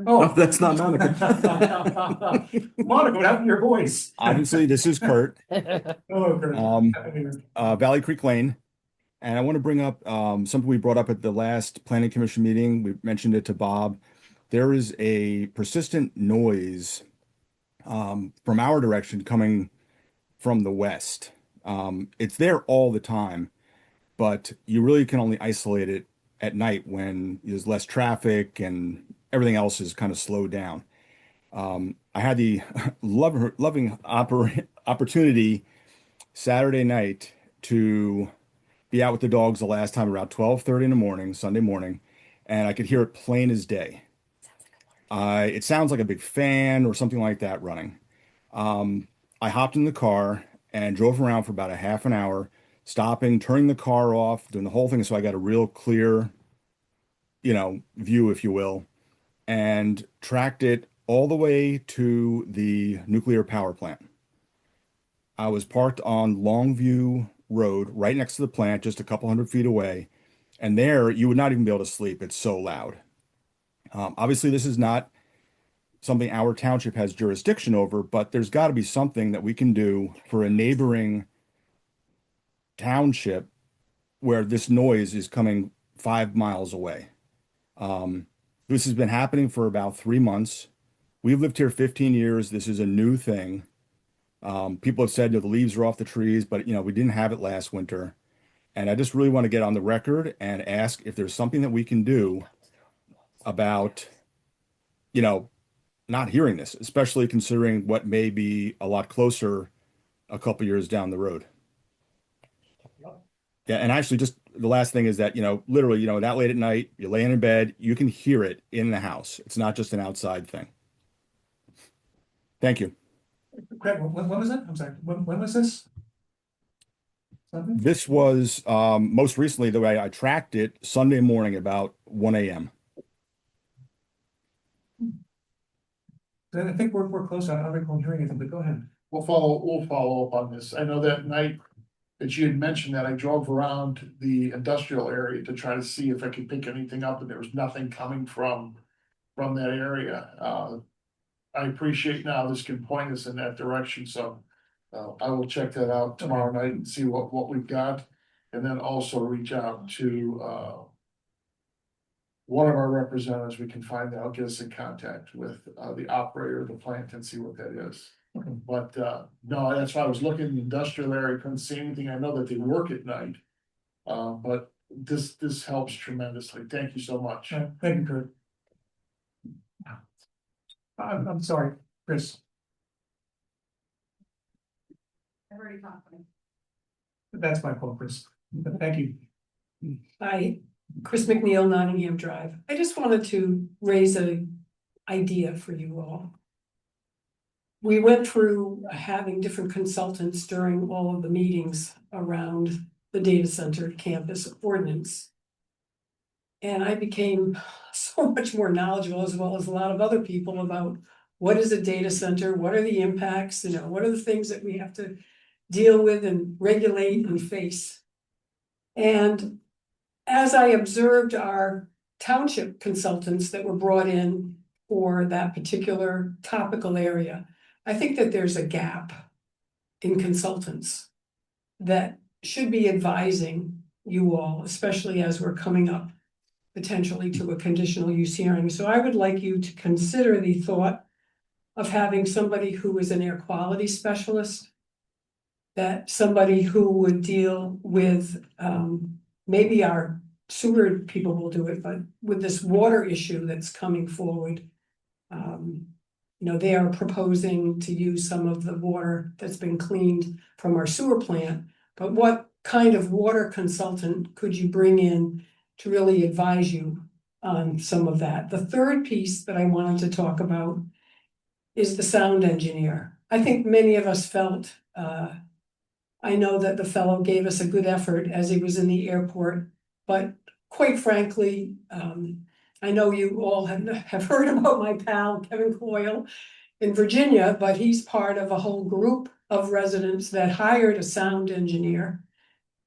Oh,
that's not Monica.
Monica, what happened to your voice?
Obviously, this is Kurt.
Hello, Kurt.
Valley Creek Lane. And I want to bring up something we brought up at the last Planning Commission meeting. We mentioned it to Bob. There is a persistent noise from our direction coming from the west. It's there all the time, but you really can only isolate it at night when there's less traffic and everything else is kind of slowed down. I had the loving opportunity Saturday night to be out with the dogs the last time around 12:30 in the morning, Sunday morning, and I could hear it plain as day. It sounds like a big fan or something like that running. I hopped in the car and drove around for about a half an hour stopping, turning the car off, doing the whole thing. So I got a real clear, view, if you will, and tracked it all the way to the nuclear power plant. I was parked on Longview Road, right next to the plant, just a couple 100 feet away. And there, you would not even be able to sleep. It's so loud. Obviously, this is not something our township has jurisdiction over, but there's got to be something that we can do for a neighboring township where this noise is coming 5 miles away. This has been happening for about 3 months. We've lived here 15 years. This is a new thing. People have said, the leaves are off the trees, but we didn't have it last winter. And I just really want to get on the record and ask if there's something that we can do about, not hearing this, especially considering what may be a lot closer a couple years down the road. Yeah, and actually, just the last thing is that, literally, that late at night, you're laying in bed, you can hear it in the house. It's not just an outside thing. Thank you.
Craig, when was that? I'm sorry. When was this? Something?
This was most recently, the way I tracked it, Sunday morning about 1 a.m.
I think we're close. I don't recall hearing anything, but go ahead.
We'll follow up on this. I know that night that you had mentioned that I drove around the industrial area to try to see if I could pick anything up, and there was nothing coming from that area. I appreciate now this can point us in that direction, so I will check that out tomorrow night and see what we've got, and then also reach out to one of our representatives. We can find out, get us in contact with the operator of the plant and see what that is.
Okay.
But no, that's why I was looking in the industrial area, couldn't see anything. I know that they work at night. But this helps tremendously. Thank you so much.
Thank you, Kurt. I'm sorry, Chris.
I've already talked to him.
That's my fault, Chris. But thank you.
Hi, Chris McNeil, Nottingham Drive. I just wanted to raise an idea for you all. We went through having different consultants during all of the meetings around the data center campus ordinance. And I became so much more knowledgeable, as well as a lot of other people, about what is a data center, what are the impacts, what are the things that we have to deal with and regulate and face. And as I observed our township consultants that were brought in for that particular topical area, I think that there's a gap in consultants that should be advising you all, especially as we're coming up potentially to a conditional use hearing. So I would like you to consider the thought of having somebody who is an air quality specialist, that somebody who would deal with, maybe our sewer people will do it, but with this water issue that's coming forward, they are proposing to use some of the water that's been cleaned from our sewer plant. But what kind of water consultant could you bring in to really advise you on some of that? The third piece that I wanted to talk about is the sound engineer. I think many of us felt, I know that the fellow gave us a good effort as he was in the airport, but quite frankly, I know you all have heard about my pal, Kevin Coyle, in Virginia, but he's part of a whole group of residents that hired a sound engineer.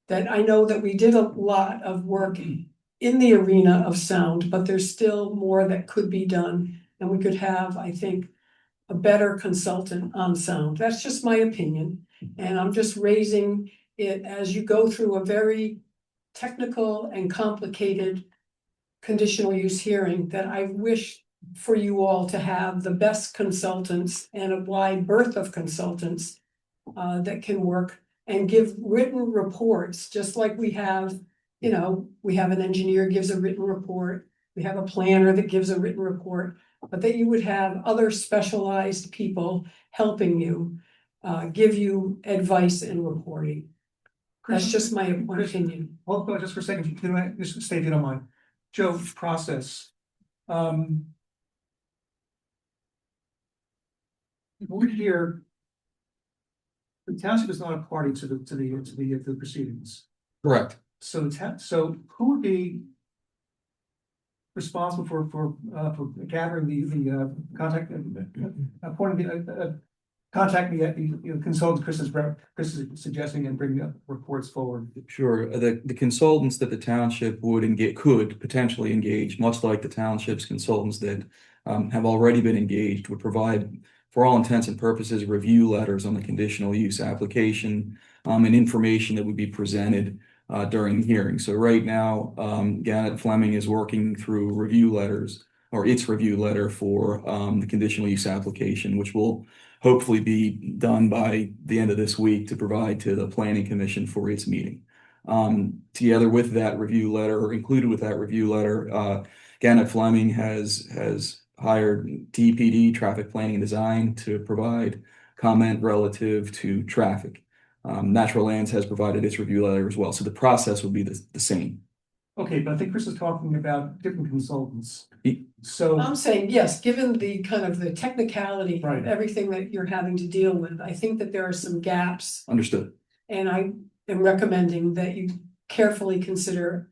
That I know that we did a lot of work in the arena of sound, but there's still more that could be done. And we could have, I think, a better consultant on sound. That's just my opinion. And I'm just raising it as you go through a very technical and complicated conditional use hearing, that I wish for you all to have the best consultants and a wide berth of consultants that can work and give written reports, just like we have, we have an engineer gives a written report, we have a planner that gives a written report, but that you would have other specialized people helping you, give you advice and reporting. That's just my opinion.
Hold on just for a second. Can I just stay if you don't mind? Joe, process. We're here The township is not a party to the proceedings.
Correct.
So so who would be responsible for gathering the contact, appointing contact the consultant Chris is suggesting and bringing up reports forward?
Sure. The consultants that the township could potentially engage, much like the township's consultants that have already been engaged, would provide, for all intents and purposes, review letters on the conditional use application, and information that would be presented during the hearing. So right now, Gannett Fleming is working through review letters, or its review letter for the conditional use application, which will hopefully be done by the end of this week to provide to the Planning Commission for its meeting. Together with that review letter, or included with that review letter, Gannett Fleming has hired TPD, Traffic Planning and Design, to provide comment relative to traffic. Natural Lands has provided its review letter as well, so the process will be the same.
Okay, but I think Chris is talking about different consultants.
He-
So,
I'm saying, yes, given the kind of the technicality
Right.
of everything that you're having to deal with, I think that there are some gaps.
Understood.
And I am recommending that you carefully consider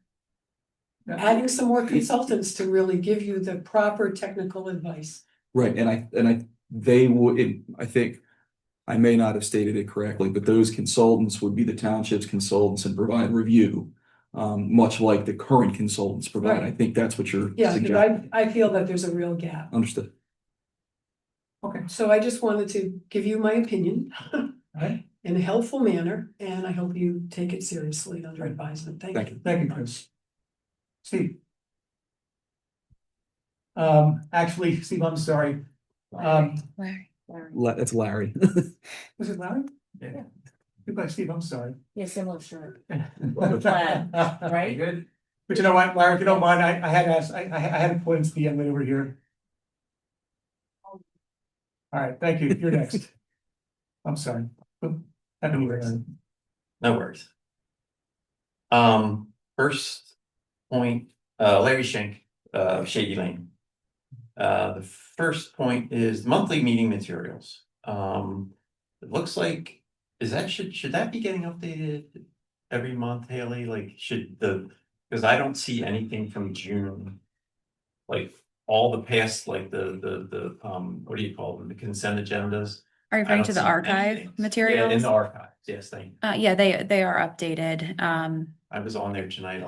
adding some more consultants to really give you the proper technical advice.
Right, I think I may not have stated it correctly, but those consultants would be the township's consultants and provide review, much like the current consultants provide. I
Right.
think that's what you're
Yeah, because
suggesting.
I feel that there's a real gap.
Understood.
okay,
So I just wanted to give you my opinion
right,
in a helpful manner, and I hope you take it seriously under advisement. Thank
Thank
you.
thank you, Chris. Steve. Actually, Steve, I'm sorry.
Larry.
That's Larry.
Was it Larry?
Yeah.
Goodbye, Steve, I'm sorry.
Yeah, similar shirt. Plaid, right?
Good. But you know what, Larry, if you don't mind, I had asked, I had to point to the young lady over here. All right, thank you. You're next. I'm sorry. Happy New Year.
No worries. First point, Larry Schenk, Shady Lane. The first point is monthly meeting materials. It looks like, should that be getting updated every month, Haley? Like, because I don't see anything from June. Like all the past, like the what do you call them? The consent agendas.
Are you
I
referring
don't
to the
see
archive
anything.
materials?
Yeah, in the archives, yes, thank you.
Yeah, they are updated.
I was on there tonight,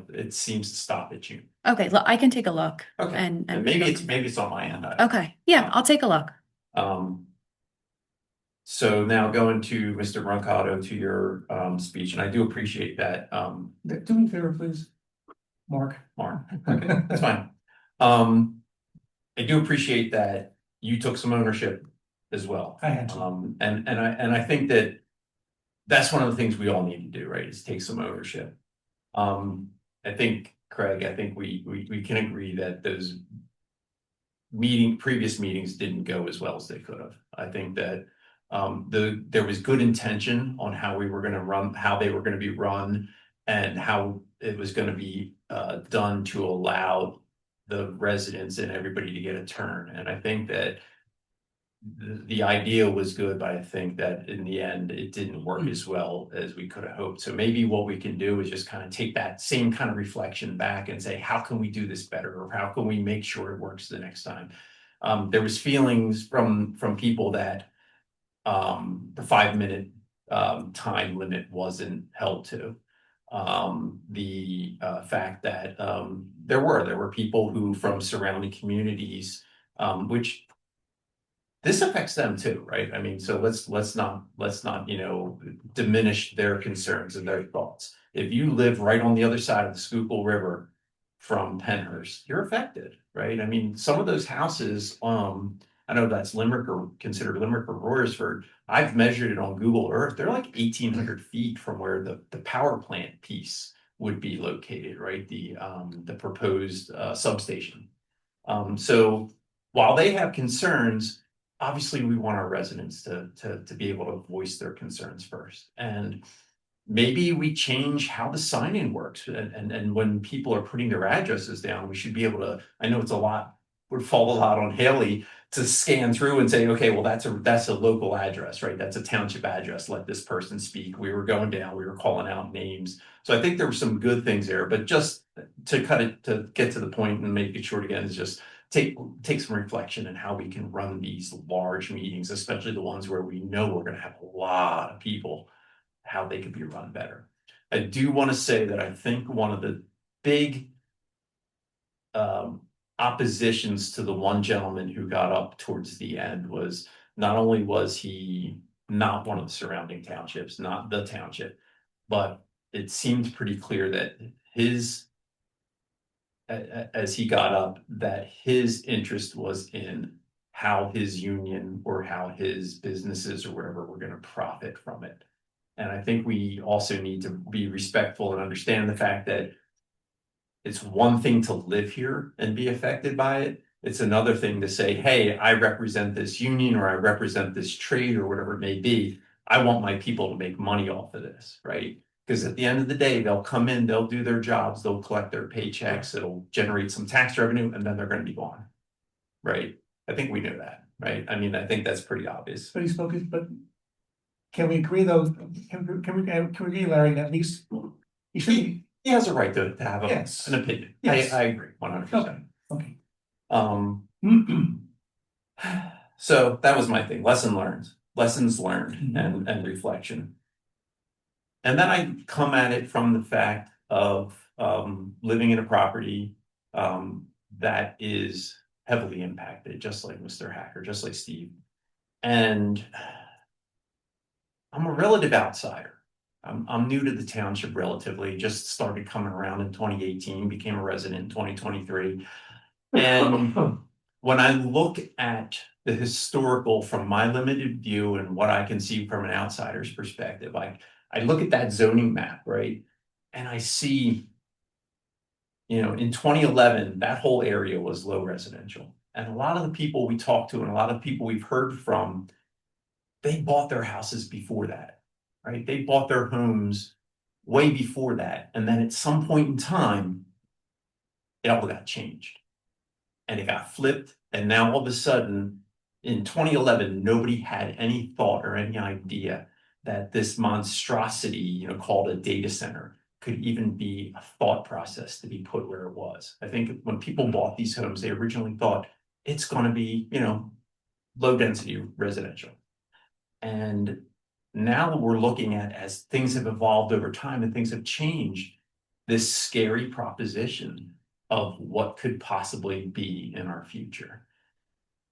it seems to stop at June.
Okay, look, I can take a look.
Okay,
And
and maybe it's on my end.
okay, yeah, I'll take a look.
So now going to Mr. Brancato, to your speech, and I do appreciate that.
Do me a favor, please. Mark.
Okay, that's fine. I do appreciate that you took some ownership as well.
I had to.
And I think that's one of the things we all need to do, right? Is take some ownership. I think, Craig, we can agree that those previous meetings didn't go as well as they could have. I think that there was good intention on how we were going to run, how they were going to be run, and how it was going to be done to allow the residents and everybody to get a turn. And I think that the idea was good, but I think that in the end, it didn't work as well as we could have hoped. So maybe what we can do is just kind of take that same kind of reflection back and say, how can we do this better? Or how can we make sure it works the next time? There was feelings from people that the 5-minute time limit wasn't held to. The fact that there were people who from surrounding communities, which this affects them too, right? I mean, so let's not diminish their concerns and their thoughts. If you live right on the other side of the Schuylkill River from Pennhurst, you're affected, right? I mean, some of those houses, I know that's Limerick or considered Limerick or Royersford. I've measured it on Google Earth. They're like 1,800 feet from where the power plant piece would be located, right? The proposed substation. So while they have concerns, obviously we want our residents to be able to voice their concerns first. And maybe we change how the sign-in works. And when people are putting their addresses down, we should be able to, I know it's a lot would fall a lot on Haley to scan through and say, okay, well, that's a local address, right? That's a township address. Let this person speak. We were going down, we were calling out names. So I think there were some good things there, but just to get to the point and make it short again is just take some reflection on how we can run these large meetings, especially the ones where we know we're going to have a lot of people, how they could be run better. I do want to say that I think one of the big oppositions to the one gentleman who got up towards the end was not only was he not one of the surrounding townships, not the township, but it seemed pretty clear that as he got up, that his interest was in how his union or how his businesses or whatever were going to profit from it. And I think we also need to be respectful and understand the fact that it's one thing to live here and be affected by it. It's another thing to say, hey, I represent this union or I represent this trade or whatever it may be. I want my people to make money off of this, right? Because at the end of the day, they'll come in, they'll do their jobs, they'll collect their paychecks, it'll generate some tax revenue, and then they're going to be gone, right? I think we know that, right? I mean, I think that's pretty obvious.
But can we agree though, can we agree, Larry, that at least he should be.
He has a right to have
Yes.
an opinion.
Yes.
I agree 100%.
Okay.
So that was my thing. Lessons learned and reflection. And then I come at it from the fact of living in a property that is heavily impacted, just like Mr. Hacker, just like Steve. And I'm a relative outsider. I'm new to the township relatively, just started coming around in 2018, became a resident in 2023. And when I look at the historical from my limited view and what I can see from an outsider's perspective, I look at that zoning map, right? And I see, in 2011, that whole area was low residential. And a lot of the people we talked to and a lot of people we've heard from, they bought their houses before that, right? They bought their homes way before that. And then at some point in time, it all got changed. And it got flipped. And now all of a sudden, in 2011, nobody had any thought or any idea that this monstrosity, called a data center could even be a thought process to be put where it was. I think when people bought these homes, they originally thought it's going to be, low density residential. And now we're looking at, as things have evolved over time and things have changed, this scary proposition of what could possibly be in our future.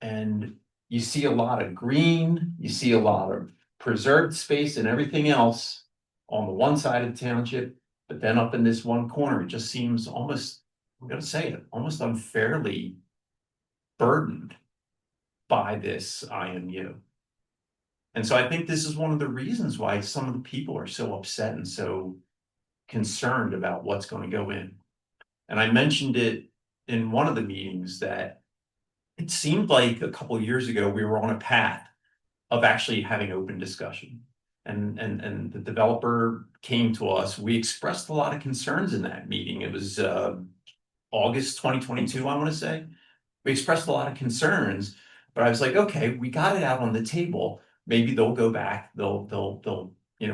And you see a lot of green, you see a lot of preserved space and everything else on the one side of the township, but then up in this one corner, it just seems almost, I'm going to say it, almost unfairly burdened by this IMU. And so I think this is one of the reasons why some of the people are so upset and so concerned about what's going to go in. And I mentioned it in one of the meetings that it seemed like a couple of years ago, we were on a path of actually having open discussion. And the developer came to us. We expressed a lot of concerns in that meeting. It was August 2022, I want to say. We expressed a lot of concerns, but I was like, okay, we got it out on the table. Maybe they'll go back, they'll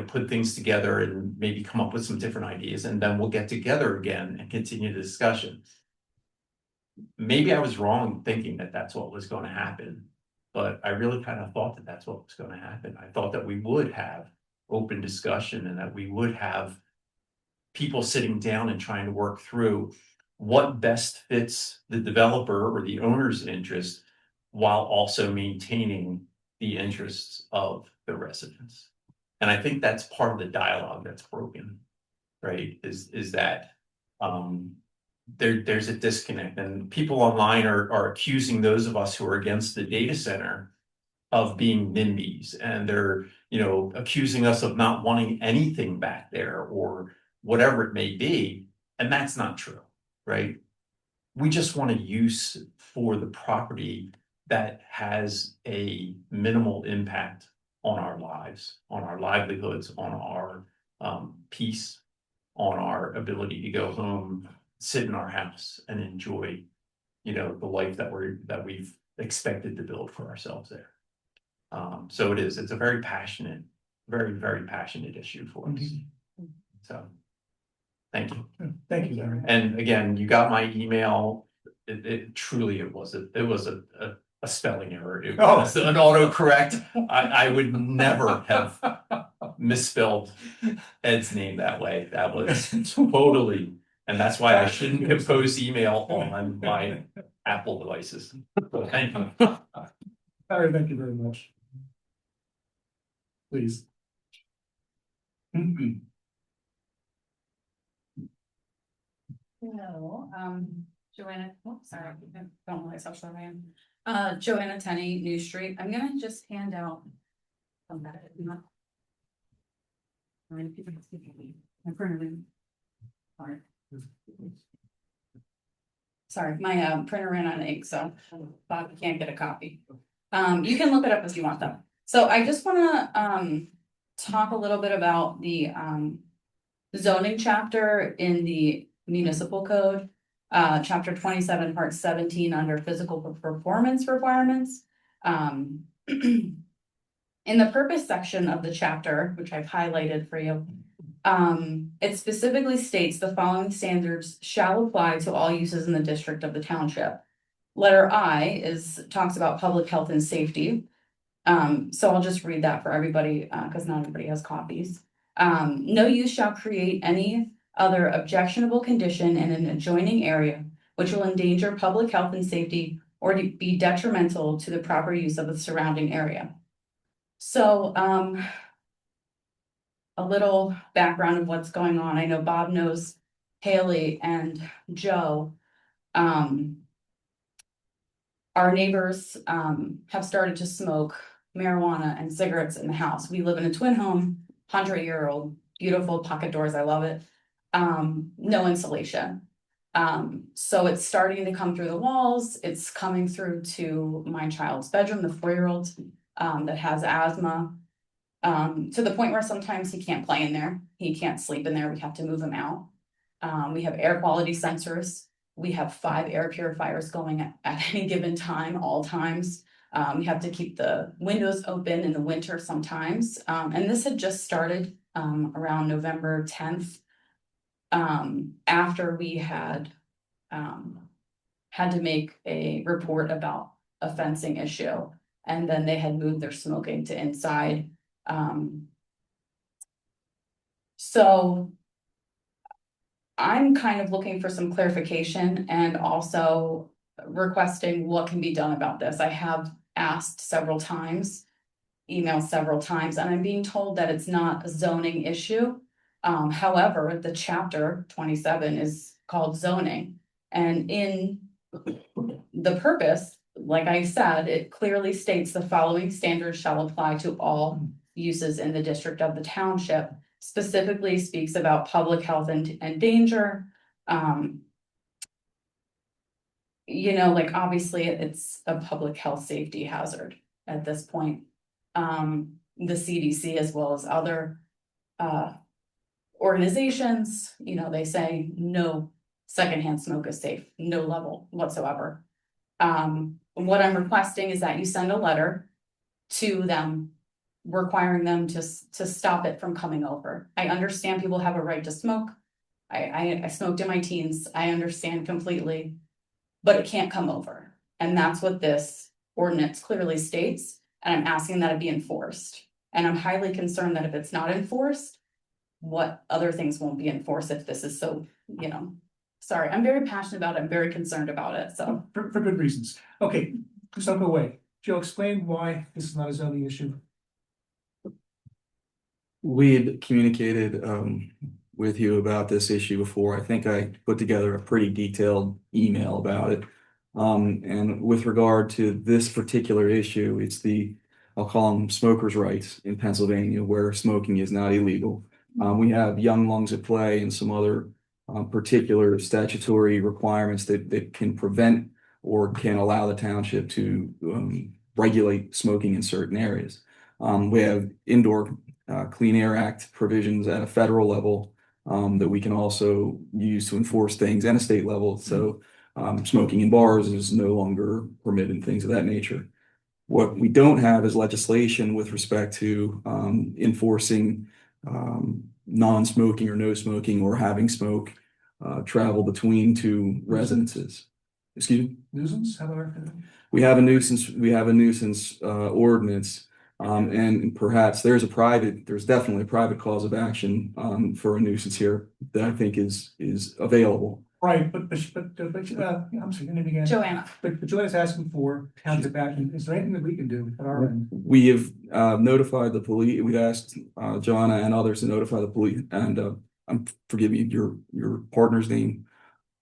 put things together and maybe come up with some different ideas, and then we'll get together again and continue the discussion. Maybe I was wrong thinking that that's what was going to happen, but I really kind of thought that that's what was going to happen. I thought that we would have open discussion and that we would have people sitting down and trying to work through what best fits the developer or the owner's interest while also maintaining the interests of the residents. And I think that's part of the dialogue that's broken, right? Is that there's a disconnect, and people online are accusing those of us who are against the data center of being NIMBYs, and they're accusing us of not wanting anything back there or whatever it may be, and that's not true, right? We just want a use for the property that has a minimal impact on our lives, on our livelihoods, on our peace, on our ability to go home, sit in our house and enjoy, you know, the life that we've expected to build for ourselves there. So it's a very passionate, very passionate issue for us. So, thank you.
Thank you, Larry.
And again, you got my email. It truly, it was a spelling error. It was an autocorrect. I would never have misspelled Ed's name that way. That was totally, and that's why I shouldn't compose email on my Apple devices. So thank you.
Larry, thank you very much. Please.
Hello, Joanna, sorry, I don't realize how short I am. Joanna Tenney, New Street. I'm gonna just hand out. Sorry, my printer ran on ink, so Bob can't get a copy. You can look it up if you want them. So I just wanna talk a little bit about the zoning chapter in the municipal code. Chapter 27, part 17, under physical performance requirements. In the purpose section of the chapter, which I've highlighted for you, it specifically states the following standards shall apply to all uses in the district of the township. Letter I talks about public health and safety. So I'll just read that for everybody, because not everybody has copies. No use shall create any other objectionable condition in an adjoining area which will endanger public health and safety or be detrimental to the proper use of the surrounding area. So, a little background of what's going on. I know Bob knows Haley and Joe. Our neighbors have started to smoke marijuana and cigarettes in the house. We live in a twin home, 100-year-old, beautiful pocket doors. I love it. No insulation. So it's starting to come through the walls. It's coming through to my child's bedroom, the 4-year-old that has asthma, to the point where sometimes he can't play in there. He can't sleep in there. We have to move him out. We have air quality sensors. We have 5 air purifiers going at any given time, all times. We have to keep the windows open in the winter sometimes. And this had just started around November 10th. After we had to make a report about a fencing issue, and then they had moved their smoking to inside. So I'm kind of looking for some clarification and also requesting what can be done about this. I have asked several times, emailed several times, and I'm being told that it's not a zoning issue. However, the chapter 27 is called zoning, and in the purpose, like I said, it clearly states the following standards shall apply to all uses in the district of the township, specifically speaks about public health and danger. You know, like obviously it's a public health safety hazard at this point. The CDC, as well as other organizations, you know, they say no secondhand smoke is safe, no level whatsoever. What I'm requesting is that you send a letter to them requiring them to stop it from coming over. I understand people have a right to smoke. I smoked in my teens. I understand completely, but it can't come over. And that's what this ordinance clearly states. And I'm asking that it be enforced. And I'm highly concerned that if it's not enforced, what other things won't be enforced if this is so, you know, sorry, I'm very passionate about it. I'm very concerned about it. So
For good reasons. Okay, please don't go away. Joe, explain why this is not a zoning issue.
We had communicated with you about this issue before. I think I put together a pretty detailed email about it. And with regard to this particular issue, it's I'll call them smokers' rights in Pennsylvania, where smoking is not illegal. We have young lungs at play and some other particular statutory requirements that can prevent or can allow the township to regulate smoking in certain areas. We have indoor Clean Air Act provisions at a federal level that we can also use to enforce things, and a state level. So Smoking in bars is no longer permitted, things of that nature. What we don't have is legislation with respect to enforcing non-smoking or no smoking or having smoke travel between two residences. Excuse me?
Nuisance, how about?
We have a nuisance ordinance. And perhaps there's definitely a private cause of action for a nuisance here that I think is available.
Right, but I'm sorry, your name again?
Joanna.
But Joanna's asking for township action. Is there anything that we can do at our end?
We have notified the police. We've asked Joanna and others to notify the police. And forgive me, your partner's name.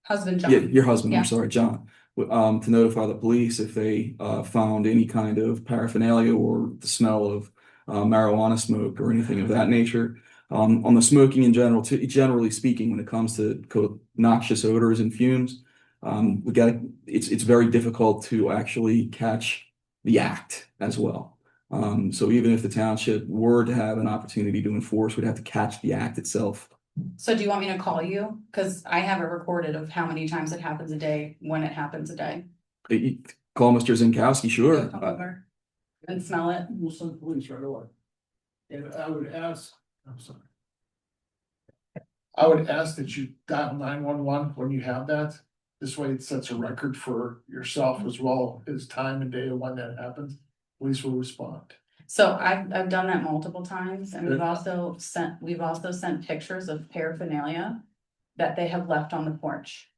Husband John.
Yeah, your husband.
Yeah.
I'm sorry, John. To notify the police if they found any kind of paraphernalia or the smell of marijuana smoke or anything of that nature. On the smoking in general, generally speaking, when it comes to noxious odors and fumes, it's very difficult to actually catch the act as well. So even if the township were to have an opportunity to enforce, we'd have to catch the act itself.
So do you want me to call you? Because I have it recorded of how many times it happens a day, when it happens a day.
Call Mr. Zinkowski, sure.
Come over and smell it.
We'll send the police right away. And I would ask, I'm sorry. I would ask that you dial 911 when you have that. This way it sets a record for yourself as well as time and day of when that happens. Police will respond.
So I've done that multiple times, and we've
Good.
also sent pictures of paraphernalia that they have left on the porch.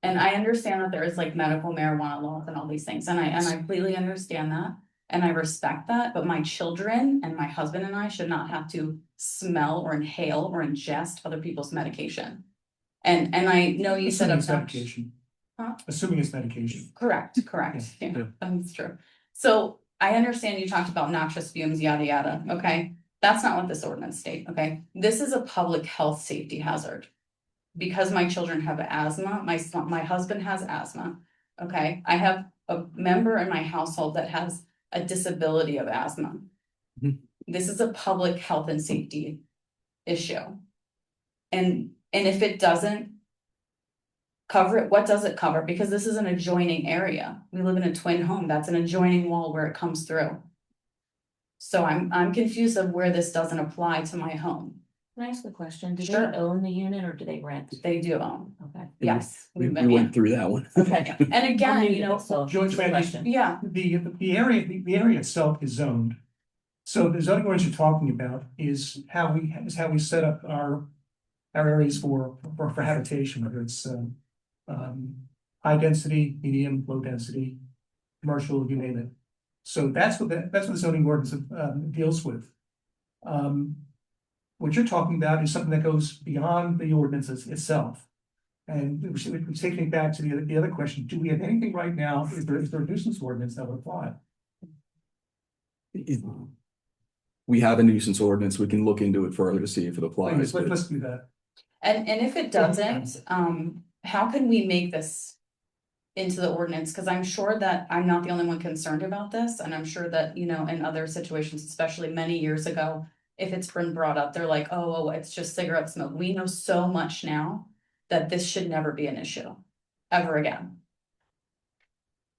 And I understand that there is like medical marijuana laws and all these things, and I completely understand that, and I respect that, but my children and my husband and I should not have to smell or inhale or ingest other people's medication. And I know you said
Assuming it's
obnoxious.
medication.
Huh?
Assuming it's medication.
Correct. Yeah, that's true. So I understand you talked about noxious fumes, yada, yada, okay? That's not what this ordinance states, okay? This is a public health safety hazard. Because my children have asthma, my husband has asthma, okay? I have a member in my household that has a disability of asthma.
Mhm.
This is a public health and safety issue. And if it doesn't cover it, what does it cover? Because this is an adjoining area. We live in a twin home. That's an adjoining wall where it comes through. So I'm confused of where this doesn't apply to my home.
Can I ask a question? Do
Sure.
they own the unit or do they rent?
They do own.
Okay.
Yes.
We
we've been-
went through that one.
Okay.
And again, you know,
So,
Joint
question.
yeah,
The area itself is zoned. So the zoning ordinance you're talking about is how we set up our areas for habitation, whether it's high density, medium, low density, commercial, you name it. So that's what the zoning ordinance deals with. What you're talking about is something that goes beyond the ordinance itself. And we're taking it back to the other question, do we have anything right now, is there a nuisance ordinance that would apply?
We have a nuisance ordinance. We can look into it further to see if it applies.
Please, let's do that.
and if it doesn't, how can we make this into the ordinance? Because I'm sure that I'm not the only one concerned about this, and I'm sure that, you know, in other situations, especially many years ago, if it's been brought up, they're like, oh, it's just cigarette smoke. We know so much now that this should never be an issue ever again.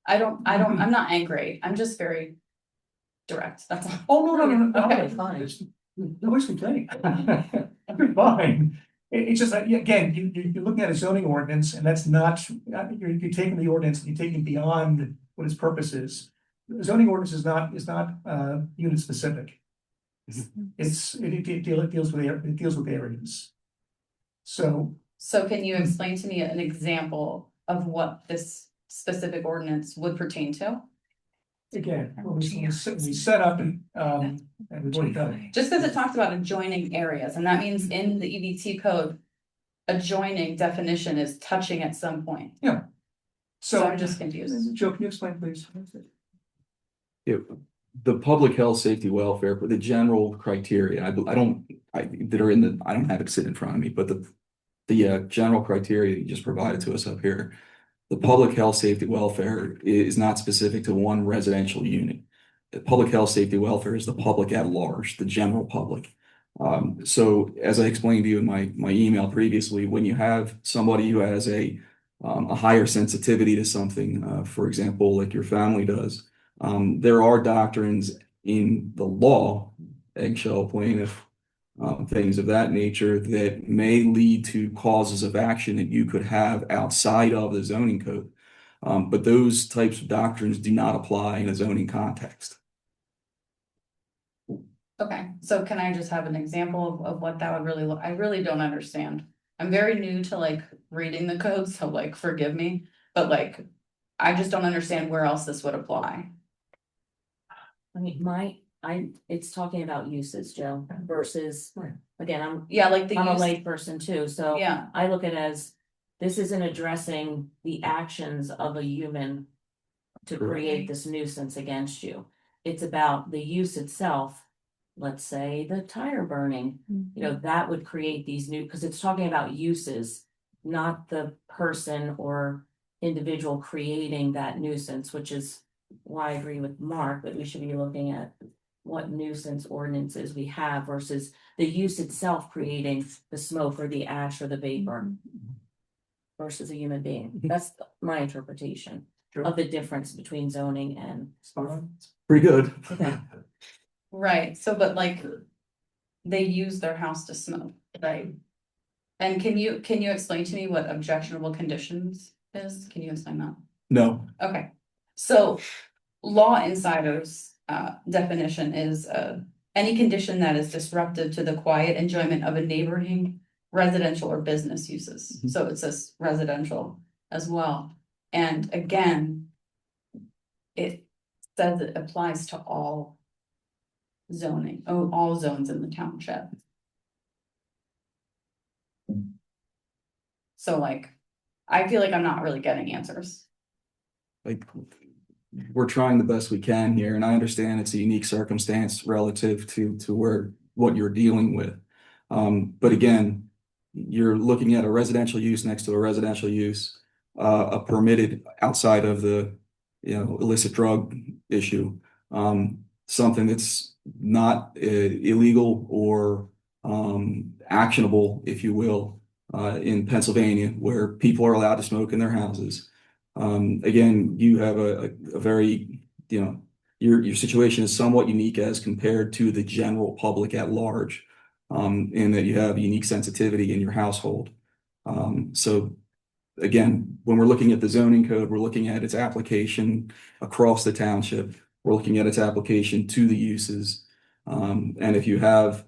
I'm not angry. I'm just very direct. That's all.
Oh, no.
Okay,
fine.
No one's complaining. You're fine. It's just that, again, you're looking at a zoning ordinance and that's not, you're taking the ordinance and you're taking it beyond what its purpose is. The zoning ordinance is not unit specific. It deals with areas. So
can you explain to me an example of what this specific ordinance would pertain to?
again, when we set up and we've already done it.
Just because it talks about adjoining areas, and that means in the EBT code, adjoining definition is touching at some point.
Yeah.
So I'm just confused.
Joe, can you explain, please?
Yeah, the public health, safety, welfare, the general criteria, I don't have it sitting in front of me, but the general criteria you just provided to us up here, the public health, safety, welfare is not specific to one residential unit. The public health, safety, welfare is the public at large, the general public. So as I explained to you in my email previously, when you have somebody who has a a higher sensitivity to something, for example, like your family does. There are doctrines in the law, eggshell plaintiff, things of that nature that may lead to causes of action that you could have outside of the zoning code. But those types of doctrines do not apply in a zoning context.
Okay, so can I just have an example of what that would really look? I really don't understand. I'm very new to like reading the code, so like forgive me, but like I just don't understand where else this would apply.
I mean, it's talking about uses, Joe, versus, again, I'm I'm a
use-
lay person too, so.
Yeah.
I look at it as, this isn't addressing the actions of a human to create this nuisance against you. It's about the use itself. Let's say the tire burning, that would create these new, because it's talking about uses, not the person or individual creating that nuisance, which is why I agree with Mark that we should be looking at what nuisance ordinances we have versus the use itself creating the smoke or the ash or the vapor versus a human being. That's my interpretation of the difference between zoning and.
Pretty good.
Okay.
Right, so but like they use their house to smoke, right? And can you explain to me what objectionable conditions is? Can you explain that?
No.
Okay, so law insiders definition is any condition that is disruptive to the quiet enjoyment of a neighboring residential or business uses. So it says residential as well. And again, it says it applies to all zoning, all zones in the township. So like, I feel like I'm not really getting answers.
Like, we're trying the best we can here, and I understand it's a unique circumstance relative to what you're dealing with. But again, you're looking at a residential use next to a residential use, a permitted outside of the, illicit drug issue, something that's not illegal or actionable, if you will, in Pennsylvania, where people are allowed to smoke in their houses. Again, you have a very, your situation is somewhat unique as compared to the general public at large, in that you have unique sensitivity in your household. So again, when we're looking at the zoning code, we're looking at its application across the township. We're looking at its application to the uses. And if you have,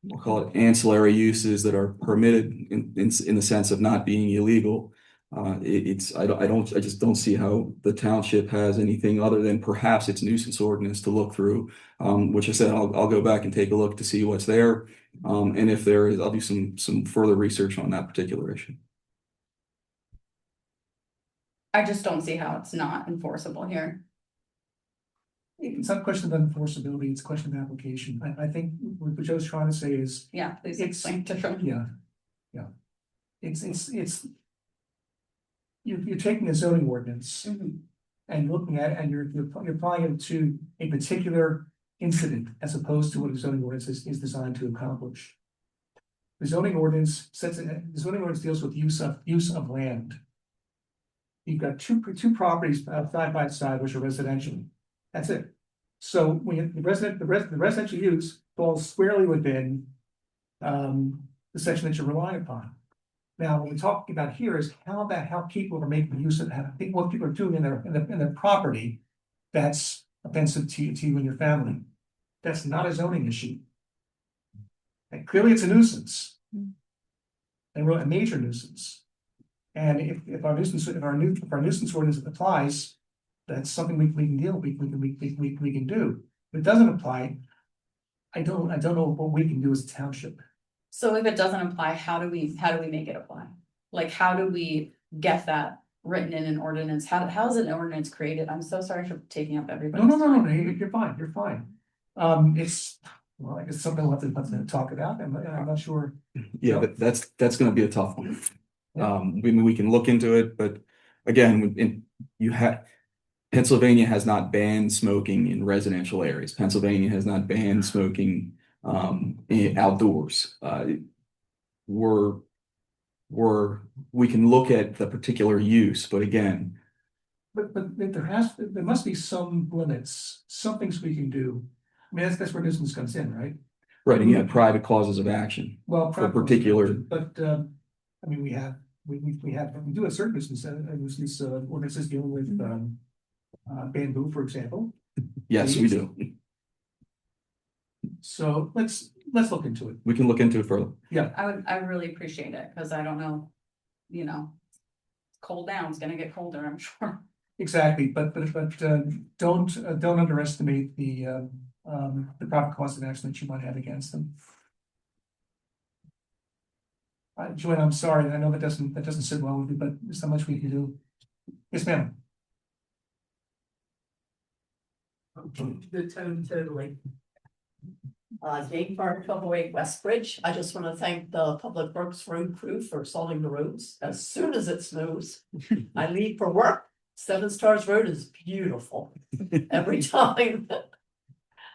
we'll call it ancillary uses that are permitted in the sense of not being illegal, I just don't see how the township has anything other than perhaps its nuisance ordinance to look through, which I said, I'll go back and take a look to see what's there. And if there is, I'll do some further research on that particular issue.
I just don't see how it's not enforceable here.
It's not a question of enforceability, it's a question of application. I think what Joe's trying to say is.
Yeah, please
It's-
explain to them.
Yeah. It's. You're taking a zoning ordinance and looking at it and you're applying it to a particular incident as opposed to what a zoning ordinance is designed to accomplish. The zoning ordinance deals with use of land. You've got two properties side by side which are residential. That's it. So when the residential use falls squarely within the section that you're relying upon. Now, what we're talking about here is how people are making use of what people are doing in their property that's offensive to you and your family. That's not a zoning issue. And clearly, it's a nuisance. And a major nuisance. And if our nuisance ordinance applies, that's something we can deal with, we can do. If it doesn't apply, I don't know what we can do as a township.
So if it doesn't apply, how do we make it apply? Like, how do we get that written in an ordinance? How is an ordinance created? I'm so sorry for taking up everybody's
No, you're fine. It's, well, I guess something we'll have to talk about, I'm not sure.
Yeah, that's going to be a tough one. We can look into it, but again, Pennsylvania has not banned smoking in residential areas. Pennsylvania has not banned smoking outdoors. we can look at the particular use, but again,
But there must be some limits, some things we can do. I mean, that's where nuisance comes in, right?
right, and you have private causes of action.
Well,
For particular-
But, I mean, we do have certain nuisance ordinances dealing with, bamboo, for example.
Yes, we do.
So let's look into it.
We can look into it further.
I really appreciate it, because I don't know, you know, cold down is gonna get colder, I'm sure.
Exactly, but don't underestimate the proper cause of action that you might have against them. Joanne, I'm sorry, I know that doesn't sit well with you, but there's so much we can do. Yes, ma'am.
The tone totally. Jane Farm, 1208 West Bridge. I just want to thank the Public Works road crew for salting the roads. As soon as it snows, I leave for work. Seven Stars Road is beautiful every time.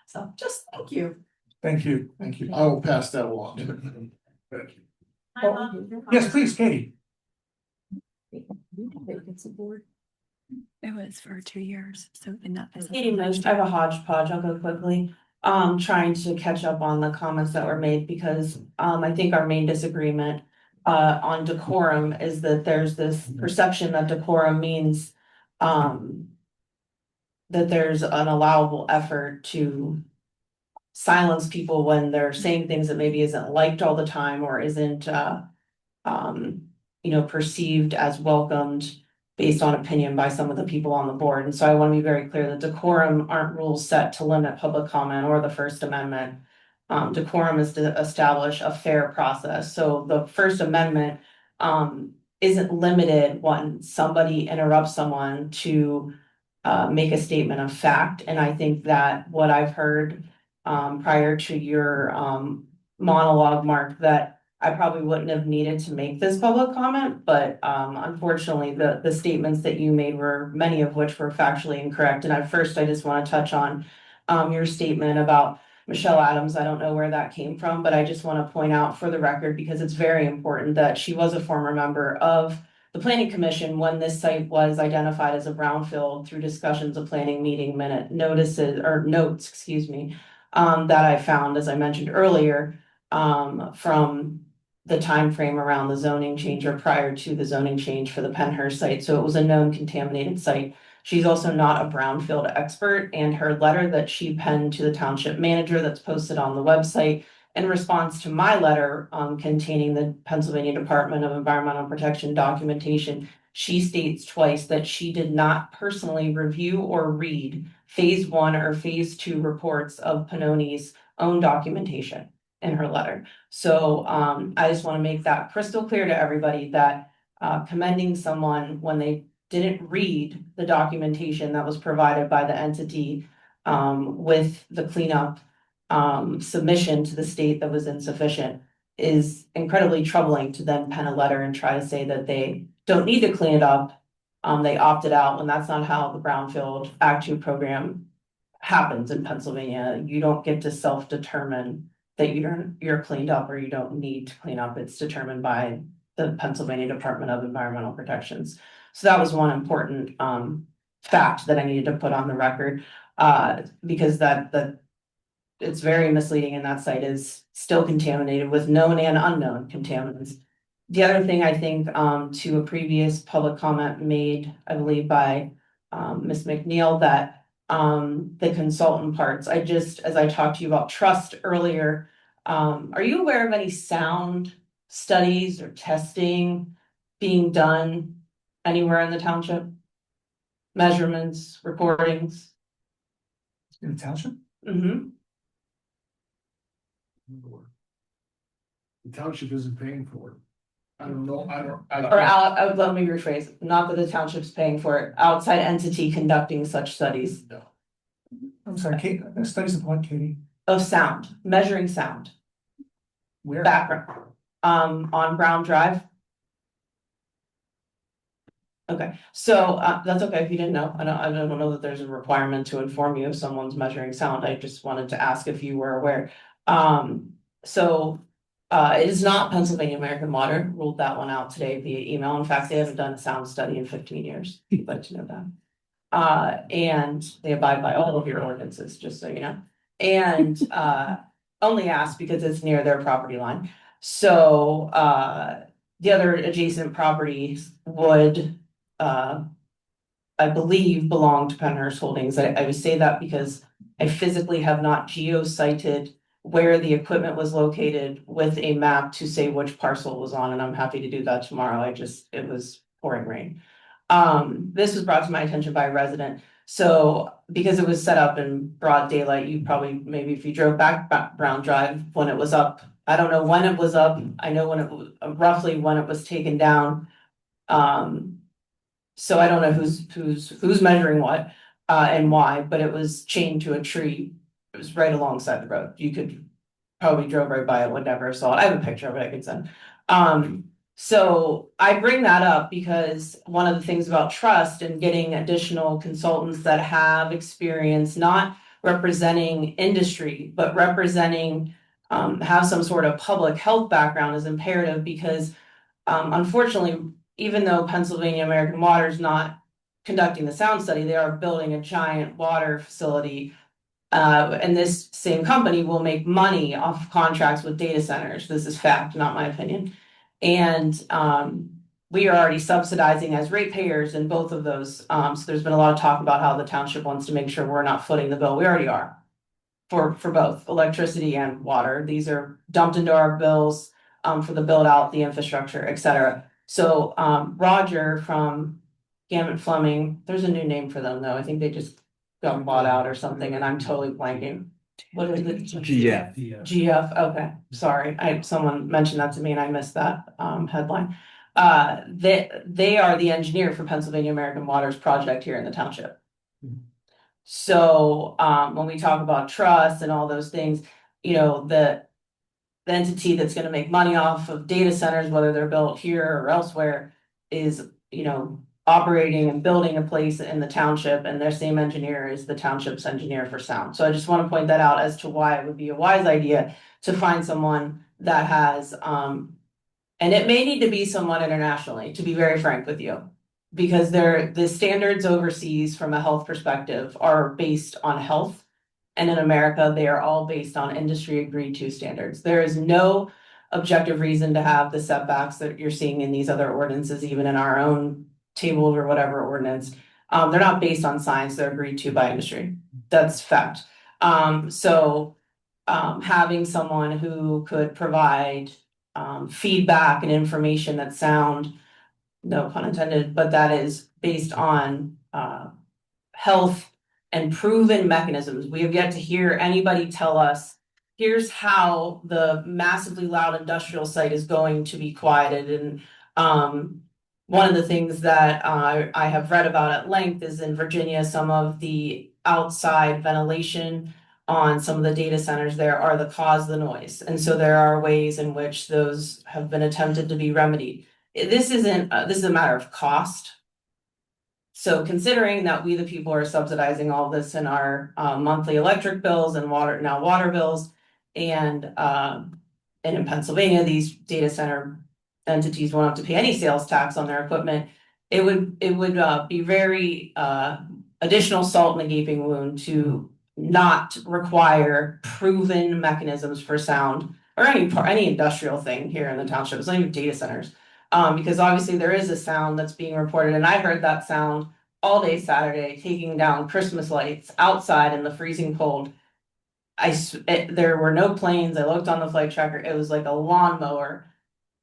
So just thank you.
Thank you.
Thank you. I will pass that along. Thank you.
Yes, please, Katie.
It was for 2 years, so not.
Katie Most, I have a hodgepodge, I'll go quickly. Trying to catch up on the comments that were made because, I think our main disagreement, on decorum is that there's this perception that decorum means, that there's an allowable effort to silence people when they're saying things that maybe isn't liked all the time or isn't, perceived as welcomed based on opinion by some of the people on the board. And so I want to be very clear that decorum aren't rules set to limit public comment or the First Amendment. Decorum is to establish a fair process. So the First Amendment isn't limited when somebody interrupts someone to make a statement of fact. And I think that what I've heard prior to your monologue, Mark, that I probably wouldn't have needed to make this public comment, but unfortunately, the statements that you made were, many of which were factually incorrect. And at first, I just want to touch on your statement about Michelle Adams. I don't know where that came from, but I just want to point out for the record, because it's very important, that she was a former member of the Planning Commission when this site was identified as a brownfield through discussions of planning meeting minute notices or notes, that I found, as I mentioned earlier, from the time frame around the zoning change or prior to the zoning change for the Penhurst site. So it was a known contaminated site. She's also not a brownfield expert, and her letter that she penned to the township manager that's posted on the website in response to my letter containing the Pennsylvania Department of Environmental Protection documentation, she states twice that she did not personally review or read phase 1 or phase 2 reports of Pannoni's own documentation in her letter. So I just want to make that crystal clear to everybody that commending someone when they didn't read the documentation that was provided by the entity with the cleanup submission to the state that was insufficient is incredibly troubling to then pen a letter and try to say that they don't need to clean it up. They opted out when that's not how the Brownfield Act 2 program happens in Pennsylvania. You don't get to self-determine that you're cleaned up or you don't need to clean up. It's determined by the Pennsylvania Department of Environmental Protections. So that was one important fact that I needed to put on the record because that it's very misleading, and that site is still contaminated with known and unknown contaminants. The other thing I think to a previous public comment made, I believe by Ms. McNeil, that the consultant parts, as I talked to you about trust earlier, are you aware of any sound studies or testing being done anywhere in the township? Measurements, recordings?
In the township?
Mm-hmm.
The township isn't paying for it. I don't know,
Let me rephrase, not that the township's paying for it, outside entity conducting such studies.
No.
I'm sorry, Kate, studies of what, Katie?
Of sound, measuring sound.
Where?
Background, on Brown Drive. Okay, so that's okay if you didn't know. I don't know that there's a requirement to inform you if someone's measuring sound. I just wanted to ask if you were aware. So It is not Pennsylvania American Water, ruled that one out today via email. In fact, they haven't done a sound study in 15 years. You'd like to know that. And they abide by all of your ordinances, just so you know. And only asked because it's near their property line. So the other adjacent properties would I believe belong to Penhurst Holdings. I would say that because I physically have not geo-sighted where the equipment was located with a map to say which parcel it was on, and I'm happy to do that tomorrow. It was pouring rain. This was brought to my attention by a resident. So because it was set up in broad daylight, you probably, maybe if you drove back Brown Drive when it was up, I don't know when it was up. I know when it was roughly when it was taken down. So I don't know who's measuring what, and why, but it was chained to a tree. It was right alongside the road. You could probably drove right by it, would never saw it. I have a picture of it I could send. So I bring that up because one of the things about trust and getting additional consultants that have experience, not representing industry, but representing, have some sort of public health background is imperative because, unfortunately, even though Pennsylvania American Water is not conducting the sound study, they are building a giant water facility. And this same company will make money off contracts with data centers. This is fact, not my opinion. And we are already subsidizing as ratepayers in both of those. So there's been a lot of talk about how the township wants to make sure we're not footing the bill. We already are for both electricity and water. These are dumped into our bills for the build out, the infrastructure, et cetera. So Roger from Gammon Fleming, there's a new name for them though. I think they just got bought out or something, and I'm totally blanking. What is it?
GF.
GF, okay, sorry, someone mentioned that to me and I missed that headline. They are the engineer for Pennsylvania American Water's project here in the township. So when we talk about trust and all those things, you know, the entity that's going to make money off of data centers, whether they're built here or elsewhere, is, you know, operating and building a place in the township, and their same engineer is the township's engineer for sound. So I just want to point that out as to why it would be a wise idea to find someone that has, and it may need to be someone internationally, to be very frank with you, because the standards overseas from a health perspective are based on health. And in America, they are all based on industry agreed to standards. There is no objective reason to have the setbacks that you're seeing in these other ordinances, even in our own tables or whatever ordinance. They're not based on science, they're agreed to by industry. That's fact. So having someone who could provide feedback and information that sound, no pun intended, but that is based on health and proven mechanisms. We have yet to hear anybody tell us, here's how the massively loud industrial site is going to be quieted. And one of the things that I have read about at length is in Virginia, some of the outside ventilation on some of the data centers there are the cause of the noise. And so there are ways in which those have been attempted to be remedied. This is a matter of cost. So considering that we, the people, are subsidizing all this in our monthly electric bills and water bills, and in Pennsylvania, these data center entities won't have to pay any sales tax on their equipment. It would be very additional salt in the gaping wound to not require proven mechanisms for sound or any industrial thing here in the township. It's not even data centers. Because obviously there is a sound that's being reported, and I heard that sound all day Saturday, taking down Christmas lights outside in the freezing cold. There were no planes. I looked on the flight tracker. It was like a lawnmower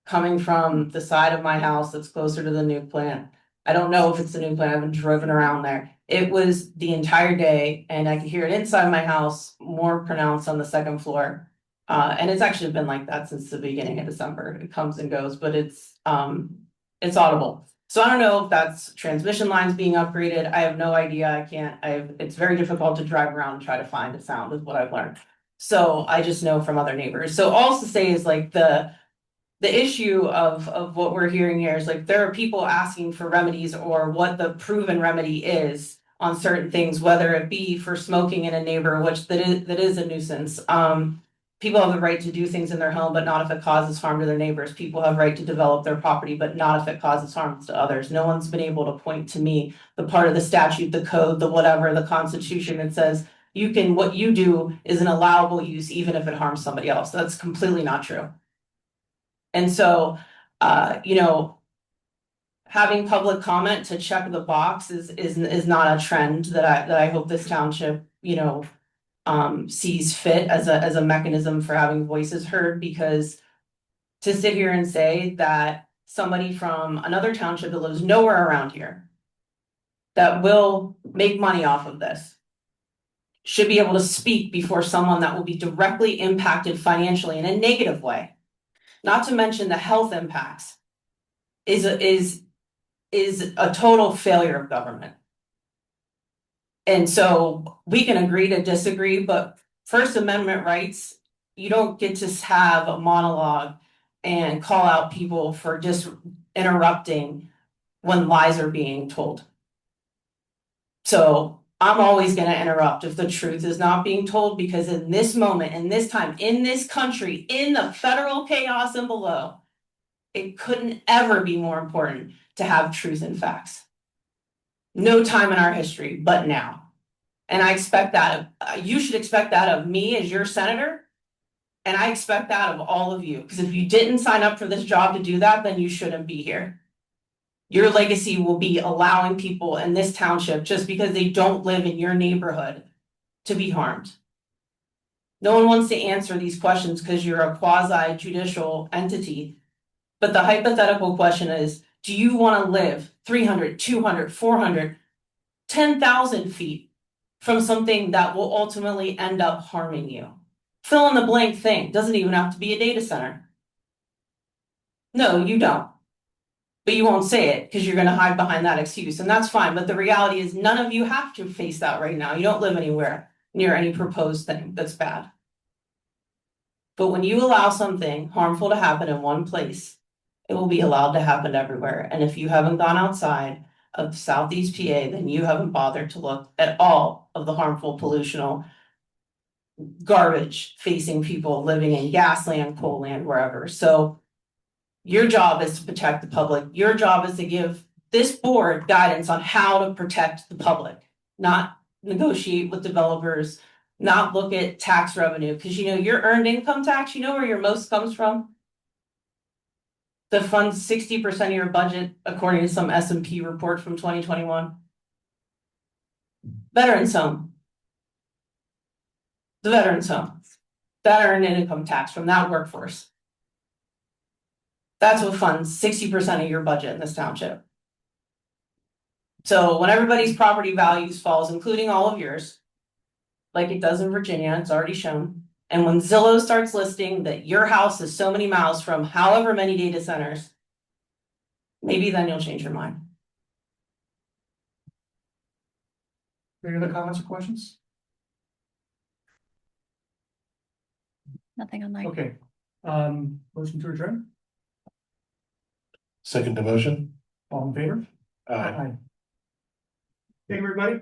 coming from the side of my house that's closer to the nuke plant. I don't know if it's the nuke plant. I haven't driven around there. It was the entire day, and I could hear it inside my house, more pronounced on the second floor. And it's actually been like that since the beginning of December. It comes and goes, but it's audible. So I don't know if that's transmission lines being upgraded. I have no idea. It's very difficult to drive around and try to find a sound is what I've learned. So I just know from other neighbors. So all to say is like the issue of what we're hearing here is like there are people asking for remedies or what the proven remedy is on certain things, whether it be for smoking in a neighbor, which that is a nuisance. People have the right to do things in their home, but not if it causes harm to their neighbors. People have right to develop their property, but not if it causes harm to others. No one's been able to point to me the part of the statute, the code, the whatever, the constitution that says you can, what you do is an allowable use even if it harms somebody else. That's completely not true. And so, you know, having public comment to check the box is not a trend that I hope this township, you know, sees fit as a mechanism for having voices heard, because to sit here and say that somebody from another township that lives nowhere around here that will make money off of this should be able to speak before someone that will be directly impacted financially in a negative way, not to mention the health impacts, is a total failure of government. And so we can agree to disagree, but First Amendment rights, you don't get to have a monologue and call out people for just interrupting when lies are being told. So I'm always going to interrupt if the truth is not being told, because in this moment, in this time, in this country, in the federal chaos and below, it couldn't ever be more important to have truth and facts. No time in our history, but now. And I expect that you should expect that of me as your senator. And I expect that of all of you, because if you didn't sign up for this job to do that, then you shouldn't be here. Your legacy will be allowing people in this township, just because they don't live in your neighborhood, to be harmed. No one wants to answer these questions because you're a quasi judicial entity. But the hypothetical question is, do you want to live 300, 200, 400, 10,000 feet from something that will ultimately end up harming you? Fill in the blank thing. Doesn't even have to be a data center. No, you don't. But you won't say it because you're going to hide behind that excuse. And that's fine. But the reality is none of you have to face that right now. You don't live anywhere near any proposed thing that's bad. But when you allow something harmful to happen in one place, it will be allowed to happen everywhere. And if you haven't gone outside of Southeast PA, then you haven't bothered to look at all of the harmful pollutional garbage facing people living in gasland, coal land, wherever. So your job is to protect the public. Your job is to give this board guidance on how to protect the public, not negotiate with developers, not look at tax revenue. Because you know, your earned income tax, you know where your most comes from? That funds 60% of your budget, according to some S&P report from 2021. Veterans home. The veterans home. That earned income tax from that workforce. That's what funds 60% of your budget in this township. So when everybody's property values falls, including all of yours, like it does in Virginia, it's already shown. And when Zillow starts listing that your house is so many miles from however many data centers, maybe then you'll change your mind.
Any other comments or questions?
Nothing online.
Okay, motion to adjourn,
Second the motion.
all in favor?
Aye.
Thank you, everybody.